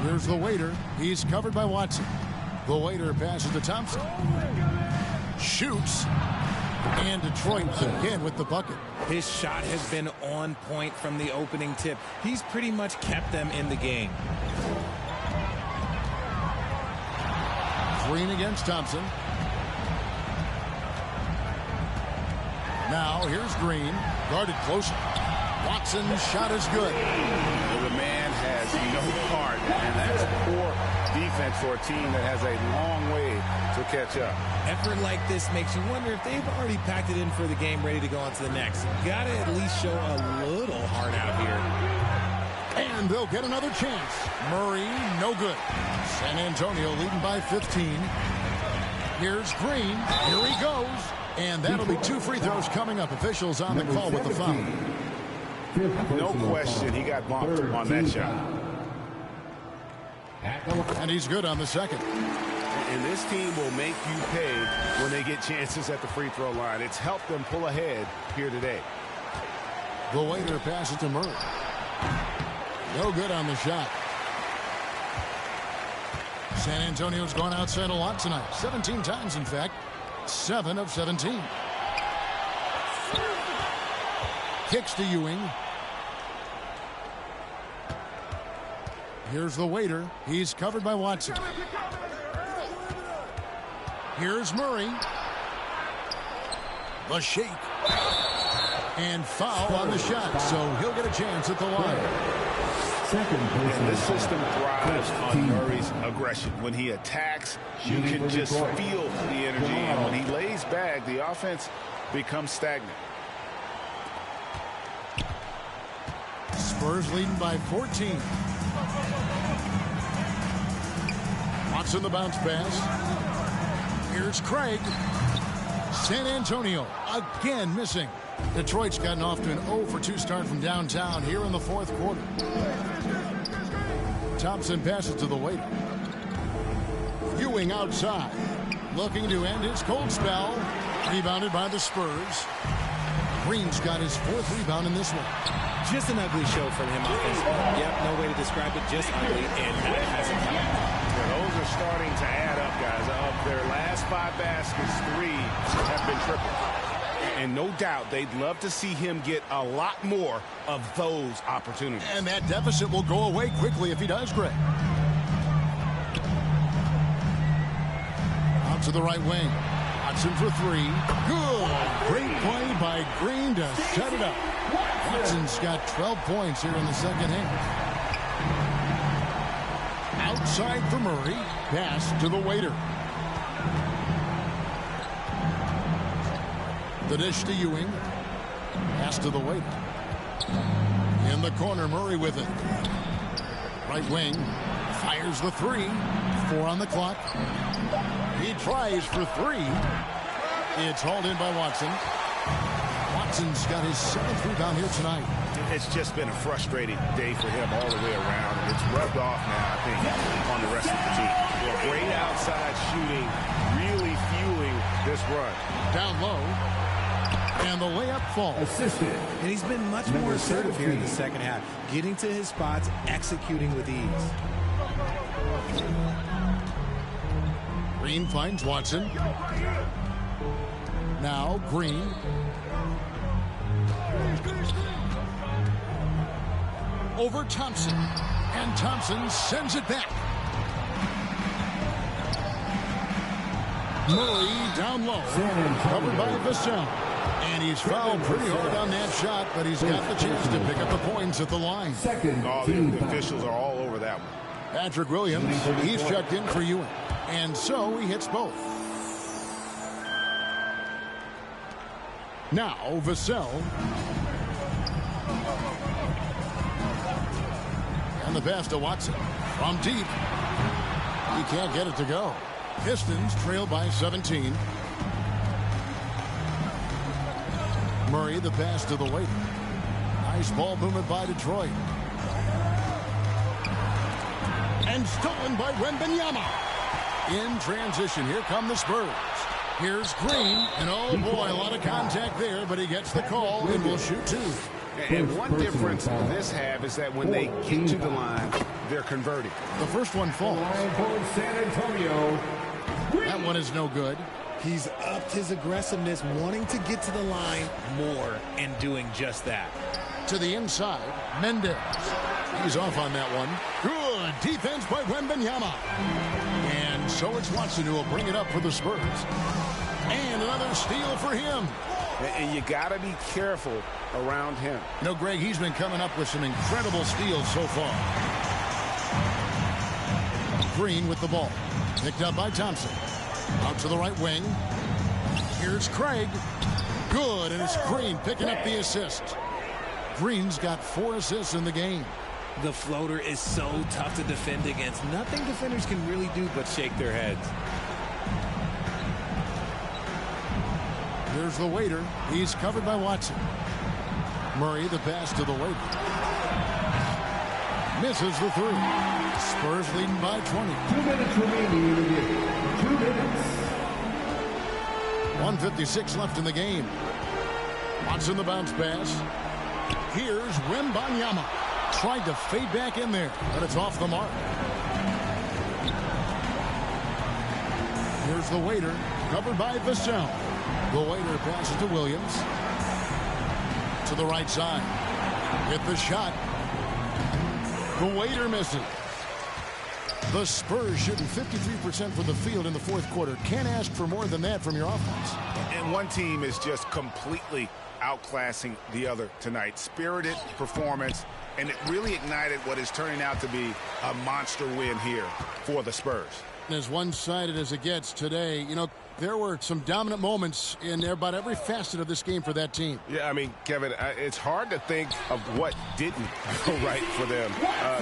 Here's the waiter. He's covered by Watson. The waiter passes to Thompson. Shoots. And Detroit again with the bucket. His shot has been on point from the opening tip. He's pretty much kept them in the game. Green against Thompson. Now here's Green. Guarded closer. Watson's shot is good. The man has no part, and that's poor defense for a team that has a long way to catch up. Effort like this makes you wonder if they've already packed it in for the game, ready to go on to the next. Gotta at least show a little heart out here. And they'll get another chance. Murray, no good. San Antonio leading by 15. Here's Green. Here he goes. And that'll be 2 free throws coming up. Officials on the call with the foul. No question, he got bumped on that shot. And he's good on the second. And this team will make you pay when they get chances at the free throw line. It's helped them pull ahead here today. The waiter passes to Murray. No good on the shot. San Antonio's gone outside a lot tonight. 17 times, in fact. 7 of 17. Kicks to Ewing. Here's the waiter. He's covered by Watson. Here's Murray. The shake. And foul on the shot, so he'll get a chance at the line. And this system thrives on Murray's aggression. When he attacks, you can just feel the energy. And when he lays back, the offense becomes stagnant. Spurs leading by 14. Watson the bounce pass. Here's Craig. San Antonio again missing. Detroit's gotten off to an 0 for 2 start from downtown here in the 4th quarter. Thompson passes to the waiter. Ewing outside. Looking to end his cold spell. Rebounded by the Spurs. Green's got his 4th rebound in this one. Just an ugly show from him offensively. Yep, no way to describe it, just ugly, and that hasn't helped. Those are starting to add up, guys. Of their last 5 baskets, 3 have been triple. And no doubt they'd love to see him get a lot more of those opportunities. And that deficit will go away quickly if he does, Greg. Out to the right wing. Watson for 3. Good. Great play by Green to set it up. Watson's got 12 points here in the second half. Outside for Murray. Pass to the waiter. The dish to Ewing. Pass to the waiter. In the corner, Murray with it. Right wing. Fires the 3. 4 on the clock. He tries for 3. It's hauled in by Watson. Watson's got his 7th rebound here tonight. It's just been a frustrating day for him all the way around, and it's rubbed off now, I think, on the rest of the team. Well, great outside shooting, really fueling this run. Down low, and the layup falls. Assisted. And he's been much more assertive here in the second half, getting to his spots, executing with ease. Green finds Watson. Now Green. Over Thompson. And Thompson sends it back. Murray down low. Covered by Vassell. And he's fouled pretty hard on that shot, but he's got the chance to pick up the points at the line. Oh, the officials are all over that one. Patrick Williams, he's checked in for Ewing. And so he hits both. Now Vassell. And the pass to Watson. From deep. He can't get it to go. Pistons trail by 17. Murray, the pass to the waiter. Nice ball movement by Detroit. And stolen by Wembanyama. In transition, here come the Spurs. Here's Green, and oh boy, a lot of contact there, but he gets the call and will shoot two. And one difference this half is that when they get to the line, they're converting. The first one falls. San Antonio. That one is no good. He's upped his aggressiveness, wanting to get to the line more and doing just that. To the inside, Mendez. He's off on that one. Good defense by Wembanyama. And so it's Watson who will bring it up for the Spurs. And another steal for him. And you got to be careful around him. No, Greg, he's been coming up with some incredible steals so far. Green with the ball. Picked up by Thompson. Out to the right wing. Here's Craig. Good, and it's Green picking up the assist. Green's got 4 assists in the game. The floater is so tough to defend against. Nothing defenders can really do but shake their heads. Here's the waiter. He's covered by Watson. Murray, the pass to the waiter. Misses the three. Spurs leading by 20. 2 minutes remaining in the game. 2 minutes. 1:56 left in the game. Watson the bounce pass. Here's Wembanyama. Tried to fade back in there, but it's off the mark. Here's the waiter, covered by Vassell. The waiter passes to Williams. To the right side. Hit the shot. The waiter misses. The Spurs shooting 53% from the field in the fourth quarter. Can't ask for more than that from your offense. And one team is just completely outclassing the other tonight. Spirited performance, and it really ignited what is turning out to be a monster win here for the Spurs. As one-sided as it gets today, you know, there were some dominant moments in about every facet of this game for that team. Yeah, I mean, Kevin, it's hard to think of what didn't go right for them.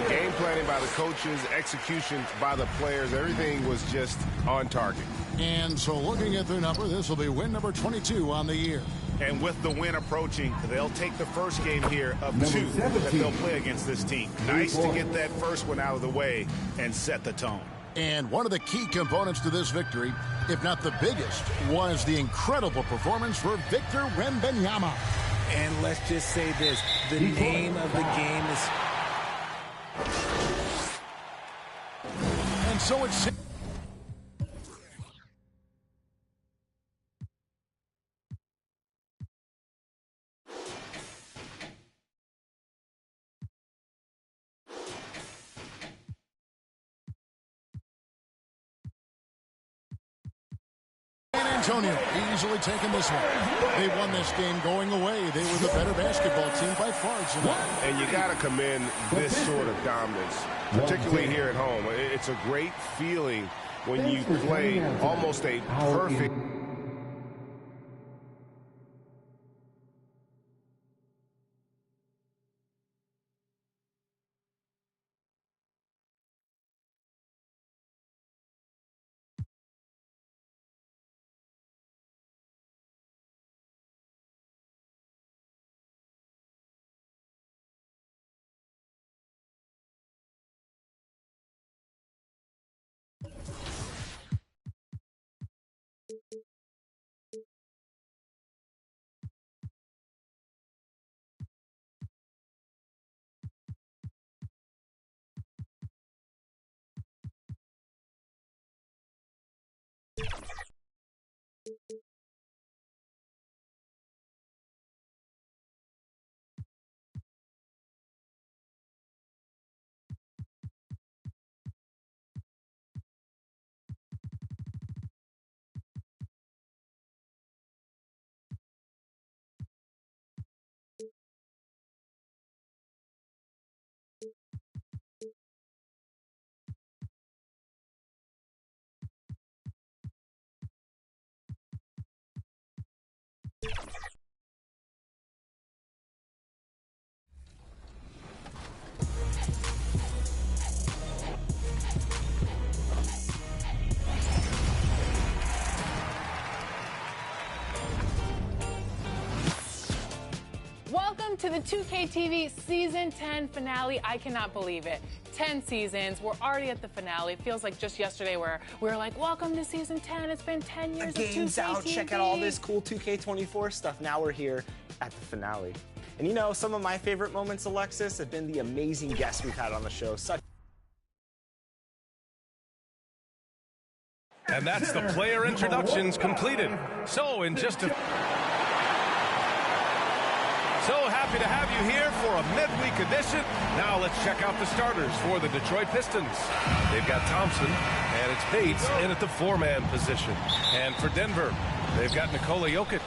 Game planning by the coaches, execution by the players, everything was just on target. And so looking at their number, this will be win number 22 on the year. And with the win approaching, they'll take the first game here of 2 that they'll play against this team. Nice to get that first one out of the way and set the tone. And one of the key components to this victory, if not the biggest, was the incredible performance for Victor Wembanyama. And let's just say this, the name of the game is... And so it's... Antonio easily taking this one. They won this game going away. They were the better basketball team by far tonight. And you got to commend this sort of dominance, particularly here at home. It's a great feeling when you play almost a perfect... to the 2K TV Season 10 finale. I cannot believe it. 10 seasons. We're already at the finale. It feels like just yesterday where we were like, welcome to Season 10. It's been 10 years of 2K game's out. TV. Check out all this cool 2K24 stuff. Now we're here at the finale. And you know, some of my favorite moments, Alexis, have been the amazing guests we've had on the show. And that's the player introductions completed. So happy to have you here for a midweek edition. Now let's check out the starters for the Detroit Pistons. They've got Thompson, and it's Bates in at the 4-man position. And for Denver, they've got Nikola Jokic.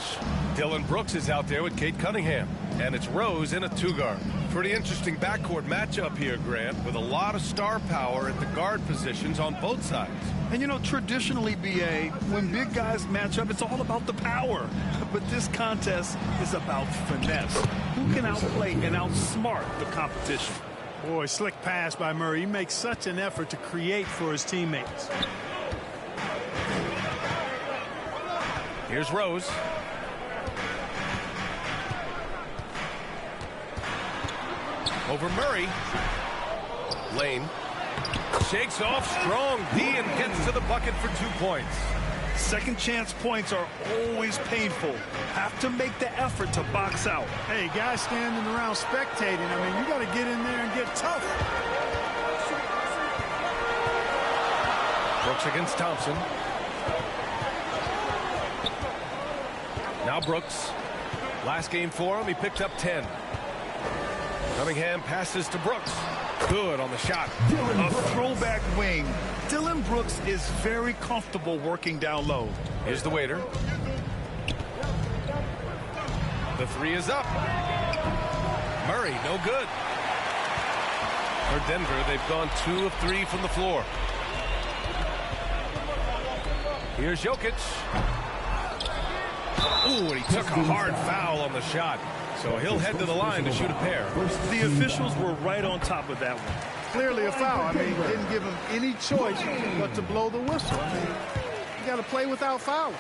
Dylan Brooks is out there with Cade Cunningham. And it's Rose in a 2-guard. Pretty interesting backcourt matchup here, Grant, with a lot of star power at the guard positions on both sides. And you know, traditionally, BA, when big guys match up, it's all about the power. But this contest is about finesse. Who can outplay and outsmart the competition? Boy, slick pass by Murray. He makes such an effort to create for his teammates. Here's Rose. Over Murray. Lane shakes off strong D and gets to the bucket for 2 points. Second chance points are always painful. Have to make the effort to box out. Hey, guys standing around spectating. I mean, you got to get in there and get tough. Brooks against Thompson. Now Brooks. Last game for him, he picked up 10. Cunningham passes to Brooks. Good on the shot. A throwback wing. Dylan Brooks is very comfortable working down low. Here's the waiter. The 3 is up. Murray, no good. For Denver, they've gone 2 of 3 from the floor. Here's Jokic. Ooh, and he took a hard foul on the shot. So he'll head to the line to shoot a pair. The officials were right on top of that one. Clearly a foul. I mean, didn't give him any choice but to blow the whistle. I mean, you got to play without fouling.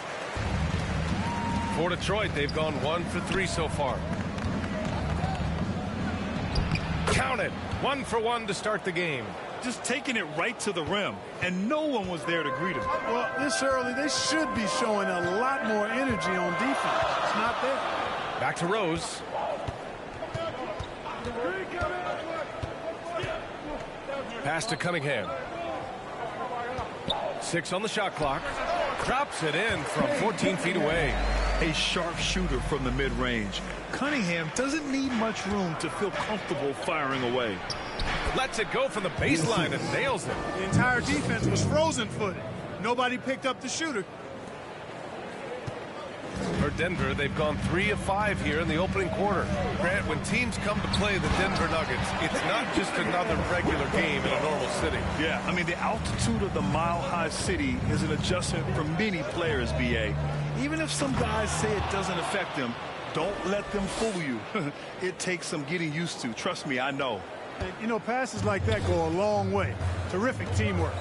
For Detroit, they've gone 1 for 3 so far. Count it. 1 for 1 to start the game. Just taking it right to the rim, and no one was there to greet him. Well, this early, they should be showing a lot more energy on defense. It's not there. Back to Rose. Pass to Cunningham. 6 on the shot clock. Drops it in from 14 feet away. A sharp shooter from the mid-range. Cunningham doesn't need much room to feel comfortable firing away. Lets it go from the baseline and nails it. The entire defense was frozen-footed. Nobody picked up the shooter. For Denver, they've gone 3 of 5 here in the opening quarter. Grant, when teams come to play the Denver Nuggets, it's not just another regular game in a normal city. Yeah, I mean, the altitude of the mile-high city is an adjustment for many players, BA. Even if some guys say it doesn't affect them, don't let them fool you. It takes some getting used to. Trust me, I know. You know, passes like that go a long way. Terrific teamwork.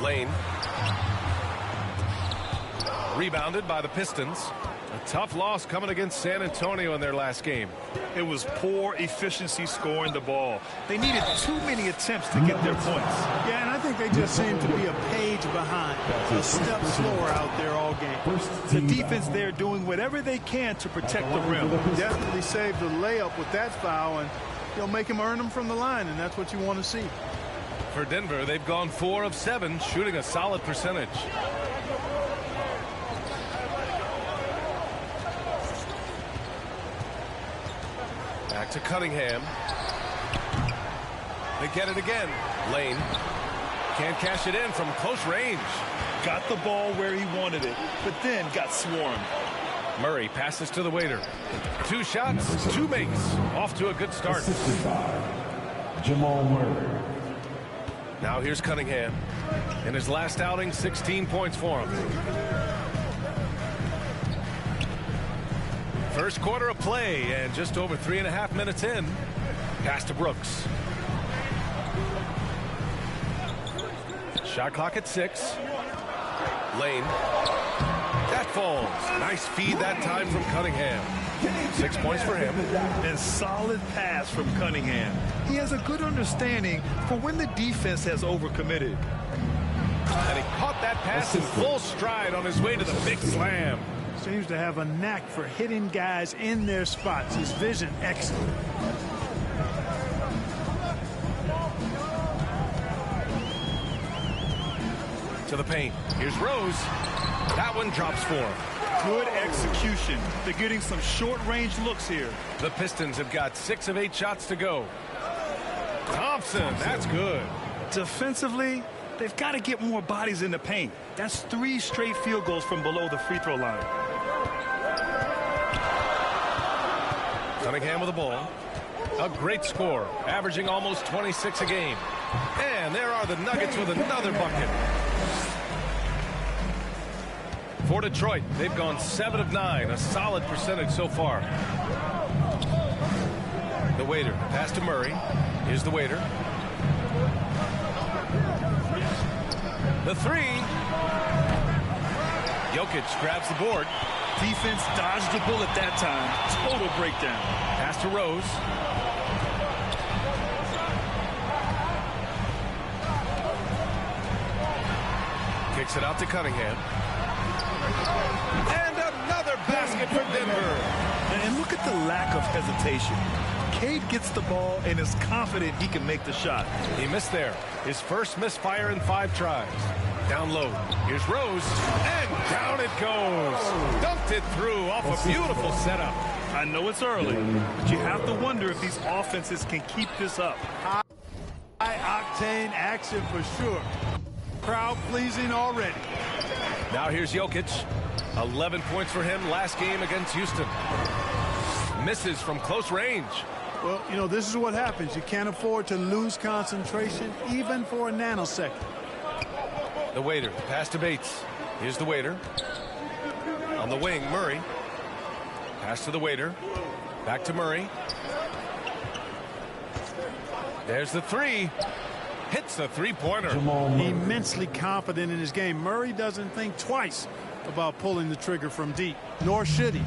Lane. Rebounded by the Pistons. A tough loss coming against San Antonio in their last game. It was poor efficiency scoring the ball. They needed too many attempts to get their points. Yeah, and I think they just seem to be a page behind, a step slower out there all game. The defense there doing whatever they can to protect the rim. Definitely saved the layup with that foul, and you'll make him earn them from the line, and that's what you want to see. For Denver, they've gone 4 of 7, shooting a solid percentage. Back to Cunningham. They get it again. Lane can't cash it in from close range. Got the ball where he wanted it, but then got swarmed. Murray passes to the waiter. 2 shots, 2 makes. Off to a good start. Jamal Murray. Now here's Cunningham. In his last outing, 16 points for him. First quarter of play, and just over 3.5 minutes in. Pass to Brooks. Shot clock at 6. Lane. That falls. Nice feed that time from Cunningham. 6 points for him. And solid pass from Cunningham. He has a good understanding for when the defense has overcommitted. And he caught that pass in full stride on his way to the big slam. Seems to have a knack for hitting guys in their spots. His vision excellent. To the paint. Here's Rose. That one drops for him. Good execution. They're getting some short-range looks here. The Pistons have got 6 of 8 shots to go. Thompson, that's good. Defensively, they've got to get more bodies in the paint. That's 3 straight field goals from below the free throw line. Cunningham with the ball. A great score, averaging almost 26 a game. And there are the Nuggets with another bucket. For Detroit, they've gone 7 of 9, a solid percentage so far. The waiter, pass to Murray. Here's the waiter. The 3. Jokic grabs the board. Defense dodged the bullet that time. Total breakdown. Pass to Rose. Kicks it out to Cunningham. And another basket for Denver. And look at the lack of hesitation. Cade gets the ball and is confident he can make the shot. He missed there. His first misfire in 5 tries. Down low. Here's Rose. And down it goes. Dunked it through off a beautiful setup. I know it's early, but you have to wonder if these offenses can keep this up. High-octane action for sure. Crowd pleasing already. Now here's Jokic. 11 points for him last game against Houston. Misses from close range. Well, you know, this is what happens. You can't afford to lose concentration even for a nanosecond. The waiter, pass to Bates. Here's the waiter. On the wing, Murray. Pass to the waiter. Back to Murray. There's the 3. Hits the 3-pointer. Immensely confident in his game. Murray doesn't think twice about pulling the trigger from deep, nor should he.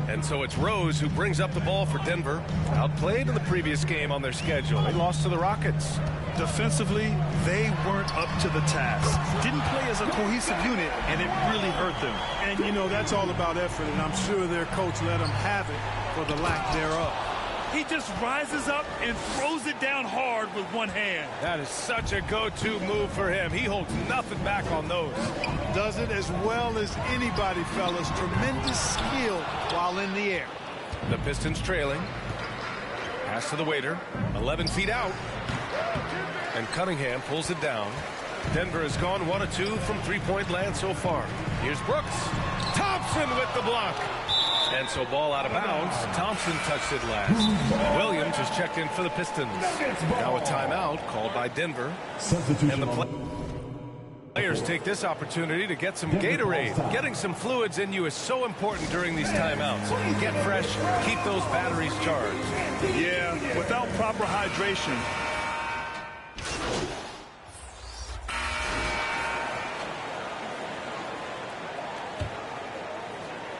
And so it's Rose who brings up the ball for Denver. Outplayed in the previous game on their schedule. They lost to the Rockets. Defensively, they weren't up to the task. Didn't play as a cohesive unit, and it really hurt them. And, you know, that's all about effort, and I'm sure their coach let them have it for the lack thereof. He just rises up and throws it down hard with one hand. That is such a go-to move for him. He holds nothing back on those. Does it as well as anybody, fellas. Tremendous skill while in the air. The Pistons trailing. Pass to the waiter. 11 feet out. And Cunningham pulls it down. Denver has gone 1 of 2 from 3-point land so far. Here's Brooks. Thompson with the block. And so ball out of bounds. Thompson touched it last. Williams has checked in for the Pistons. Now a timeout called by Denver. And the players take this opportunity to get some Gatorade. Getting some fluids in you is so important during these timeouts. Get fresh, keep those batteries charged. Yeah, without proper hydration.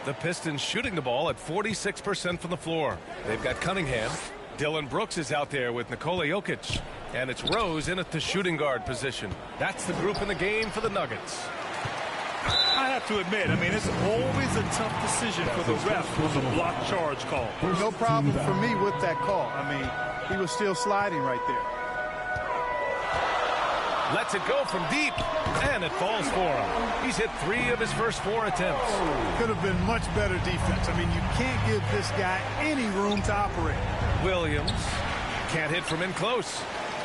The Pistons shooting the ball at 46% from the floor. They've got Cunningham. Dylan Brooks is out there with Nikola Jokic. And it's Rose in at the shooting guard position. That's the group in the game for the Nuggets. I have to admit, I mean, it's always a tough decision for the ref with a block charge call. No problem for me with that call. I mean, he was still sliding right there. Lets it go from deep, and it falls for him. He's hit 3 of his first 4 attempts. Could have been much better defense. I mean, you can't give this guy any room to operate. Williams can't hit from in close.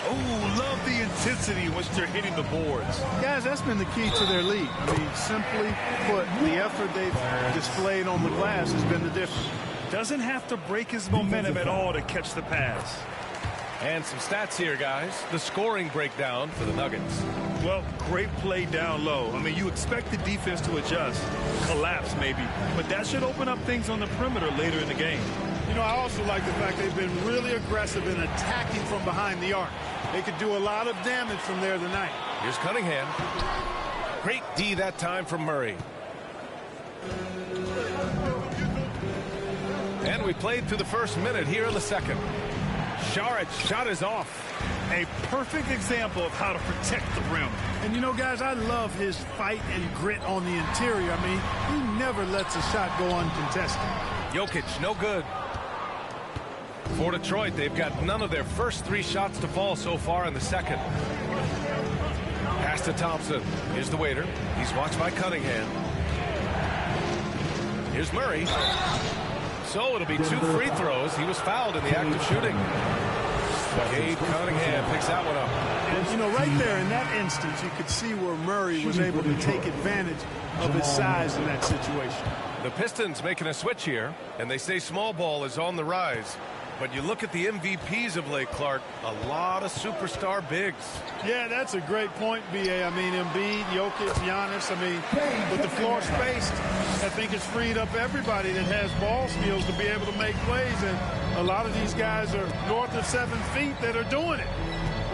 Oh, love the intensity in which they're hitting the boards. Guys, that's been the key to their lead. I mean, simply put, the effort they've displayed on the glass has been the difference. Doesn't have to break his momentum at all to catch the pass. And some stats here, guys. The scoring breakdown for the Nuggets. Well, great play down low. I mean, you expect the defense to adjust, collapse maybe, but that should open up things on the perimeter later in the game. You know, I also like the fact they've been really aggressive in attacking from behind the arc. They could do a lot of damage from there tonight. Here's Cunningham. Great D that time from Murray. And we played through the first minute here in the second. Sharit's shot is off. A perfect example of how to protect the rim. And you know, guys, I love his fight and grit on the interior. I mean, he never lets a shot go uncontested. Jokic, no good. For Detroit, they've got none of their first 3 shots to fall so far in the second. Pass to Thompson. Here's the waiter. He's watched by Cunningham. Here's Murray. So it'll be 2 free throws. He was fouled in the act of shooting. Cade Cunningham picks that one up. And, you know, right there in that instance, you could see where Murray was able to take advantage of his size in that situation. The Pistons making a switch here, and they say small ball is on the rise. But you look at the MVPs of late, Clark, a lot of superstar bigs. Yeah, that's a great point, B.A. I mean, Embiid, Jokic, Giannis. I mean, with the floor spaced, I think it's freed up everybody that has ball skills to be able to make plays. And a lot of these guys are north of 7 feet that are doing it,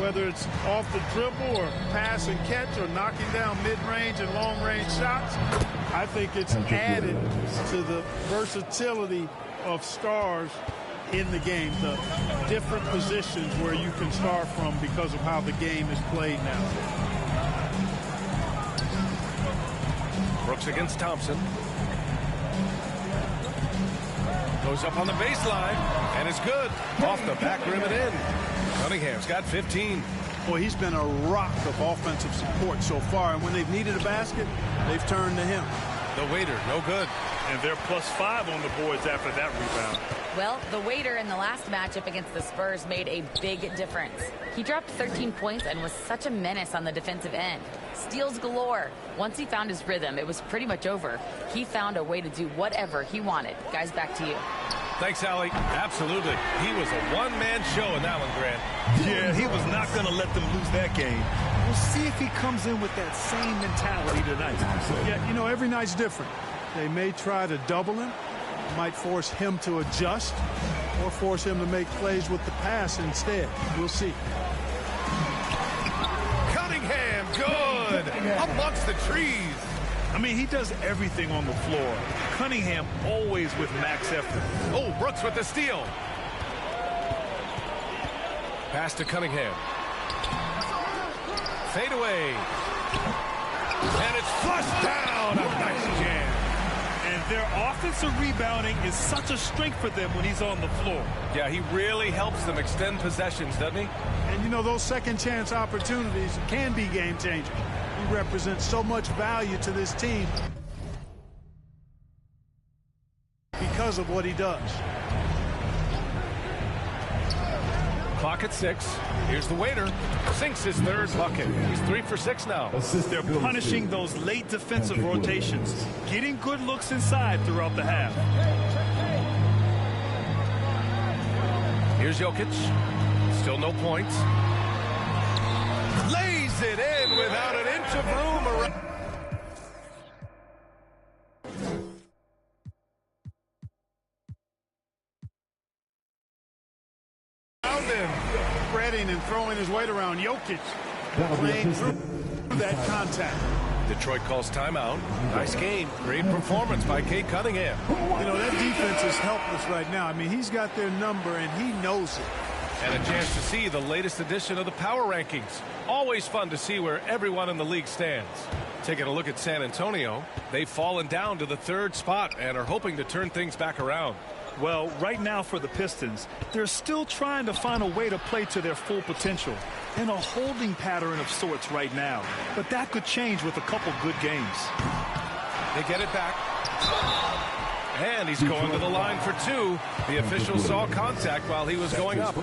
whether it's off the dribble or pass and catch or knocking down mid-range and long-range shots. I think it's added to the versatility of stars in the game, the different positions where you can start from because of how the game is played now. Brooks against Thompson. Goes up on the baseline, and it's good. Off the back rim and in. Cunningham's got 15. Boy, he's been a rock of offensive support so far, and when they've needed a basket, they've turned to him. The waiter, no good. And they're +5 on the boards after that rebound. Well, the waiter in the last matchup against the Spurs made a big difference. He dropped 13 points and was such a menace on the defensive end. Steals galore. Once he found his rhythm, it was pretty much over. He found a way to do whatever he wanted. Guys, back to you. Thanks, Allie. Absolutely. He was a one-man show in that one, Grant. Yeah, he was not going to let them lose that game. We'll see if he comes in with that same mentality tonight. Yeah, you know, every night's different. They may try to double him, might force him to adjust, or force him to make plays with the pass instead. We'll see. Cunningham, good! Amongst the trees. I mean, he does everything on the floor. Cunningham always with max effort. Oh, Brooks with the steal. Pass to Cunningham. Fade away. And it's flushed down. A nice jam. And their offensive rebounding is such a strength for them when he's on the floor. Yeah, he really helps them extend possessions, doesn't he? And, you know, those second chance opportunities can be game-changing. He represents so much value to this team because of what he does. Clock at 6. Here's the waiter. Sinks his third bucket. He's 3 for 6 now. They're punishing those late defensive rotations, getting good looks inside throughout the half. Here's Jokic. Still no points. Lays it in without an inch of room around. Spreading and throwing his weight around. Jokic playing through that contact. Detroit calls timeout. Nice game. Great performance by Cade Cunningham. You know, that defense is helpless right now. I mean, he's got their number, and he knows it. And a chance to see the latest edition of the power rankings. Always fun to see where everyone in the league stands. Taking a look at San Antonio, they've fallen down to the 3rd spot and are hoping to turn things back around. Well, right now for the Pistons, they're still trying to find a way to play to their full potential in a holding pattern of sorts right now. But that could change with a couple good games. They get it back. And he's going to the line for 2. The official saw contact while he was going up.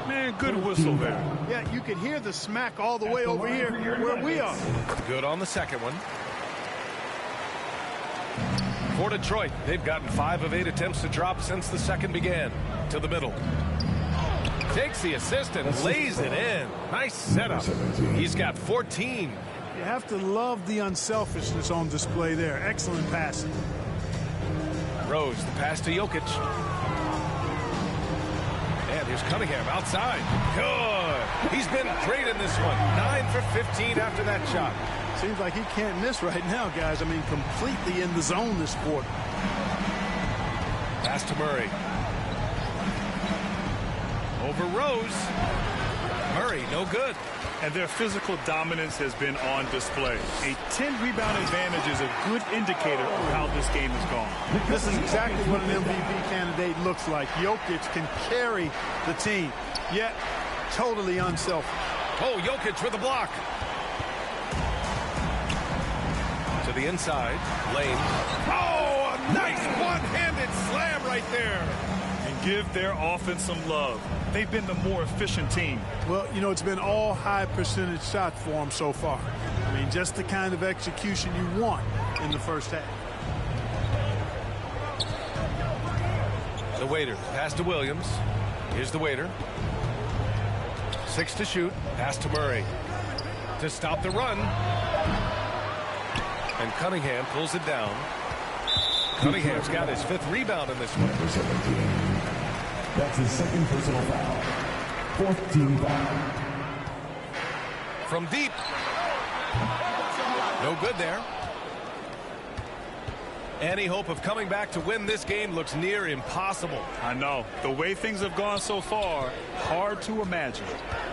Man, good whistle there. Yeah, you can hear the smack all the way over here where we are. Good on the second one. For Detroit, they've gotten 5 of 8 attempts to drop since the second began. To the middle. Takes the assist and lays it in. Nice setup. He's got 14. You have to love the unselfishness on display there. Excellent passing. Rose, the pass to Jokic. And here's Cunningham outside. Good. He's been great in this one. 9 for 15 after that shot. Seems like he can't miss right now, guys. I mean, completely in the zone this quarter. Pass to Murray. Over Rose. Murray, no good. And their physical dominance has been on display. A 10-rebound advantage is a good indicator of how this game has gone. This is exactly what an MVP candidate looks like. Jokic can carry the team, yet totally unselfish. Oh, Jokic with a block. To the inside, Lane. Oh, a nice one-handed slam right there. And give their offense some love. They've been the more efficient team. Well, you know, it's been all high percentage shots for them so far. I mean, just the kind of execution you want in the first half. The waiter, pass to Williams. Here's the waiter. 6 to shoot, pass to Murray. To stop the run. And Cunningham pulls it down. Cunningham's got his 5th rebound in this one. That's his 2nd personal foul. 4th team foul. From deep. No good there. Any hope of coming back to win this game looks near impossible. I know. The way things have gone so far, hard to imagine.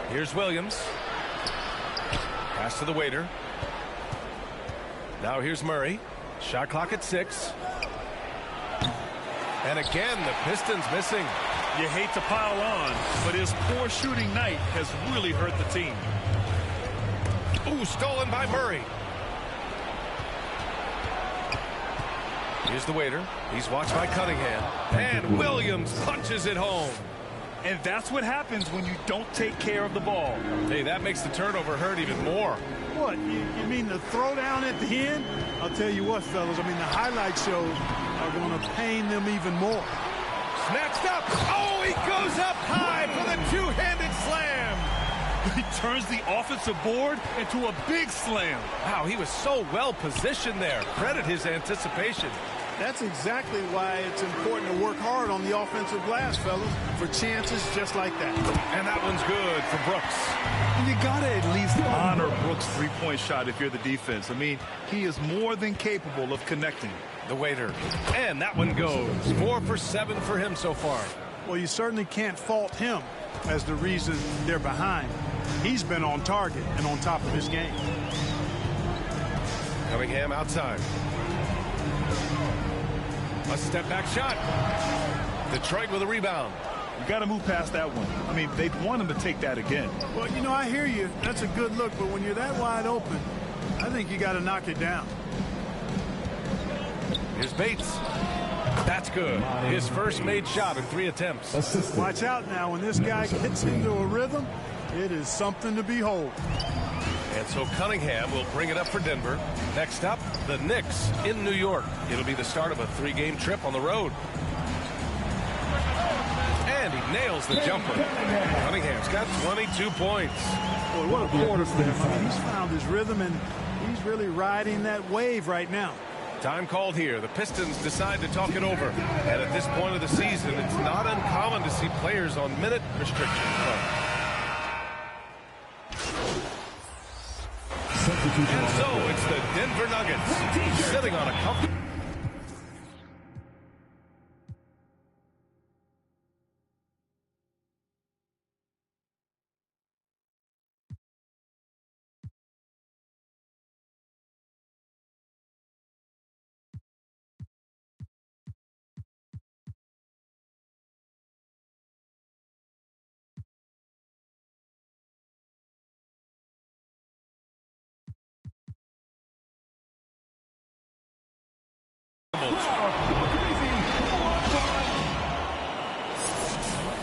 Here's Williams. Pass to the waiter. Now here's Murray. Shot clock at 6. And again, the Pistons missing. You hate to pile on, but his poor shooting night has really hurt the team. Ooh, stolen by Murray. Here's the waiter. He's watched by Cunningham. And Williams punches it home. And that's what happens when you don't take care of the ball. Hey, that makes the turnover hurt even more. What, you mean the throwdown at the end? I'll tell you what, fellas, I mean, the highlight shows are going to pain them even more. Snatched up. Oh, he goes up high for the two-handed slam. He turns the offensive board into a big slam. Wow, he was so well positioned there. Credit his anticipation. That's exactly why it's important to work hard on the offensive glass, fellas, for chances just like that. And that one's good for Brooks. You got to at least honor Brooks' three-point shot if you're the defense. I mean, he is more than capable of connecting. The waiter. And that one goes. 4 for 7 for him so far. Well, you certainly can't fault him as the reason they're behind. He's been on target and on top of his game. Cunningham outside. A step-back shot. Detroit with a rebound. You got to move past that one. I mean, they'd want him to take that again. Well, you know, I hear you. That's a good look, but when you're that wide open, I think you got to knock it down. Here's Bates. That's good. His first made shot in 3 attempts. Watch out now. When this guy gets into a rhythm, it is something to behold. And so Cunningham will bring it up for Denver. Next up, the Knicks in New York. It'll be the start of a 3-game trip on the road. And he nails the jumper. Cunningham's got 22 points. Boy, what a quarter for him. I mean, he's found his rhythm, and he's really riding that wave right now. Time called here. The Pistons decide to talk it over. And at this point of the season, it's not uncommon to see players on minute restrictions. And so it's the Denver Nuggets sitting on a comfortable.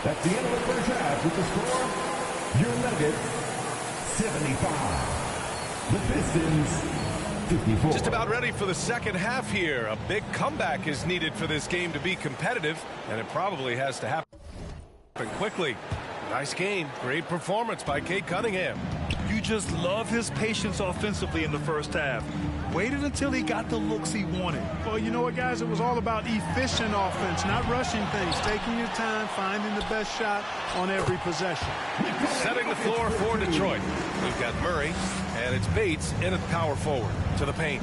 That's the end of the first half with the score, your Nuggets 75, the Pistons 54. Just about ready for the second half here. A big comeback is needed for this game to be competitive, and it probably has to happen quickly. Nice game. Great performance by Cade Cunningham. You just love his patience offensively in the first half. Waited until he got the looks he wanted. Well, you know what, guys? It was all about efficient offense, not rushing things, taking your time, finding the best shot on every possession. Setting the floor for Detroit. We've got Murray, and it's Bates in at power forward to the paint.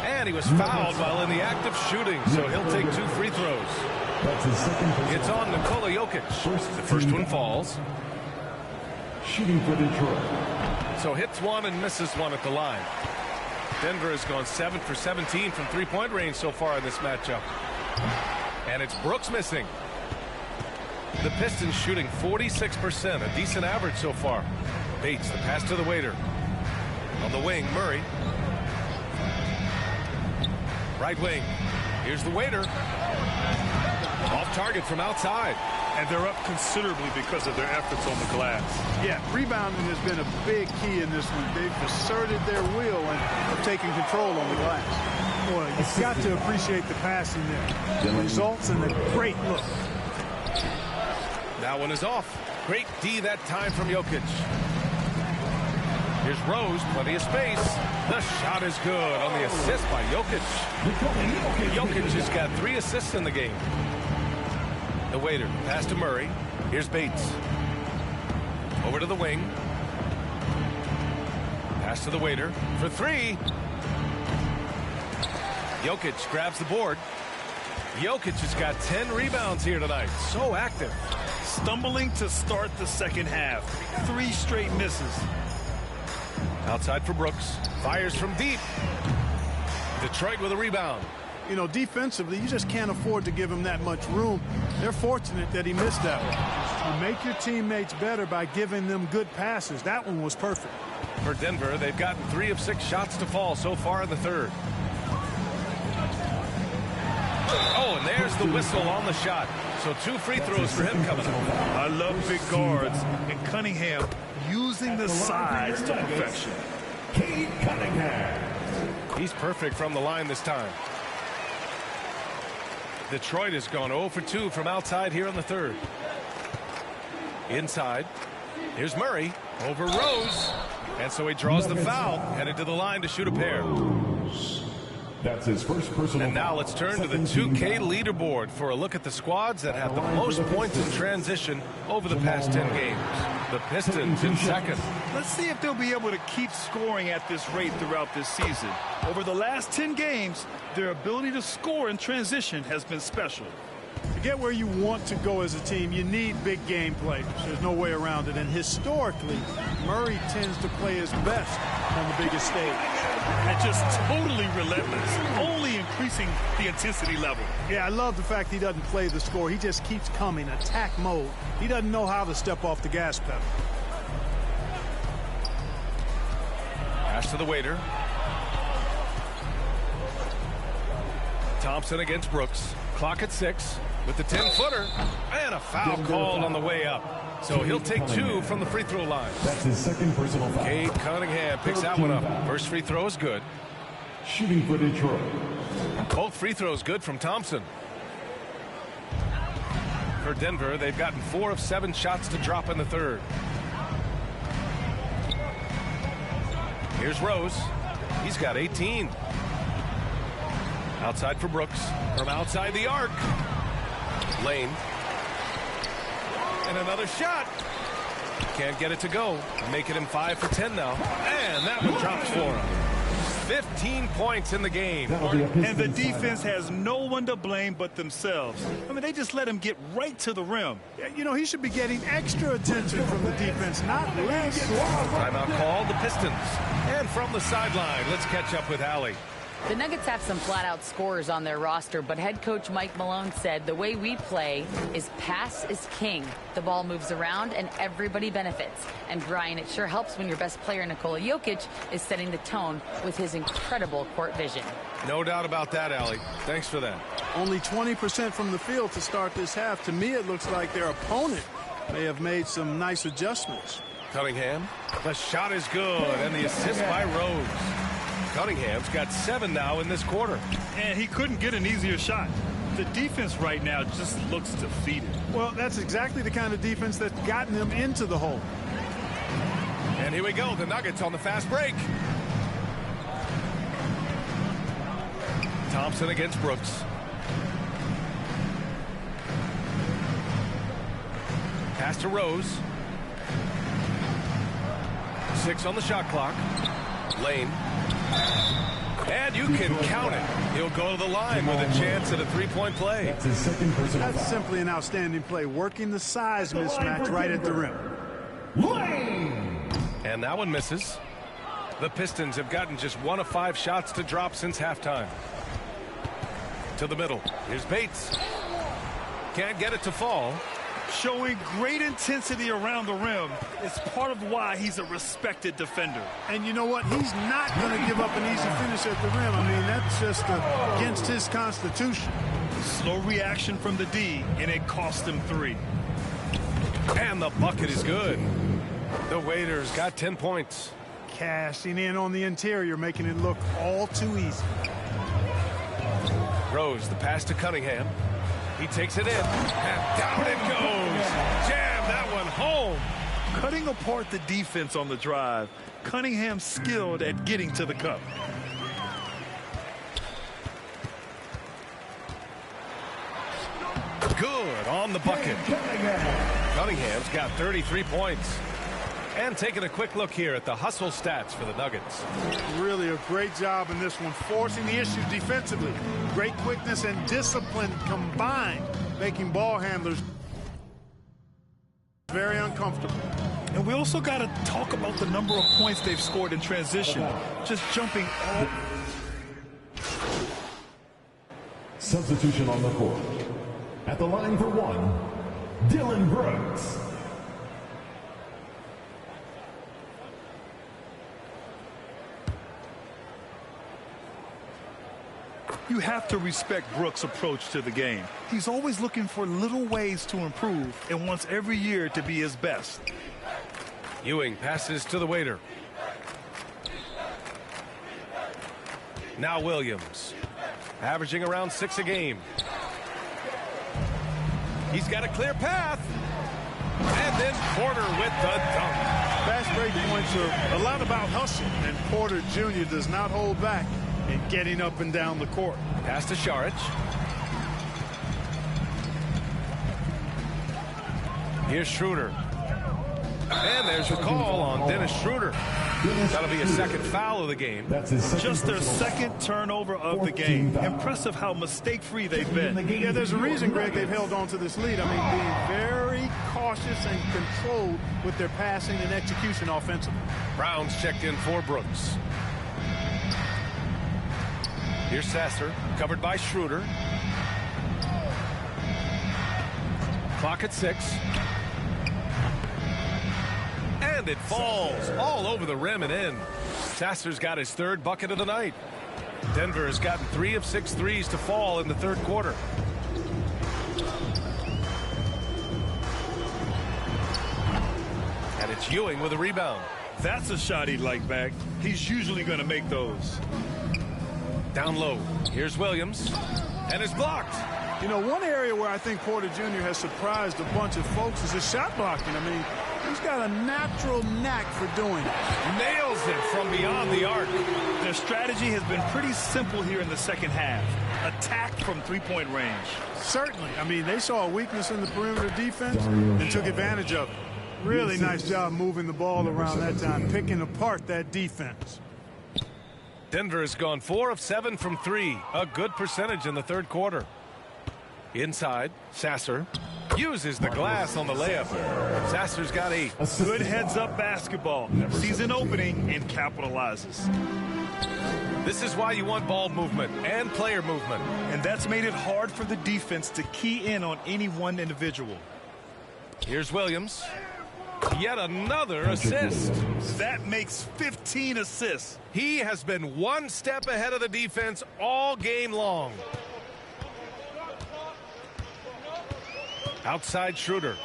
And he was fouled while in the act of shooting, so he'll take 2 free throws. That's his second. It's on Nikola Jokic. The first one falls. Shooting for Detroit. So hits one and misses one at the line. Denver has gone 7 for 17 from three-point range so far in this matchup. And it's Brooks missing. The Pistons shooting 46%, a decent average so far. Bates, the pass to the waiter. On the wing, Murray. Right wing. Here's the waiter. Off target from outside. And they're up considerably because of their efforts on the glass. Yeah, rebounding has been a big key in this one. They've asserted their will and are taking control on the glass. Boy, you've got to appreciate the passing there. The results in a great look. That one is off. Great D that time from Jokic. Here's Rose, plenty of space. The shot is good on the assist by Jokic. Jokic has got 3 assists in the game. The waiter, pass to Murray. Here's Bates. Over to the wing. Pass to the waiter for 3. Jokic grabs the board. Jokic has got 10 rebounds here tonight. So active. Stumbling to start the second half. 3 straight misses. Outside for Brooks. Fires from deep. Detroit with a rebound. You know, defensively, you just can't afford to give him that much room. They're fortunate that he missed that one. You make your teammates better by giving them good passes. That one was perfect. For Denver, they've gotten 3 of 6 shots to fall so far in the third. Oh, and there's the whistle on the shot. So 2 free throws for him coming up. I love big guards. And Cunningham using the size to perfection. Cade Cunningham. He's perfect from the line this time. Detroit has gone 0 for 2 from outside here in the third. Inside. Here's Murray over Rose. And so he draws the foul, headed to the line to shoot a pair. That's his first personal. And now let's turn to the 2K leaderboard for a look at the squads that have the most points in transition over the past 10 games. The Pistons in second. Let's see if they'll be able to keep scoring at this rate throughout this season. Over the last 10 games, their ability to score in transition has been special. To get where you want to go as a team, you need big game players. There's no way around it. And historically, Murray tends to play his best on the biggest stage. And just totally relentless, only increasing the intensity level. Yeah, I love the fact he doesn't play the score. He just keeps coming, attack mode. He doesn't know how to step off the gas pedal. Pass to the waiter. Thompson against Brooks. Clock at 6 with the 10-footer. And a foul called on the way up. So he'll take 2 from the free throw line. That's his second personal foul. Cade Cunningham picks that one up. First free throw is good. Shooting for Detroit. Both free throws good from Thompson. For Denver, they've gotten 4 of 7 shots to drop in the third. Here's Rose. He's got 18. Outside for Brooks. From outside the arc. Lane. And another shot. Can't get it to go. Making him 5 for 10 now. And that one drops for him. 15 points in the game. And the defense has no one to blame but themselves. I mean, they just let him get right to the rim. You know, he should be getting extra attention from the defense, not less. Timeout called, the Pistons. And from the sideline, let's catch up with Allie. The Nuggets have some flat-out scorers on their roster, but head coach Mike Malone said the way we play is pass is king. The ball moves around and everybody benefits. And Brian, it sure helps when your best player, Nikola Jokic, is setting the tone with his incredible court vision. No doubt about that, Allie. Thanks for that. Only 20% from the field to start this half. To me, it looks like their opponent may have made some nice adjustments. Cunningham, the shot is good, and the assist by Rose. Cunningham's got 7 now in this quarter. And he couldn't get an easier shot. The defense right now just looks defeated. Well, that's exactly the kind of defense that's gotten them into the hole. And here we go, the Nuggets on the fast break. Thompson against Brooks. Pass to Rose. 6 on the shot clock. Lane. And you can count it. He'll go to the line with a chance at a three-point play. That's his second personal foul. That's simply an outstanding play, working the size mismatch right at the rim. Lane. And that one misses. The Pistons have gotten just 1 of 5 shots to drop since halftime. To the middle. Here's Bates. Can't get it to fall. Showing great intensity around the rim is part of why he's a respected defender. And you know what? He's not going to give up an easy finish at the rim. I mean, that's just against his constitution. Slow reaction from the D, and it cost him 3. And the bucket is good. The Waiters got 10 points. Cashing in on the interior, making it look all too easy. Rose, the pass to Cunningham. He takes it in, and down it goes. Jam that one home. Cutting apart the defense on the drive. Cunningham skilled at getting to the cup. Good on the bucket. Cunningham's got 33 points. And taking a quick look here at the hustle stats for the Nuggets. Really a great job in this one, forcing the issues defensively. Great quickness and discipline combined, making ball handlers very uncomfortable. And we also got to talk about the number of points they've scored in transition. Just jumping all. Substitution on the court. At the line for 1, Dylan Brooks. You have to respect Brooks' approach to the game. He's always looking for little ways to improve and wants every year to be his best. Ewing passes to the Waiter. Now Williams, averaging around 6 a game. He's got a clear path. And then Porter with the dunk. Fast break points are a lot about hustle, and Porter Jr. does not hold back in getting up and down the court. Pass to Šarić. Here's Schroeder. And there's a call on Dennis Schroeder. That'll be a second foul of the game. Just their second turnover of the game. Impressive how mistake-free they've been. Yeah, there's a reason, Greg, they've held on to this lead. I mean, being very cautious and controlled with their passing and execution offensively. Brown's checked in for Brooks. Here's Sasser, covered by Schroeder. Clock at 6. And it falls all over the rim and in. Sasser's got his 3rd bucket of the night. Denver has gotten 3 of 6 threes to fall in the 3rd quarter. And it's Ewing with a rebound. That's a shot he'd like back. He's usually going to make those. Down low. Here's Williams. And it's blocked. You know, one area where I think Porter Jr. has surprised a bunch of folks is his shot blocking. I mean, he's got a natural knack for doing it. Nails it from beyond the arc. Their strategy has been pretty simple here in the second half. Attack from 3-point range. Certainly. I mean, they saw a weakness in the perimeter defense and took advantage of it. Really nice job moving the ball around that time, picking apart that defense. Denver has gone 4 of 7 from 3. A good percentage in the 3rd quarter. Inside, Sasser uses the glass on the layup. Sasser's got 8. Good heads-up basketball. Sees an opening and capitalizes. This is why you want ball movement and player movement. And that's made it hard for the defense to key in on any one individual. Here's Williams. Yet another assist. That makes 15 assists. He has been 1 step ahead of the defense all game long. Outside Schroeder.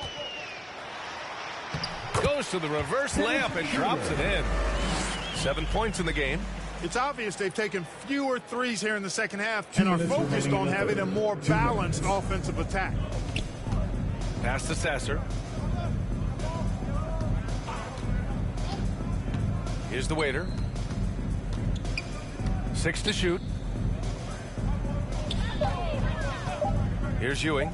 Goes to the reverse layup and drops it in. 7 points in the game. It's obvious they've taken fewer threes here in the second half and are focused on having a more balanced offensive attack. Pass to Sasser. Here's the waiter. 6 to shoot. Here's Ewing.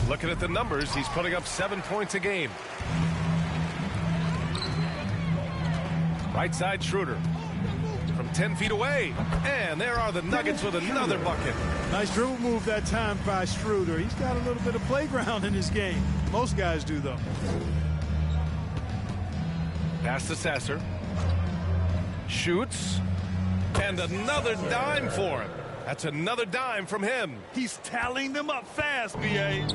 Looking at the numbers, he's putting up 7 points a game. Right side Schroeder. From 10 feet away. And there are the Nuggets with another bucket. Nice dribble move that time by Schroeder. He's got a little bit of playground in his game. Most guys do, though. Pass to Sasser. Shoots. And another dime for him. That's another dime from him. He's tallying them up fast, B.A.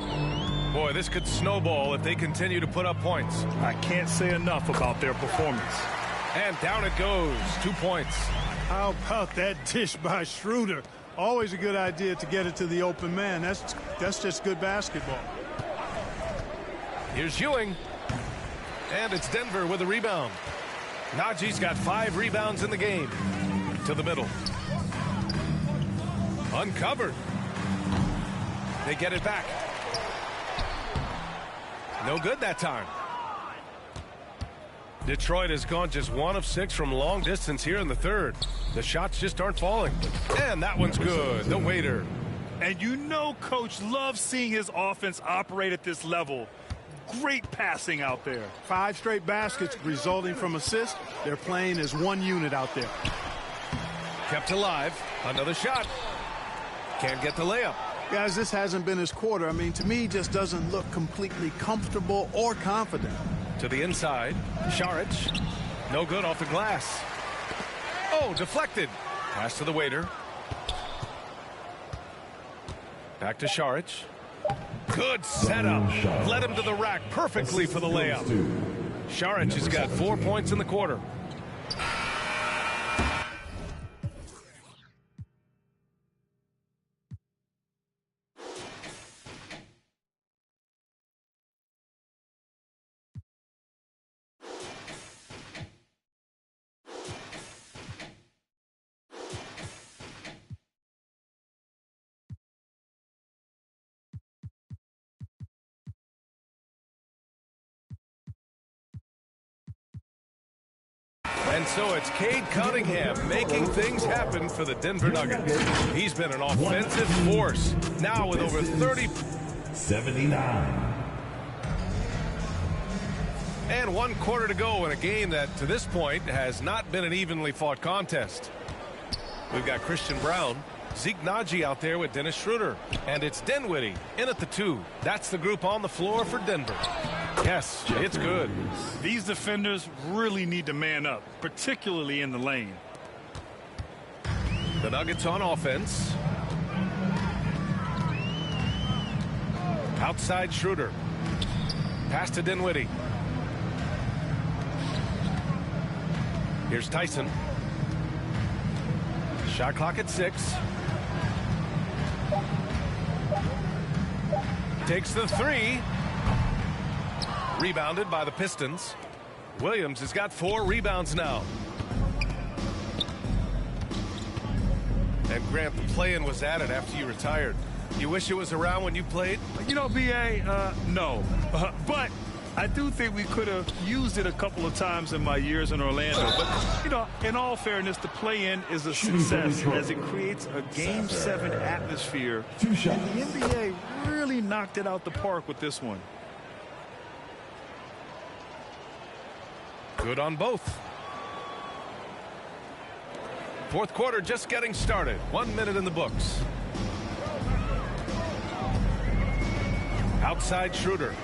Boy, this could snowball if they continue to put up points. I can't say enough about their performance. And down it goes. 2 points. How about that dish by Schroeder? Always a good idea to get it to the open man. That's just good basketball. Here's Ewing. And it's Denver with a rebound. Najee's got 5 rebounds in the game. To the middle. Uncovered. They get it back. No good that time. Detroit has gone just 1 of 6 from long distance here in the third. The shots just aren't falling. And that one's good. The waiter. And you know Coach loves seeing his offense operate at this level. Great passing out there. 5 straight baskets resulting from assists. They're playing as one unit out there. Kept alive. Another shot. Can't get the layup. Guys, this hasn't been his quarter. I mean, to me, just doesn't look completely comfortable or confident. To the inside. Šarić. No good off the glass. Oh, deflected. Pass to the waiter. Back to Šarić. Good setup. Led him to the rack perfectly for the layup. Šarić has got 4 points in the quarter. And so it's Cade Cunningham making things happen for the Denver Nuggets. He's been an offensive force, now with over 30. 79. And 1 quarter to go in a game that, to this point, has not been an evenly fought contest. We've got Christian Braun, Zeke Naji out there with Dennis Schroeder. And it's Dinwiddie in at the 2. That's the group on the floor for Denver. Yes, it's good. These defenders really need to man up, particularly in the lane. The Nuggets on offense. Outside Schroeder. Pass to Dinwiddie. Here's Tyson. Shot clock at 6. Takes the 3. Rebounded by the Pistons. Williams has got 4 rebounds now. And Grant, the play-in was added after you retired. You wish it was around when you played? You know, B.A., no. But I do think we could have used it a couple of times in my years in Orlando. But, you know, in all fairness, the play-in is a success as it creates a Game 7 atmosphere. And the NBA really knocked it out the park with this one. Good on both. Fourth quarter just getting started. 1 minute in the books. Outside Schroeder.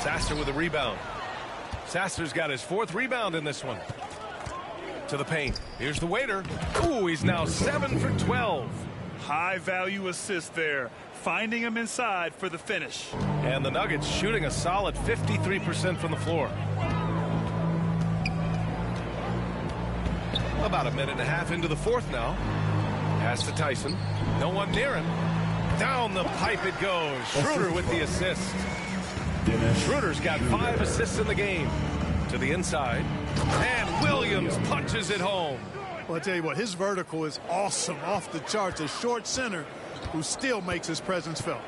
Sasser with a rebound. Sasser's got his 4th rebound in this one. To the paint. Here's the waiter. Ooh, he's now 7 for 12. High value assist there. Finding him inside for the finish. And the Nuggets shooting a solid 53% from the floor. About a minute and a half into the 4th now. Pass to Tyson. No one near him. Down the pipe it goes. Schroeder with the assist. Schroeder's got 5 assists in the game. To the inside. And Williams punches it home. Well, I tell you what, his vertical is awesome, off the charts. A short center who still makes his presence felt.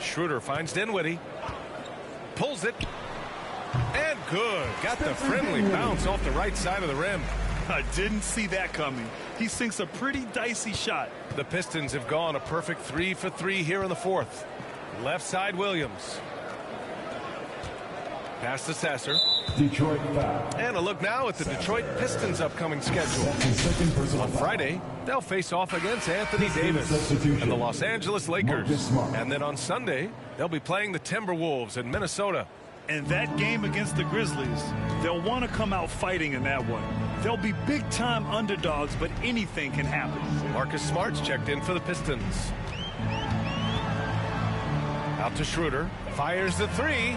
Schroeder finds Dinwiddie. Pulls it. And good. Got the friendly bounce off the right side of the rim. I didn't see that coming. He sinks a pretty dicey shot. The Pistons have gone a perfect 3 for 3 here in the fourth. Left side Williams. Pass to Sasser. Detroit foul. And a look now at the Detroit Pistons' upcoming schedule. On Friday, they'll face off against Anthony Davis and the Los Angeles Lakers. And then on Sunday, they'll be playing the Timberwolves in Minnesota. And that game against the Grizzlies, they'll want to come out fighting in that one. They'll be big-time underdogs, but anything can happen. Marcus Smart's checked in for the Pistons. Out to Schroeder. Fires the three.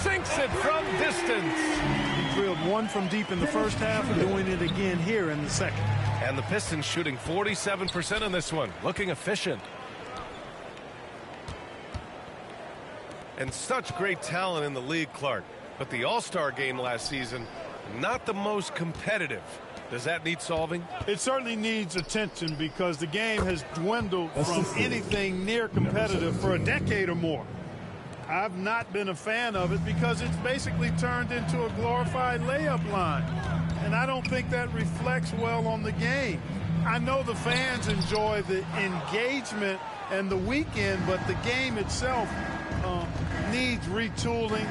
Sinks it from distance. He drilled one from deep in the first half and doing it again here in the second. And the Pistons shooting 47% in this one. Looking efficient. And such great talent in the league, Clark. But the All-Star game last season, not the most competitive. Does that need solving? It certainly needs attention because the game has dwindled from anything near competitive for a decade or more. I've not been a fan of it because it's basically turned into a glorified layup line. And I don't think that reflects well on the game. I know the fans enjoy the engagement and the weekend, but the game itself needs retooling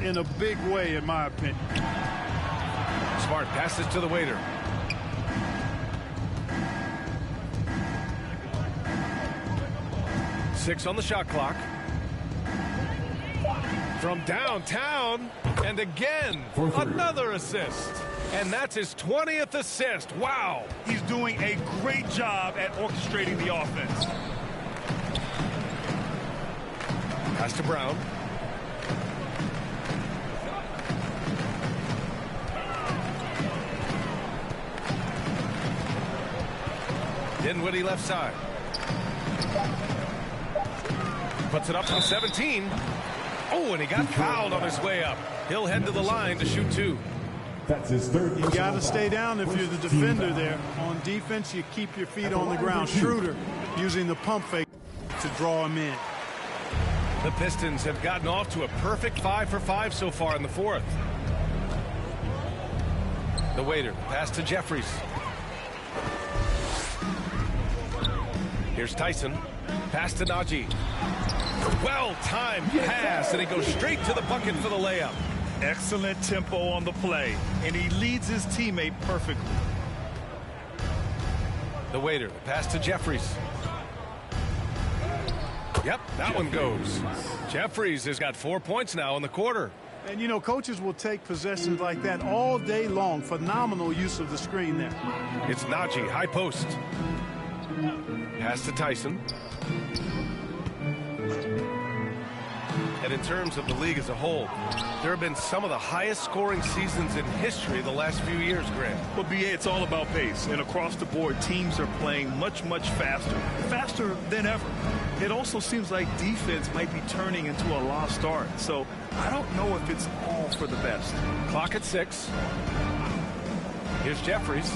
in a big way, in my opinion. Smart passes to the waiter. Six on the shot clock. From downtown, and again, another assist. And that's his 20th assist. Wow. He's doing a great job at orchestrating the offense. Pass to Brown. Dinwiddie left side. Puts it up from 17. Oh, and he got fouled on his way up. He'll head to the line to shoot two. That's his third. You got to stay down if you're the defender there. On defense, you keep your feet on the ground. Schroeder using the pump fake to draw him in. The Pistons have gotten off to a perfect 5 for 5 so far in the fourth. The waiter, pass to Jeffries. Here's Tyson. Pass to Najee. Well-timed pass, and he goes straight to the bucket for the layup. Excellent tempo on the play, and he leads his teammate perfectly. The waiter, pass to Jeffries. Yep, that one goes. Jeffries has got 4 points now in the quarter. And, you know, coaches will take possessions like that all day long. Phenomenal use of the screen there. It's Najee, high post. Pass to Tyson. And in terms of the league as a whole, there have been some of the highest scoring seasons in history the last few years, Grant. Well, BA, it's all about pace. And across the board, teams are playing much, much faster than ever. It also seems like defense might be turning into a lost art. So I don't know if it's all for the best. Clock at 6. Here's Jeffries.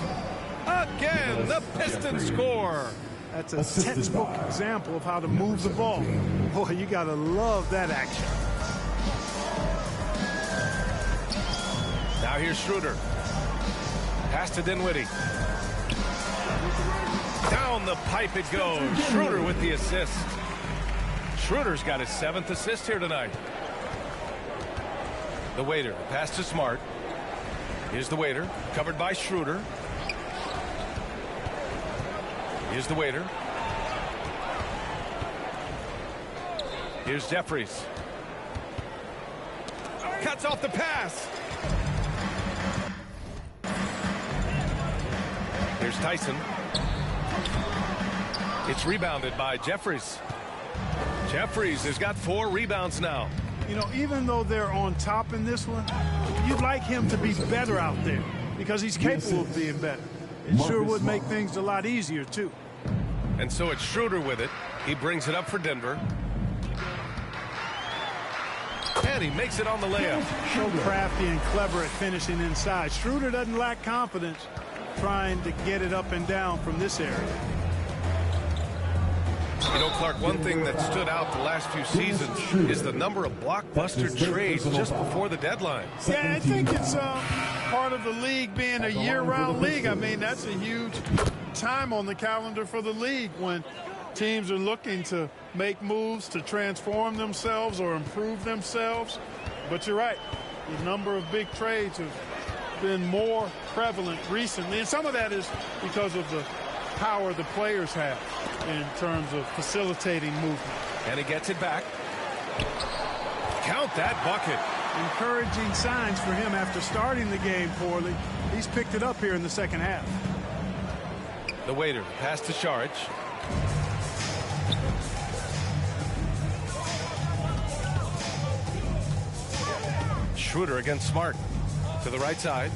Again, the Pistons score. That's a textbook example of how to move the ball. Boy, you got to love that action. Now here's Schroeder. Pass to Dinwiddie. Down the pipe it goes. Schroeder with the assist. Schroeder's got his 7th assist here tonight. The waiter. Pass to Smart. Here's the waiter. Covered by Schroeder. Here's the waiter. Here's Jeffries. Cuts off the pass. Here's Tyson. It's rebounded by Jeffries. Jeffries has got 4 rebounds now. You know, even though they're on top in this one, you'd like him to be better out there because he's capable of being better. It sure would make things a lot easier, too. And so it's Schroeder with it. He brings it up for Denver. And he makes it on the layup. So crafty and clever at finishing inside. Schroeder doesn't lack confidence trying to get it up and down from this area. You know, Clark, one thing that stood out the last few seasons is the number of blockbuster trades just before the deadline. Yeah, I think it's part of the league being a year-round league. I mean, that's a huge time on the calendar for the league when teams are looking to make moves to transform themselves or improve themselves. But you're right, the number of big trades have been more prevalent recently, and some of that is because of the power the players have in terms of facilitating movement. And he gets it back. Count that bucket. Encouraging signs for him after starting the game poorly. He's picked it up here in the second half. The waiter pass to Saric. Schroeder against Smart to the right side.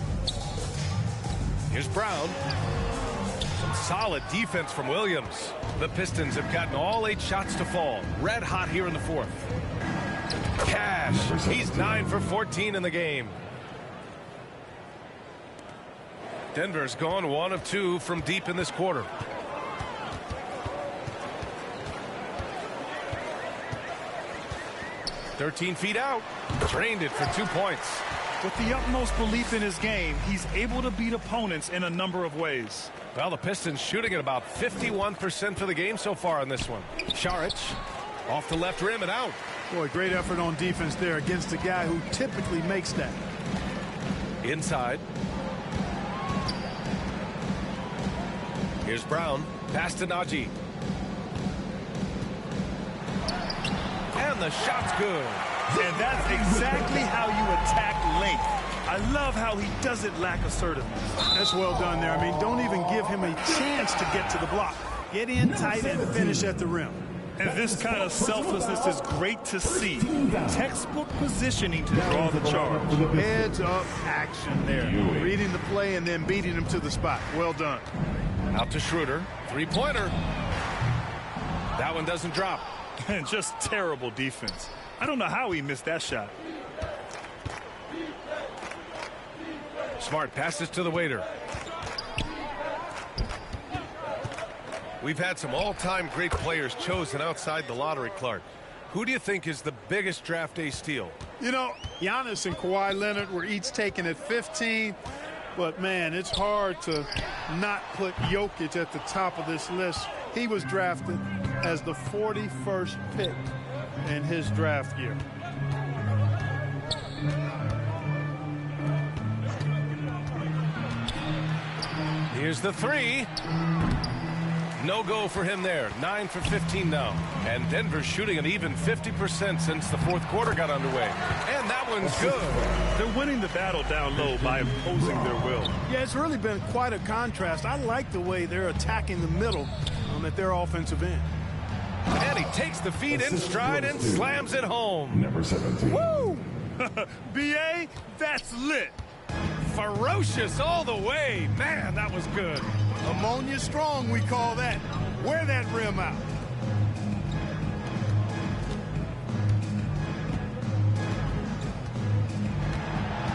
Here's Brown. Some solid defense from Williams. The Pistons have gotten all 8 shots to fall. Red hot here in the fourth. Cash. He's 9 for 14 in the game. Denver's gone 1 of 2 from deep in this quarter. "13 feet out. Drained it for 2 points. With the utmost belief in his game, he's able to beat opponents in a number of ways. Well, the Pistons shooting at about 51% for the game so far in this one. Saric off the left rim and out. Boy, great effort on defense there against a guy who typically makes that. Inside. Here's Brown. Pass to Najee. And the shot's good. And that's exactly how you attack length. I love how he doesn't lack assertiveness. That's well done there. I mean, don't even give him a chance to get to the block. Get in tight and finish at the rim. And this kind of selflessness is great to see. Textbook positioning to draw the charge. Heads up action there. Reading the play and then beating him to the spot. Well done. Out to Schroeder. 3-pointer. That one doesn't drop. And just terrible defense. I don't know how he missed that shot. Smart passes to the waiter. We've had some all-time great players chosen outside the lottery, Clark. Who do you think is the biggest draft day steal? You know, Giannis and Kawhi Leonard were each taken at 15. But, man, it's hard to not put Jokic at the top of this list. He was drafted as the 41st pick in his draft year. Here's the 3. No go for him there. 9 for 15 now. And Denver's shooting an even 50% since the fourth quarter got underway. And that one's good. They're winning the battle down low by imposing their will. Yeah, it's really been quite a contrast. I like the way they're attacking the middle at their offensive end. And he takes the feed in stride and slams it home. Number 17. Woo! B.A., that's lit. Ferocious all the way. Man, that was good. Ammonia strong, we call that. Wear that rim out.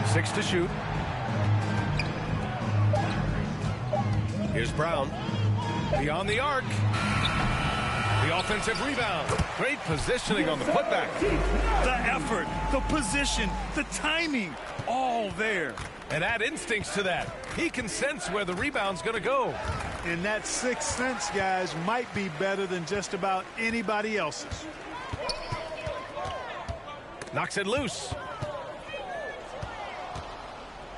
Six to shoot. Here's Brown. Beyond the arc. The offensive rebound. Great positioning on the putback. The effort, the position, the timing, all there. And add instincts to that. He can sense where the rebound's going to go. And that sixth sense, guys, might be better than just about anybody else's. Knocks it loose.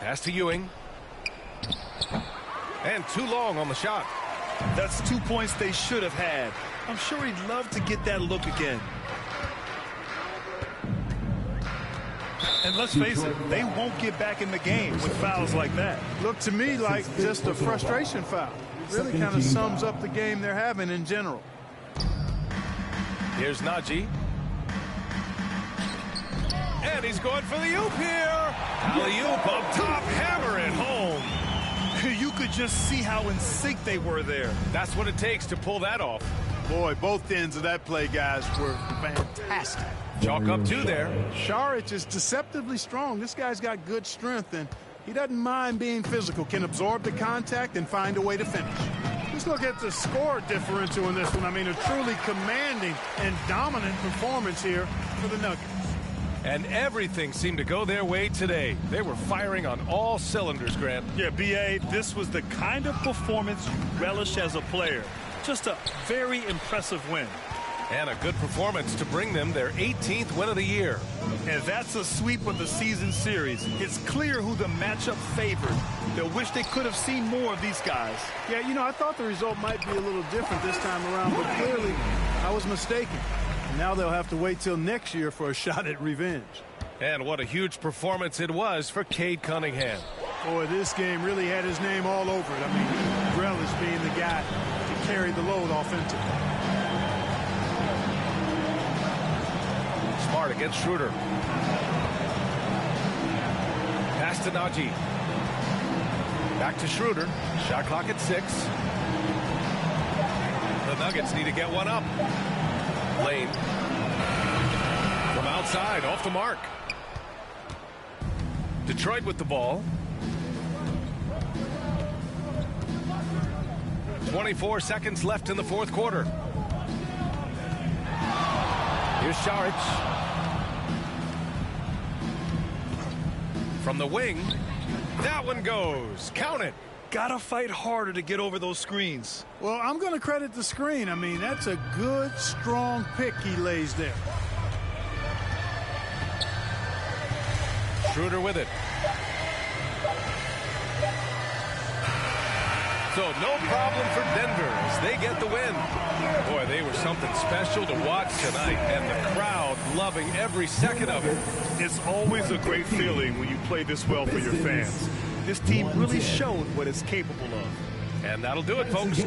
Pass to Ewing. And too long on the shot. That's 2 points they should have had. I'm sure he'd love to get that look again. And let's face it, they won't get back in the game with fouls like that. Look to me like just a frustration foul. It really kind of sums up the game they're having in general. Here's Najee. And he's going for the oop here. Alley-oop up top, hammer it home. You could just see how in sync they were there. That's what it takes to pull that off. Boy, both ends of that play, guys, were fantastic. Chalk up 2 there. Saric is deceptively strong. This guy's got good strength, and he doesn't mind being physical, can absorb the contact and find a way to finish. This Let's look at the score differential in this one. I mean, a truly commanding and dominant performance here for the Nuggets. And everything seemed to go their way today. They were firing on all cylinders, Grant. Yeah, B.A., this was the kind of performance you relish as a player. Just a very impressive win. And a good performance to bring them their 18th win of the year. And that's a sweep of the season series. It's clear who the matchup favored. They'll wish they could have seen more of these guys. Yeah, you know, I thought the result might be a little different this time around, but clearly I was mistaken. Now they'll have to wait till next year for a shot at revenge. And what a huge performance it was for Cade Cunningham. Boy, this game really had his name all over it. I mean, relish being the guy to carry the load offensively. Smart against Schroeder. Pass to Najee. Back to Schroeder. Shot clock at 6. The Nuggets need to get one up. Lane. From outside, off the mark. Detroit with the ball. 24 seconds left in the fourth quarter. Here's Saric. From the wing. That one goes. Count it. Gotta fight harder to get over those screens. Well, I'm going to credit the screen. I mean, that's a good, strong pick he lays there. Schroeder with it. So no problem for Denver as they get the win. Boy, they were something special to watch tonight, and the crowd loving every second of it. It's always a great feeling when you play this well for your fans. This team really showed what it's capable of. And that'll do it, folks.